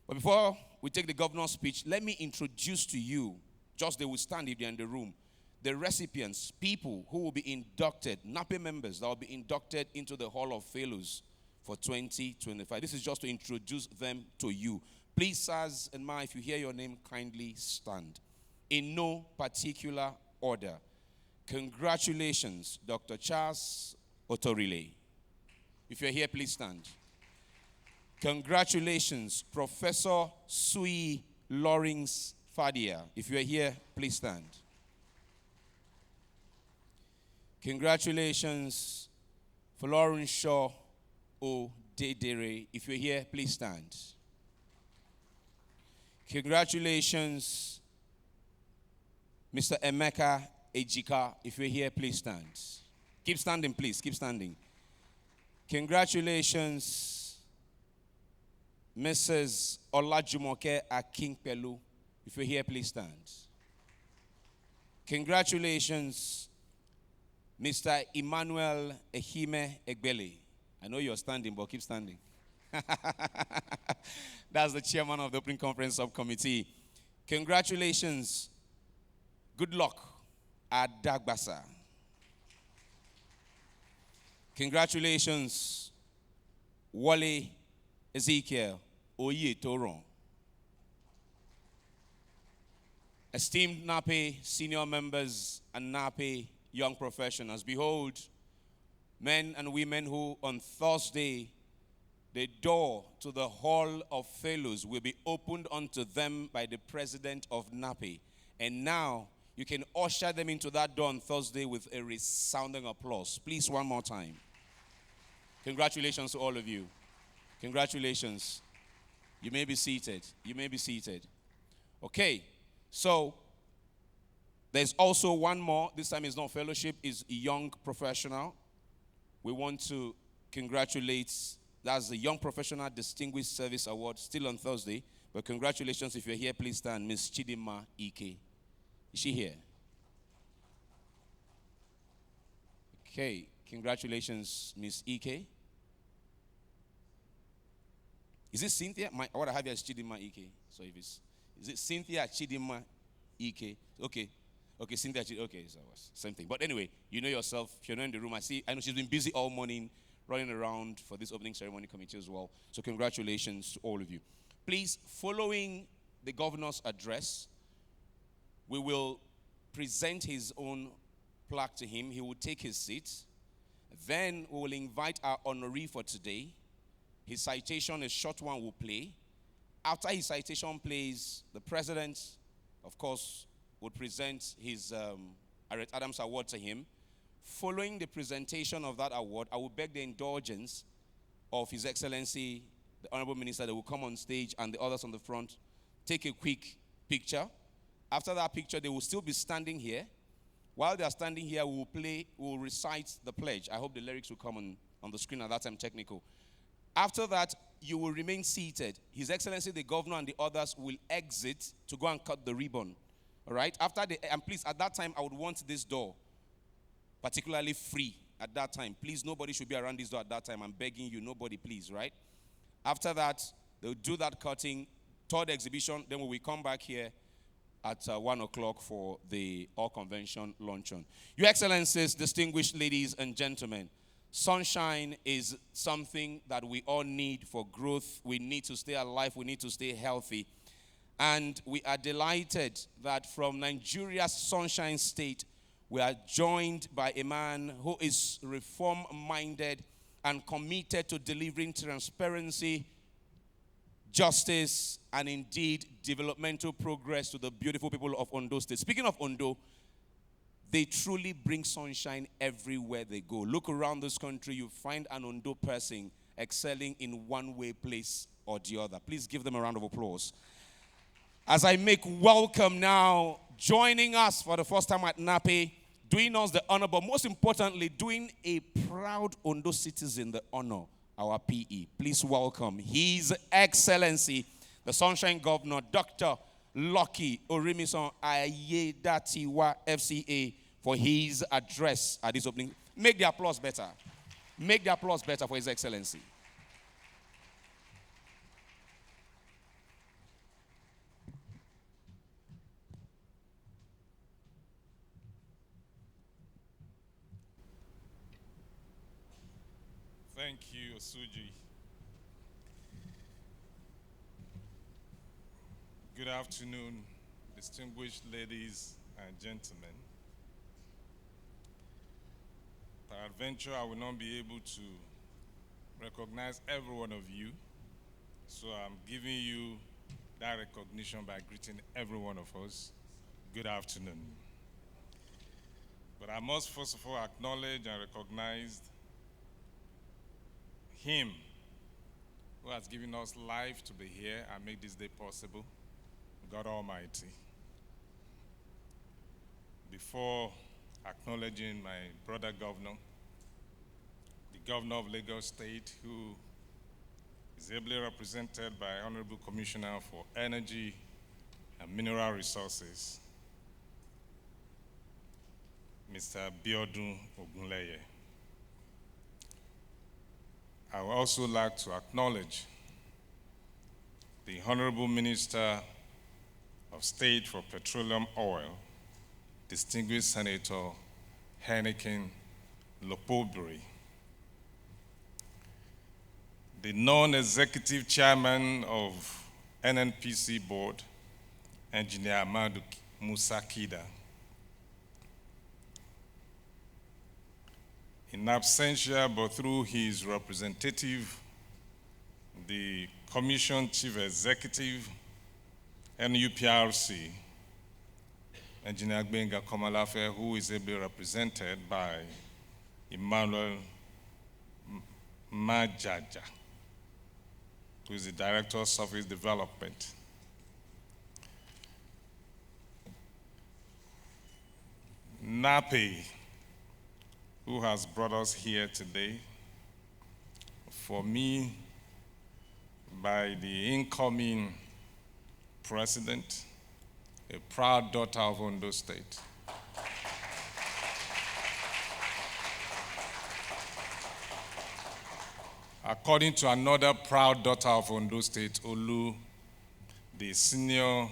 But before we take the governor's speech, let me introduce to you, just they will stand if they're in the room, the recipients, people who will be inducted, NAPE members that will be inducted into the Hall of Fellows for 2025. This is just to introduce them to you. Please, sirs and ma, if you hear your name, kindly stand. In no particular order. Congratulations, Dr. Charles Otorile. If you're here, please stand. Congratulations, Professor Sui Lawrence Fadia. If you're here, please stand. Congratulations, Florence Shaw Odedere. If you're here, please stand. Congratulations, Mr. Emeka Ejika. If you're here, please stand. Keep standing, please. Keep standing. Congratulations, Mrs. Olajumoke Akingpelu. If you're here, please stand. Congratulations, Mr. Emmanuel Ehime Egbele. I know you're standing, but keep standing. That's the chairman of the opening conference subcommittee. Congratulations. Good luck, Adagbasa. Congratulations, Wale Ezekiel Oyetoron. Esteemed NAPE senior members and NAPE young professionals, behold, men and women who on Thursday, the door to the Hall of Fellows will be opened unto them by the president of NAPE. And now, you can usher them into that door on Thursday with a resounding applause. Please, one more time. Congratulations to all of you. Congratulations. You may be seated. You may be seated. Okay, so there's also one more. This time it's not fellowship, it's a young professional. We want to congratulate, that's the Young Professional Distinguished Service Award, still on Thursday. But congratulations, if you're here, please stand, Miss Chidima Ike. Is she here? Okay, congratulations, Miss Ike. Is it Cynthia? What I have here is Chidima Ike. So if is it Cynthia Chidima Ike? Okay, Cynthia. Okay, so same thing. But anyway, you know yourself. If you're not in the room, I know she's been busy all morning, running around for this opening ceremony committee as well. So congratulations to all of you. Please, following the governor's address, we will present his own plaque to him. He will take his seat. Then we will invite our honoree for today. His citation, a short one, will play. After his citation plays, the president, of course, would present his Arrett Adams Award to him. Following the presentation of that award, I will beg the indulgence of His Excellency, the Honorable Minister, that will come on stage and the others on the front, take a quick picture. After that picture, they will still be standing here. While they are standing here, we will recite the pledge. I hope the lyrics will come on the screen at that time, technical. After that, you will remain seated. His Excellency, the Governor, and the others will exit to go and cut the ribbon. All right? And please, at that time, I would want this door particularly free at that time. Please, nobody should be around this door at that time. I'm begging you, nobody, please, right? After that, they'll do that cutting, third exhibition, then we will come back here at 1 o'clock for the All Convention luncheon. Your Excellencies, distinguished ladies and gentlemen, sunshine is something that we all need for growth. We need to stay alive. We need to stay healthy. And we are delighted that from Nigeria's Sunshine State, we are joined by a man who is reform-minded and committed to delivering transparency, justice, and indeed developmental progress to the beautiful people of Ondo State. Speaking of Ondo, they truly bring sunshine everywhere they go. Look around this country, you find an Ondo person excelling in one way, place, or the other. Please give them a round of applause. As I make welcome now, joining us for the first time at NAPE, doing us the honor, but most importantly, doing a proud Ondo citizen the honor, our PE. Please welcome His Excellency, the Sunshine Governor, Dr. Lucky Orimison Ayedatiwa, FCA, for his address at this opening. Make the applause better. Make the applause better for His Excellency. Thank you, Osuji. Good afternoon, distinguished ladies and gentlemen. Peradventure, I will not be able to recognize every one of you, so I'm giving you that recognition by greeting every one of us. Good afternoon. But I must first of all acknowledge and recognize Him who has given us life to be here and make this day possible, God Almighty. Before acknowledging my brother governor, the governor of Lagos State, who is ably represented by Honorable Commissioner for Energy and Mineral Resources, Mr. Biodun Ogunleye. I would also like to acknowledge the Honorable Minister of State for Petroleum Oil, distinguished Senator Heineken Lopobiri, the non-executive chairman of NNPC board, Engineer Amadou Musa Kida. In absentia, but through his representative, the Commission Chief Executive, NUPRC, Engineer Gbenga Komalafe, who is ably represented by Emmanuel Majaja, who is the Director of Surface Development. NAPE, who has brought us here today, for me, by the incoming president, a proud daughter of Ondo State. According to another proud daughter of Ondo State, Olu, the special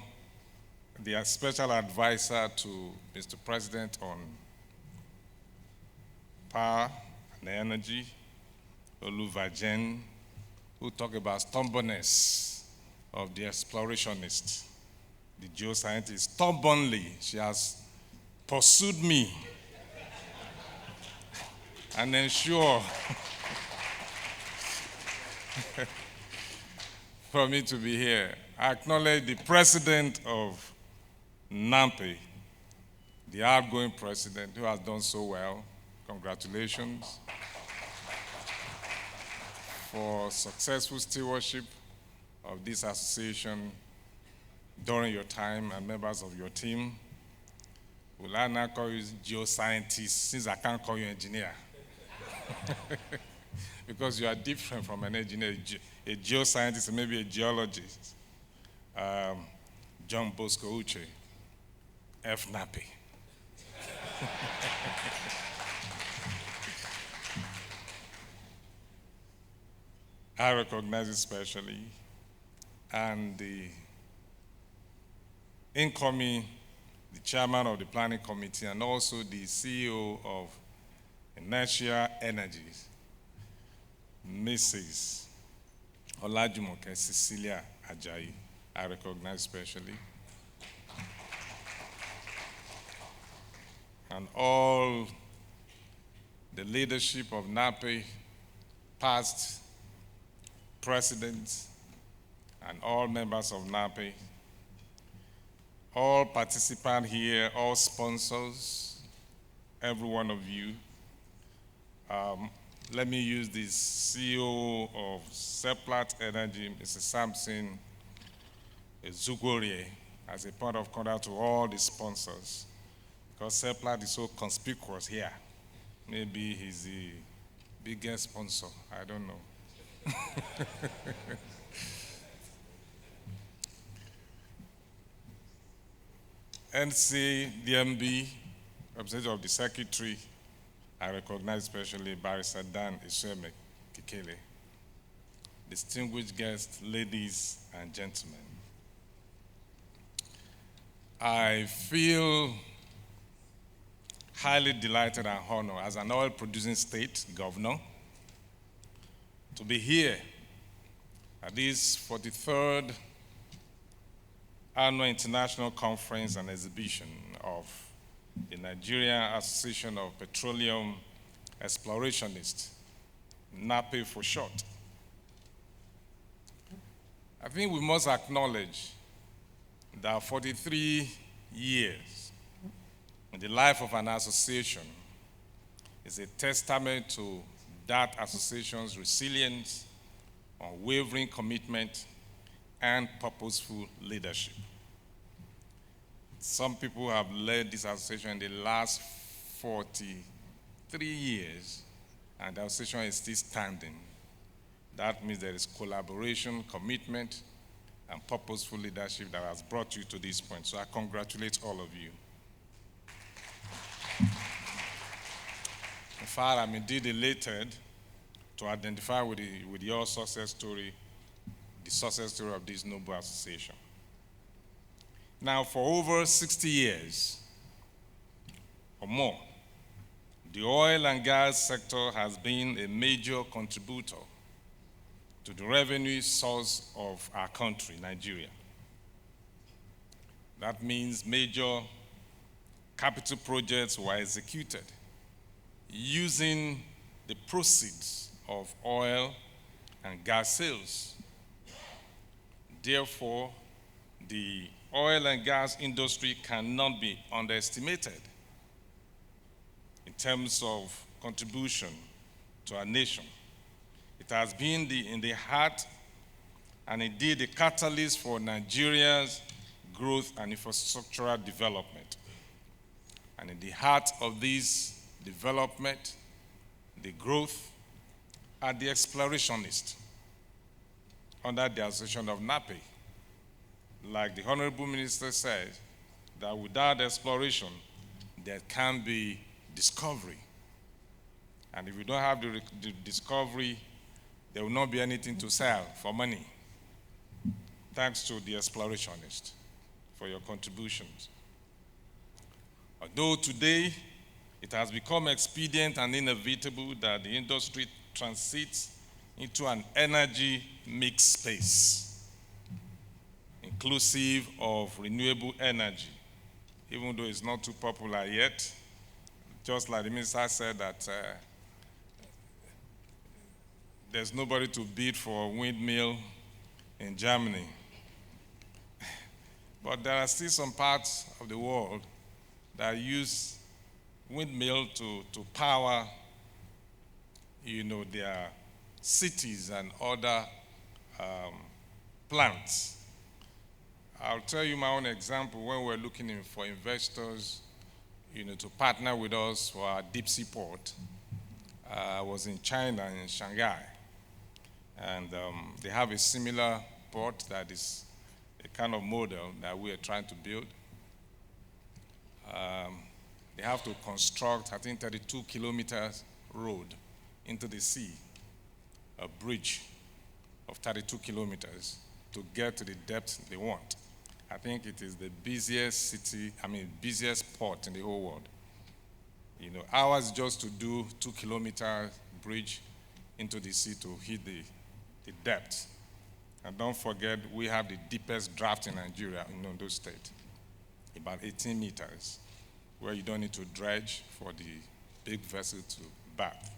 advisor to Mr. President on power and energy, Olu Vajen, who talk about stubbornness of the explorationist, the geoscientist. Stubbornly, she has pursued me and ensure for me to be here. I acknowledge the president of NAPE, the outgoing president, who has done so well. Congratulations for successful stewardship of this association during your time, and members of your team. Will I now call you geoscientist, since I can't call you engineer? Because you are different from an engineer, a geoscientist, maybe a geologist. John Bosco Uche, FNAPE. I recognize especially, and the incoming, the chairman of the planning committee, and also the CEO of Inertia Energies, Mrs. Olajumoke Cecilia Ajayi, I recognize especially. And all the leadership of NAPE, past presidents, and all members of NAPE, all participants here, all sponsors, every one of you. Let me use the CEO of Seplat Energy, Mr. Samson Zugorie, as a point of contact to all the sponsors, because Seplat is so conspicuous here. Maybe he's the biggest sponsor, I don't know. NCDMB, representative of the secretary, I recognize especially Barrister Dan Isueme Kikele, distinguished guests, ladies and gentlemen. I feel highly delighted and honored as an oil-producing state governor to be here at this 43rd Annual International Conference and Exhibition of the Nigerian Association of Petroleum Explorationists, NAPE for short. I think we must acknowledge that 43 years in the life of an association is a testament to that association's resilience, unwavering commitment, and purposeful leadership. Some people have led this association in the last 43 years, and the association is still standing. That means there is collaboration, commitment, and purposeful leadership that has brought you to this point. So I congratulate all of you. In fact, I'm indeed elated to identify with your success story, the success story of this noble association. Now, for over 60 years or more, the oil and gas sector has been a major contributor to the revenue source of our country, Nigeria. That means major capital projects were executed using the proceeds of oil and gas sales. Therefore, the oil and gas industry cannot be underestimated in terms of contribution to our nation. It has been in the heart and indeed the catalyst for Nigeria's growth and infrastructural development. And in the heart of this development, the growth, are the explorationists under the association of NAPE. Like the Honorable Minister said, that without exploration, there can be discovery. And if you don't have the discovery, there will not be anything to sell for money. Thanks to the explorationists for your contributions. Although today it has become expedient and inevitable that the industry transits into an energy mix space, inclusive of renewable energy, even though it's not too popular yet. Just like the minister said that there's nobody to bid for a windmill in Germany. But there are still some parts of the world that use windmill to power, their cities and other plants. I'll tell you my own example. When we're looking for investors, to partner with us for our deep sea port, I was in China, in Shanghai, and they have a similar port that is a kind of model that we are trying to build. They have to construct, I think, 32 kilometers road into the sea, a bridge of 32 kilometers to get to the depth they want. I think it is the busiest busiest port in the whole world. Ours just to do 2 kilometer bridge into the sea to hit the depth. And don't forget, we have the deepest draft in Nigeria, in Ondo State, about 18 meters, where you don't need to dredge for the big vessel to bath.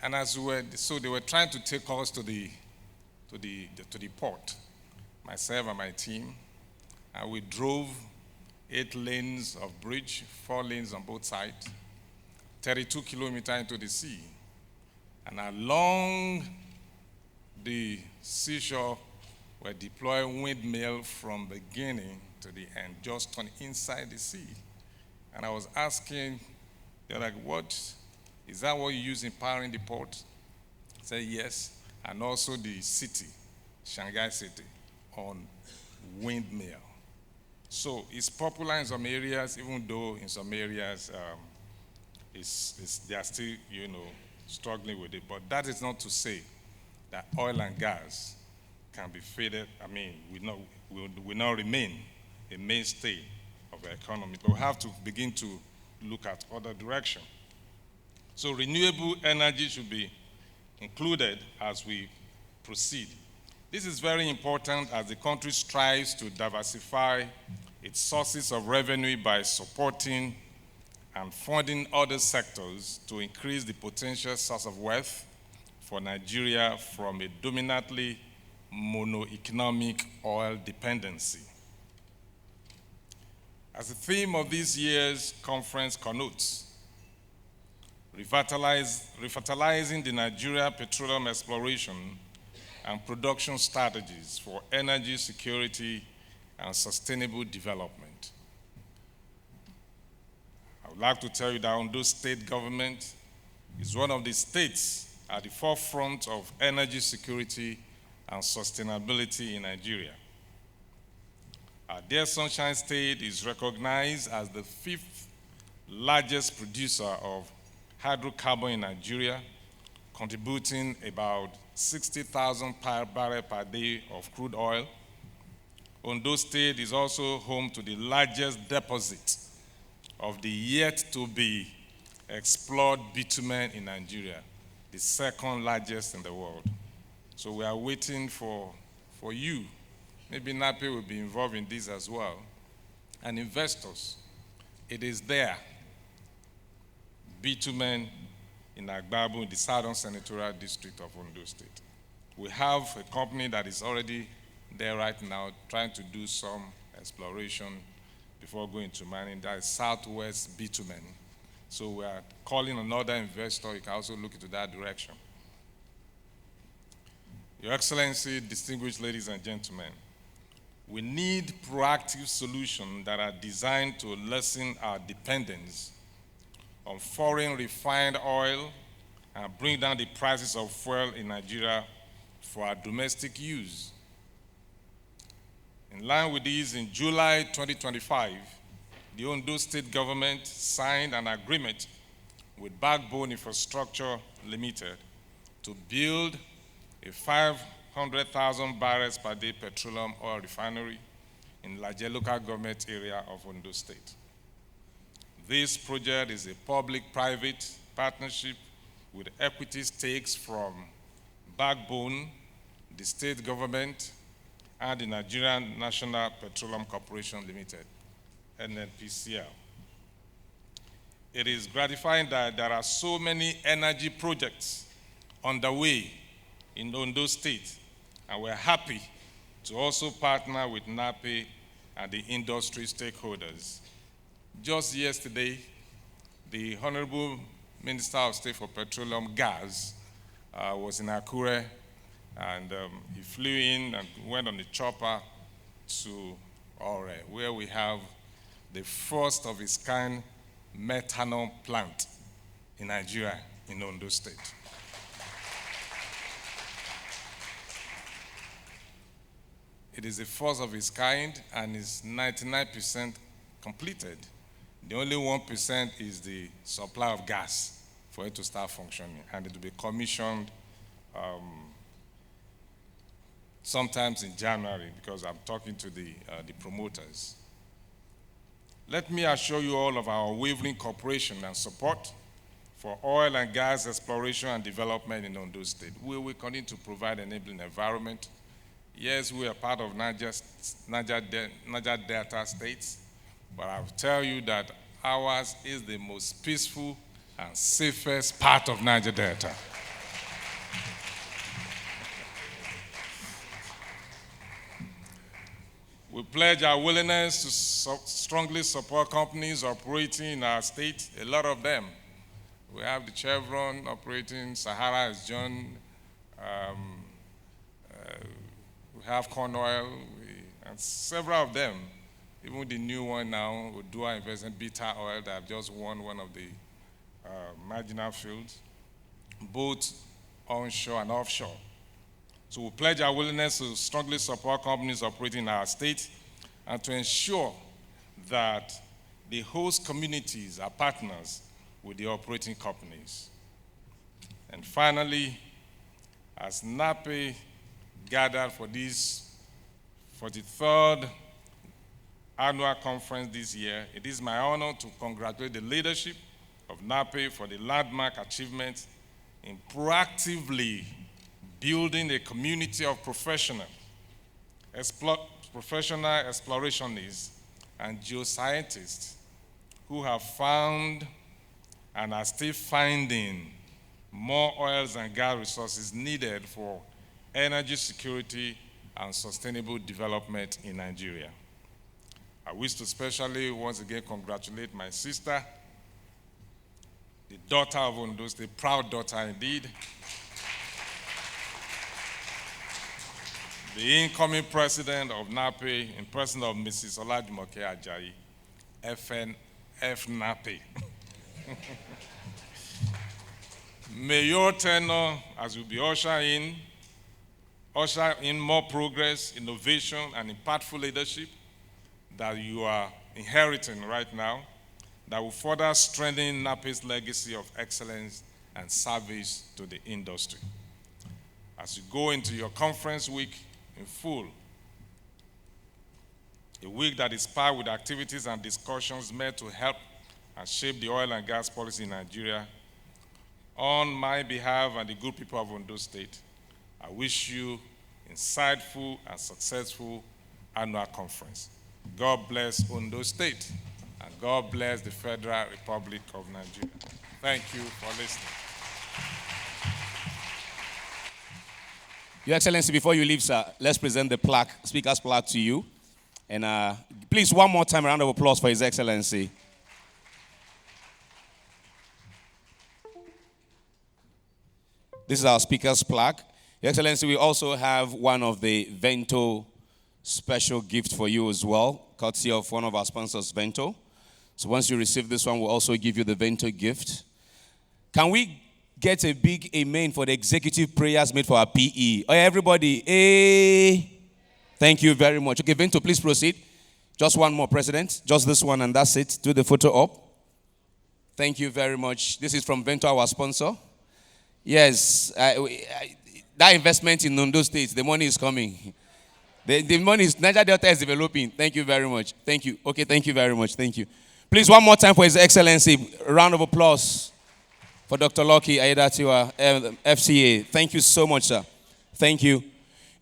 And so they were trying to take us to the port, myself and my team, and we drove 8 lanes of bridge, 4 lanes on both sides, 32 kilometers into the sea. And along the seashore were deploying windmill from beginning to the end, just on inside the sea. And I was asking, they're like, what? Is that what you use in powering the port? I said, yes. And also the city, Shanghai City, on windmill. So it's popular in some areas, even though in some areas they are still, struggling with it. But that is not to say that oil and gas can be faded. Will not remain a mainstay of the economy. But we have to begin to look at other direction. So renewable energy should be included as we proceed. This is very important as the country strives to diversify its sources of revenue by supporting and funding other sectors to increase the potential source of wealth for Nigeria from a dominantly mono-economic oil dependency. As the theme of this year's conference connotes, revitalizing the Nigeria petroleum exploration and production strategies for energy security and sustainable development. I would like to tell you that Ondo State government is one of the states at the forefront of energy security and sustainability in Nigeria. Our dear Sunshine State is recognized as the 5th largest producer of hydrocarbon in Nigeria, contributing about 60,000 barrels per day of crude oil. Ondo State is also home to the largest deposit of the yet-to-be explored bitumen in Nigeria, the 2nd largest in the world. So we are waiting for you. Maybe NAPE will be involved in this as well. And investors, it is there, bitumen in Agbabu, in the Southern Senatorial District of Ondo State. We have a company that is already there right now trying to do some exploration before going to mining. That is Southwest Bitumen. So we are calling another investor. You can also look into that direction. Your Excellency, distinguished ladies and gentlemen, we need proactive solutions that are designed to lessen our dependence on foreign refined oil and bring down the prices of fuel in Nigeria for our domestic use. In line with this, in July 2025, the Ondo State government signed an agreement with Backbone Infrastructure Limited to build a 500,000 barrels per day petroleum oil refinery in Laje local government area of Ondo State. This project is a public-private partnership with equity stakes from Backbone, the state government, and the Nigerian National Petroleum Corporation Limited, NNPCL. It is gratifying that there are so many energy projects underway in Ondo State, and we're happy to also partner with NAPE and the industry stakeholders. Just yesterday, the Honorable Minister of State for Petroleum Gas was in Akure, and he flew in and went on the chopper to Ore, where we have the first of its kind methanol plant in Nigeria, in Ondo State. It is the first of its kind and is 99% completed. The only 1% is the supply of gas for it to start functioning, and it will be commissioned sometimes in January, because I'm talking to the promoters. Let me assure you all of our unwavering cooperation and support for oil and gas exploration and development in Ondo State. We will continue to provide enabling environment. Yes, we are part of Niger Delta states, but I'll tell you that ours is the most peaceful and safest part of Niger Delta. We pledge our willingness to strongly support companies operating in our state, a lot of them. We have the Chevron operating, Sahara has joined, we we have corn oil, and several of them. Even the new one now, Odua Investment Bitter Oil, that have just won one of the marginal fields, both onshore and offshore. So we pledge our willingness to strongly support companies operating in our state and to ensure that the host communities are partners with the operating companies. And finally, as NAPE gathered for this 43rd annual conference this year, it is my honor to congratulate the leadership of NAPE for the landmark achievements in proactively building a community of professional explorationists and geoscientists who have found and are still finding more oils and gas resources needed for energy security and sustainable development in Nigeria. I wish to especially once again congratulate my sister, the daughter of Ondo State, proud daughter indeed, the incoming president of NAPE in person of Mrs. Olajumoke Ajayi, FNF NAPE. May your tenure, as you be usher in more progress, innovation, and impactful leadership that you are inheriting right now, that will further strengthen NAPE's legacy of excellence and service to the industry. As you go into your conference week in full, a week that is packed with activities and discussions meant to help and shape the oil and gas policy in Nigeria, on my behalf and the good people of Ondo State, I wish you insightful and successful annual conference. God bless Ondo State, and God bless the Federal Republic of Nigeria. Thank you for listening. Your Excellency, before you leave, sir, let's present the plaque, speaker's plaque to you. And please, one more time, a round of applause for His Excellency. This is our speaker's plaque. Your Excellency, we also have one of the Vento special gift for you as well, courtesy of one of our sponsors, Vento. So once you receive this one, we'll also give you the Vento gift. Can we get a big amen for the executive prayers made for our PE? Oh, everybody, thank you very much. Okay, Vento, please proceed. Just one more, President. Just this one, and that's it. Do the photo up. Thank you very much. This is from Vento, our sponsor. Yes, that investment in Ondo State, the money is coming. The money is, Niger Delta is developing. Thank you very much. Thank you. Okay, thank you very much. Thank you. Please, one more time for His Excellency. A round of applause for Dr. Lucky Aiyedatiwa, FCA. Thank you so much, sir. Thank you.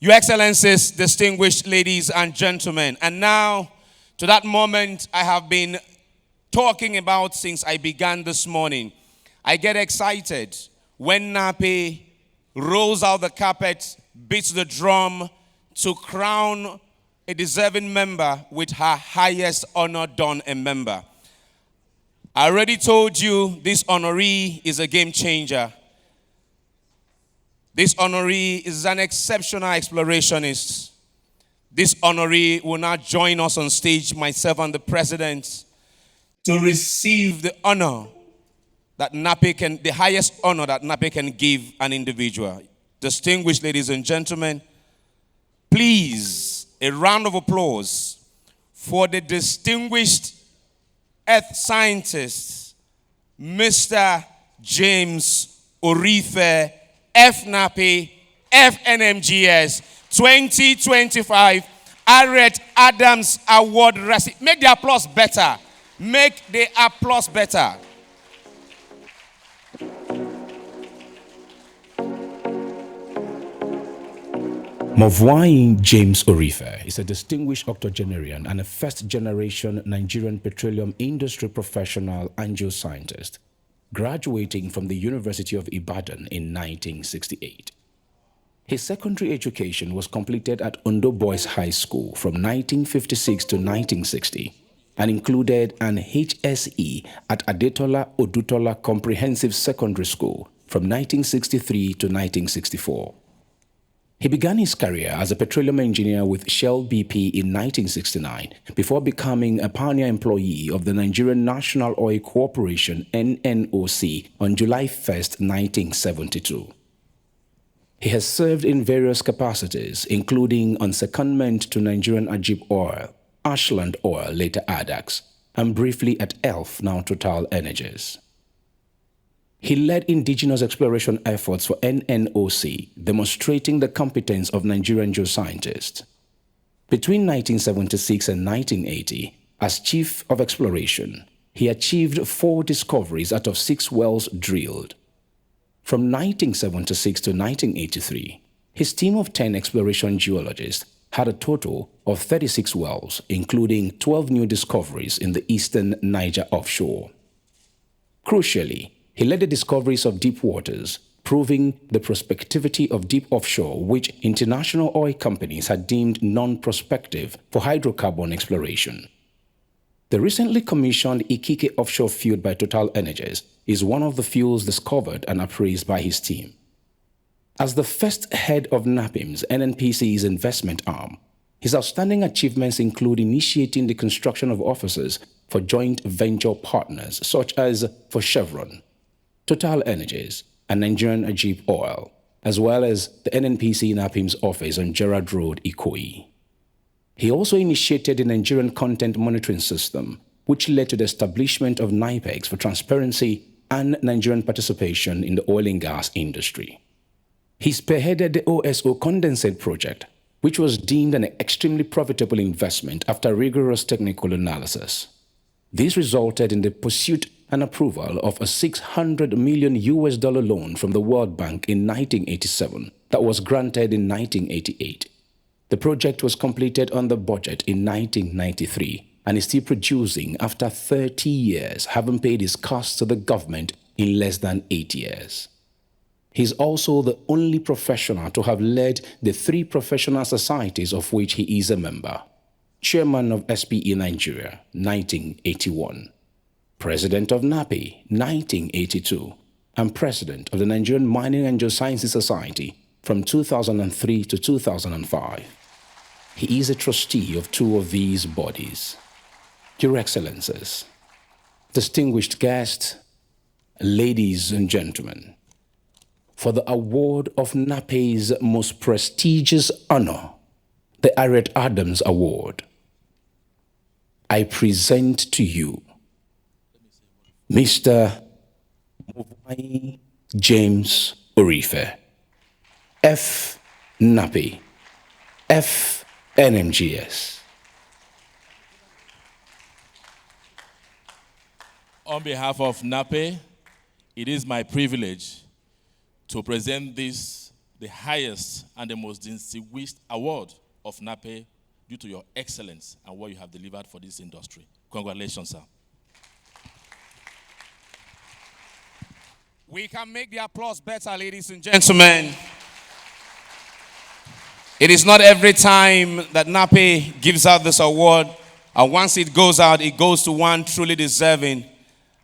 Your Excellencies, distinguished ladies and gentlemen, and now to that moment I have been talking about since I began this morning. I get excited when NAPE rolls out the carpet, beats the drum to crown a deserving member with her highest honor done a member. I already told you this honoree is a game changer. This honoree is an exceptional explorationist. This honoree will now join us on stage, myself and the President, to receive the honor that NAPE can, the highest honor that NAPE can give an individual. Distinguished ladies and gentlemen, please, a round of applause for the distinguished earth scientist, Mr. James Orife, FNAPE, FNMGS, 2025 Harriet Adams Award recipient. Make the applause better. Make the applause better. Movwai James Orife is a distinguished octogenarian and a first-generation Nigerian petroleum industry professional and geoscientist, graduating from the University of Ibadan in 1968. His secondary education was completed at Ondo Boys High School from 1956 to 1960 and included an HSE at Adetola Odutola Comprehensive Secondary School from 1963 to 1964. He began his career as a petroleum engineer with Shell BP in 1969 before becoming a pioneer employee of the Nigerian National Oil Corporation (NNOC) on July 1, 1972. He has served in various capacities, including on secondment to Nigerian Ajib Oil, Ashland Oil, later ADAX, and briefly at ELF, now Total Energies. He led indigenous exploration efforts for NNOC, demonstrating the competence of Nigerian geoscientists. Between 1976 and 1980, as Chief of Exploration, he achieved 4 discoveries out of 6 wells drilled. From 1976 to 1983, his team of 10 exploration geologists had a total of 36 wells, including 12 new discoveries in the eastern Niger offshore. Crucially, he led the discoveries of deep waters, proving the prospectivity of deep offshore, which international oil companies had deemed non-prospective for hydrocarbon exploration. The recently commissioned Ikike offshore field by Total Energies is one of the fields discovered and appraised by his team. As the first head of NAPE's NNPC's investment arm, his outstanding achievements include initiating the construction of offices for joint venture partners such as for Chevron, Total Energies, and Nigerian Ajib Oil, as well as the NNPC NAPE's office on Gerrard Road, Ikoyi. He also initiated the Nigerian Content Monitoring System, which led to the establishment of NIPEX for transparency and Nigerian participation in the oil and gas industry. He spearheaded the OSO condensate project, which was deemed an extremely profitable investment after rigorous technical analysis. This resulted in the pursuit and approval of a $600 million loan from the World Bank in 1987 that was granted in 1988. The project was completed on the budget in 1993 and is still producing after 30 years, having paid its costs to the government in less than 8 years. He is also the only professional to have led the 3 professional societies of which he is a member. Chairman of SPE Nigeria, 1981. President of NAPE, 1982, and President of the Nigerian Mining and Geosciences Society from 2003 to 2005. He is a trustee of 2 of these bodies. Your Excellencies, distinguished guests, ladies and gentlemen, for the award of NAPE's most prestigious honor, the Harriet Adams Award, I present to you Mr. Muvai James Orife, F. NAPE, F. NMGS. On behalf of NAPE, it is my privilege to present this, the highest and the most distinguished award of NAPE due to your excellence and what you have delivered for this industry. Congratulations, sir. We can make the applause better, ladies and gentlemen. It is not every time that NAPE gives out this award, and once it goes out, it goes to one truly deserving.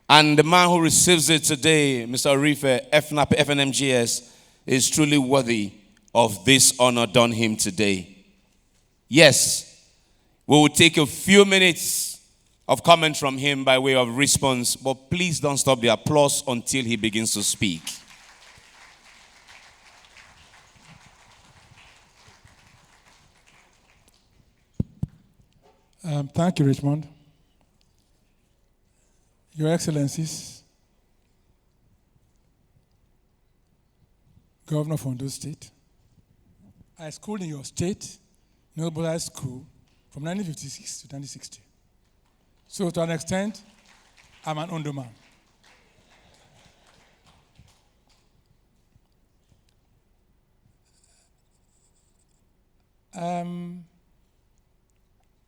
And the man who receives it today, Mr. Orife, FNAPE, FNMGS, is truly worthy of this honor done him today. Yes, we will take a few minutes of comment from him by way of response, but please don't stop the applause until he begins to speak. Thank you, Richmond. Your Excellencies, Governor of Ondo State, I schooled in your state, Noble High School, from 1956 to 1960. So to an extent, I'm an Ondo man.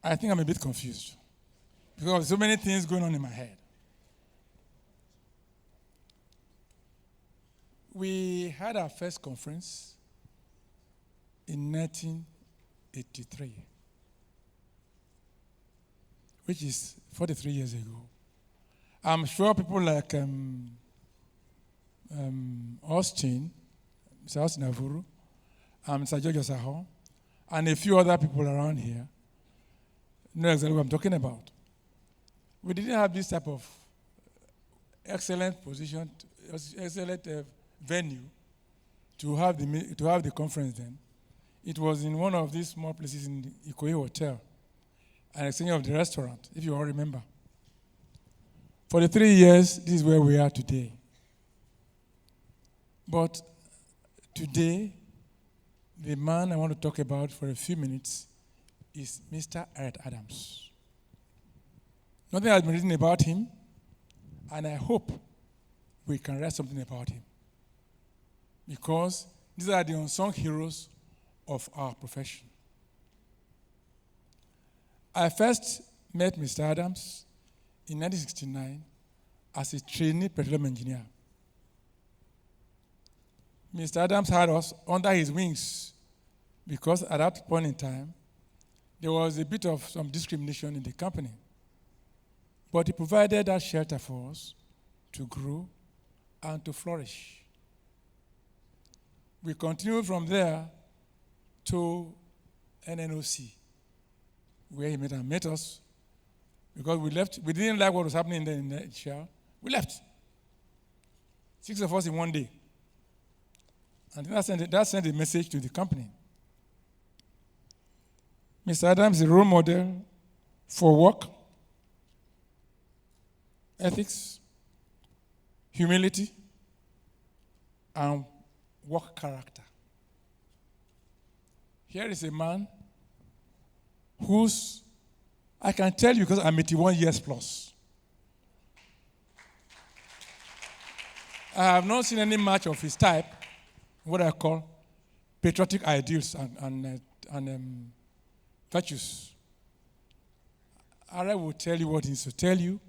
I think I'm a bit confused because there's so many things going on in my head. We had our first conference in 1983, which is 43 years ago. I'm sure people like Austin, Mr. Austin Avuru, and Mr. George Osaho, and a few other people around here know exactly what I'm talking about. We didn't have this type of excellent position, excellent venue to have the conference then. It was in one of these small places in the Ikoyi Hotel, an extension of the restaurant, if you all remember. For the 3 years, this is where we are today. But today, the man I want to talk about for a few minutes is Mr. Eric Adams. Nothing has been written about him, and I hope we can write something about him. Because these are the unsung heroes of our profession. I first met Mr. Adams in 1969 as a trainee petroleum engineer. Mr. Adams had us under his wings because at that point in time, there was a bit of some discrimination in the company. But he provided that shelter for us to grow and to flourish. We continued from there to NNOC, where he met us, because we left. We didn't like what was happening in the shell. We left. 6 of us in one day. And that sent a message to the company. Mr. Adams is a role model for work, ethics, humility, and work character. Here is a man whose, I can tell you because I'm 81 years plus. I have not seen any match of his type, what I call patriotic ideals and virtues. I will tell you what he needs to tell you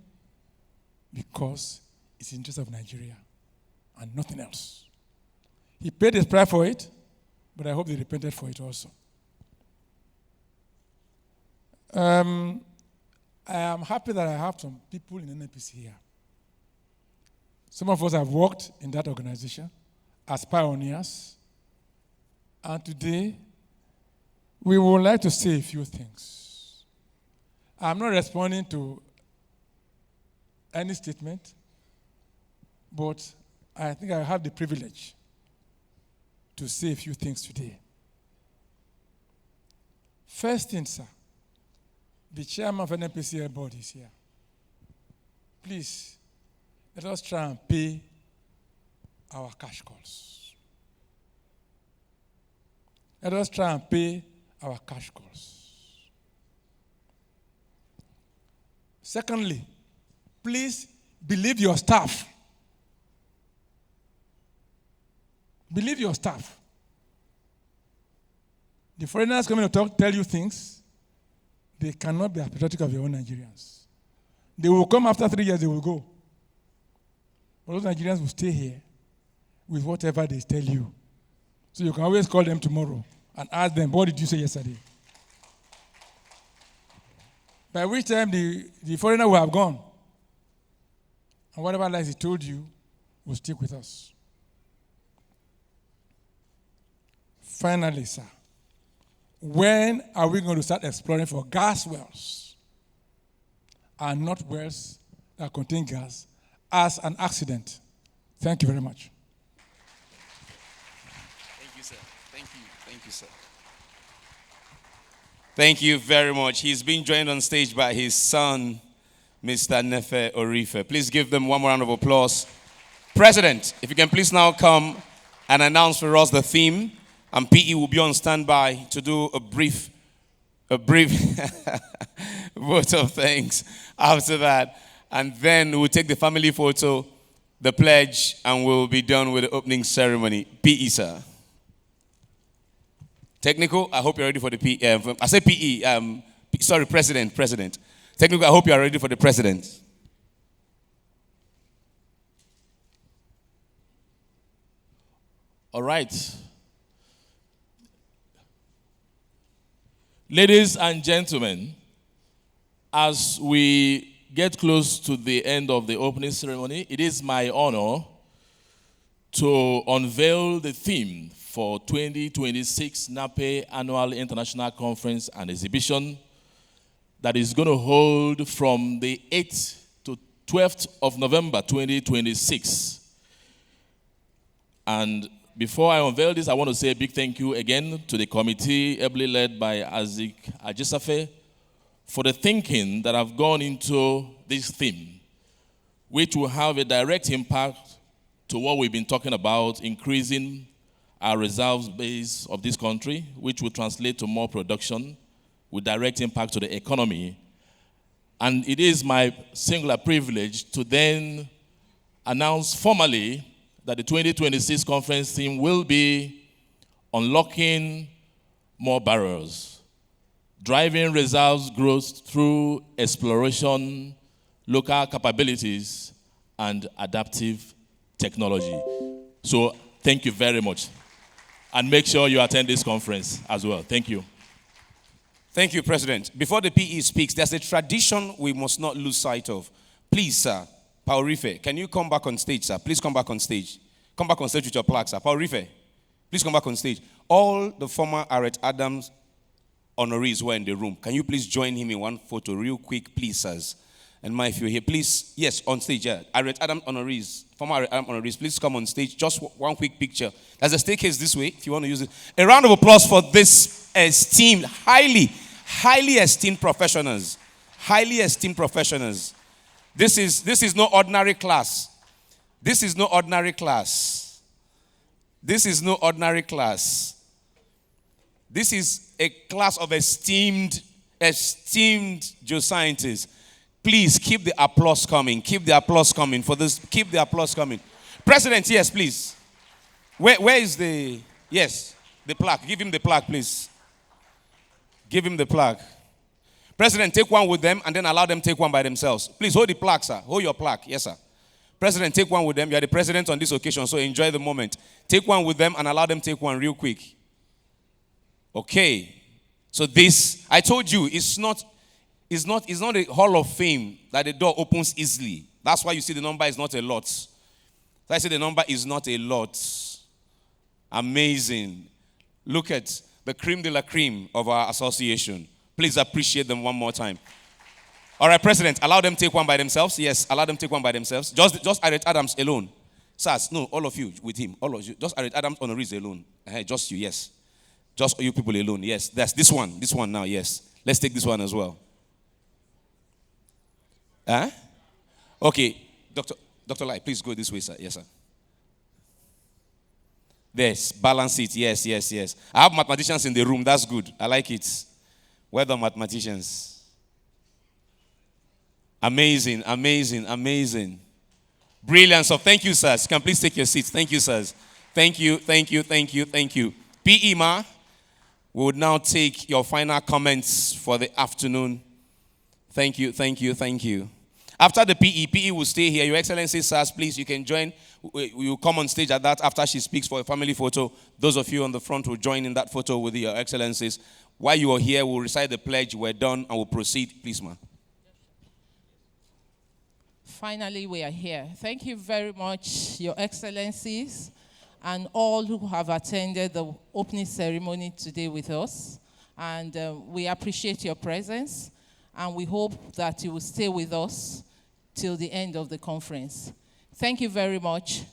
because it's in the interest of Nigeria and nothing else. He paid his price for it, but I hope they repented for it also. I am happy that I have some people in NAPE here. Some of us have worked in that organization as pioneers, and today we would like to say a few things. I'm not responding to any statement, but I think I have the privilege to say a few things today. First thing, sir, the chairman of NPCL board is here. Please, let us try and pay our cash calls. Let us try and pay our cash calls. Secondly, please believe your staff. Believe your staff. The foreigners coming to tell you things, they cannot be patriotic of your own Nigerians. They will come after 3 years, they will go. But those Nigerians will stay here with whatever they tell you. So you can always call them tomorrow and ask them, what did you say yesterday? By which time the foreigner will have gone. And whatever lies he told you will stick with us. Finally, sir, when are we going to start exploring for gas wells and not wells that contain gas as an accident? Thank you very much. Thank you, sir. Thank you. Thank you, sir. Thank you very much. He's been joined on stage by his son, Mr. NAPE Orife. Please give them one more round of applause. President, if you can please now come and announce for us the theme, and PE will be on standby to do a brief vote of thanks after that. And then we'll take the family photo, the pledge, and we'll be done with the opening ceremony. PE, sir. Technical, I hope you're ready for the PE. I say PE, sorry, President. Technical, I hope you are ready for the President. All right. Ladies and gentlemen, as we get close to the end of the opening ceremony, it is my honor to unveil the theme for 2026 NAPE Annual International Conference and Exhibition that is going to hold from the 8th to 12th of November 2026. And before I unveil this, I want to say a big thank you again to the committee, ably led by Azik Ajisafe, for the thinking that have gone into this theme, which will have a direct impact to what we've been talking about, increasing our reserves base of this country, which will translate to more production with direct impact to the economy. And it is my singular privilege to then announce formally that the 2026 conference theme will be unlocking more barrels, driving reserves growth through exploration, local capabilities, and adaptive technology. So thank you very much. And make sure you attend this conference as well. Thank you. Thank you, President. Before the PE speaks, there's a tradition we must not lose sight of. Please, sir, Paurife, can you come back on stage, sir? Please come back on stage. Come back on stage with your plaque, sir. Paurife, please come back on stage. All the former Arrett Adams honorees were in the room. Can you please join him in one photo real quick, please, sirs? And if you're here, please, yes, on stage, yeah. Arrett Adams honorees, former Arrett Adams honorees, please come on stage. Just one quick picture. There's a staircase this way, if you want to use it. A round of applause for this esteemed, highly esteemed professionals. Highly esteemed professionals. This is no ordinary class. This is no ordinary class. This is no ordinary class. This is a class of esteemed geoscientists. Please keep the applause coming. Keep the applause coming for this. Keep the applause coming. President, yes, please. Where is the plaque? Give him the plaque, please. Give him the plaque. President, take one with them and then allow them take one by themselves. Please hold the plaque, sir. Hold your plaque. Yes, sir. President, take one with them. You are the president on this occasion, so enjoy the moment. Take one with them and allow them take one real quick. Okay. So this, I told you, it's not a hall of fame that the door opens easily. That's why you see the number is not a lot. So I say the number is not a lot. Amazing. Look at the creme de la creme of our association. Please appreciate them one more time. All right, President, allow them take one by themselves. Yes, allow them take one by themselves. Just Arrett Adams alone. SARS, no, all of you with him. All of you. Just Arrett Adams honorees alone. Just you, yes. Just you people alone, yes. That's this one now, yes. Let's take this one as well. Okay, Dr. Lai, please go this way, sir. Yes, sir. Yes, balance it. Yes. I have mathematicians in the room. That's good. I like it. Well done, mathematicians. Amazing. Brilliant. So thank you, sirs. Can please take your seats. Thank you, sirs. Thank you. PE, ma, we would now take your final comments for the afternoon. Thank you. After the PE will stay here. Your Excellency, sirs, please, you can join. We will come on stage at that after she speaks for a family photo. Those of you on the front will join in that photo with your Excellencies. While you are here, we'll recite the pledge. We're done and we'll proceed. Please, ma'am. Finally, we are here. Thank you very much, Your Excellencies, and all who have attended the opening ceremony today with us. And we appreciate your presence, and we hope that you will stay with us till the end of the conference. Thank you very much.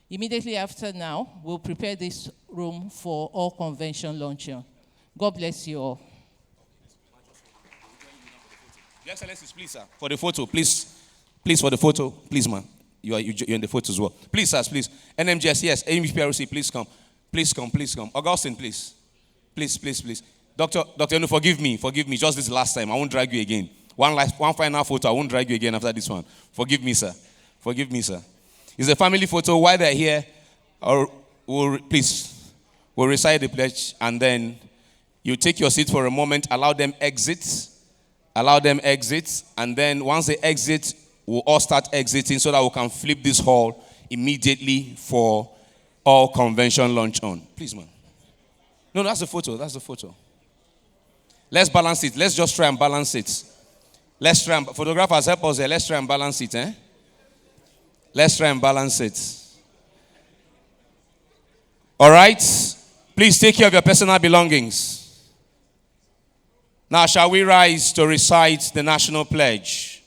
Immediately after now, we'll prepare this room for all convention luncheon. God bless you all. Your Excellencies, please, sir, for the photo, please. Please, for the photo. Please, ma'am. You're in the photo as well. Please, sirs, please. NMGS, yes. AMPRC, please come. Please come. Augustine, please. Please. Doctor, forgive me. Just this last time. I won't drag you again. One final photo. I won't drag you again after this one. Forgive me, sir. It's a family photo. While they're here, we'll recite the pledge, and then you take your seat for a moment. Allow them exit, and then once they exit, we'll all start exiting so that we can flip this hall immediately for all convention launch on. Please, man. No, that's the photo. Let's balance it. Let's just try and balance it. Photographers, help us there. Let's try and balance it. Let's try and balance it. All right. Please take care of your personal belongings. Now, shall we rise to recite the national pledge?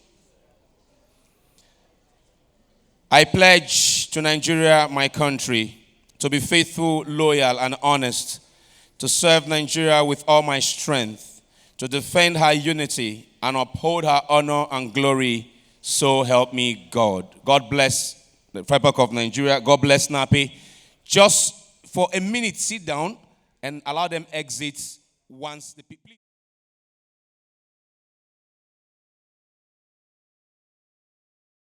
I pledge to Nigeria, my country, to be faithful, loyal, and honest, to serve Nigeria with all my strength, to defend her unity and uphold her honor and glory. So help me God. God bless the Republic of Nigeria. God bless NAPE. Just for a minute, sit down and allow them exit once the people.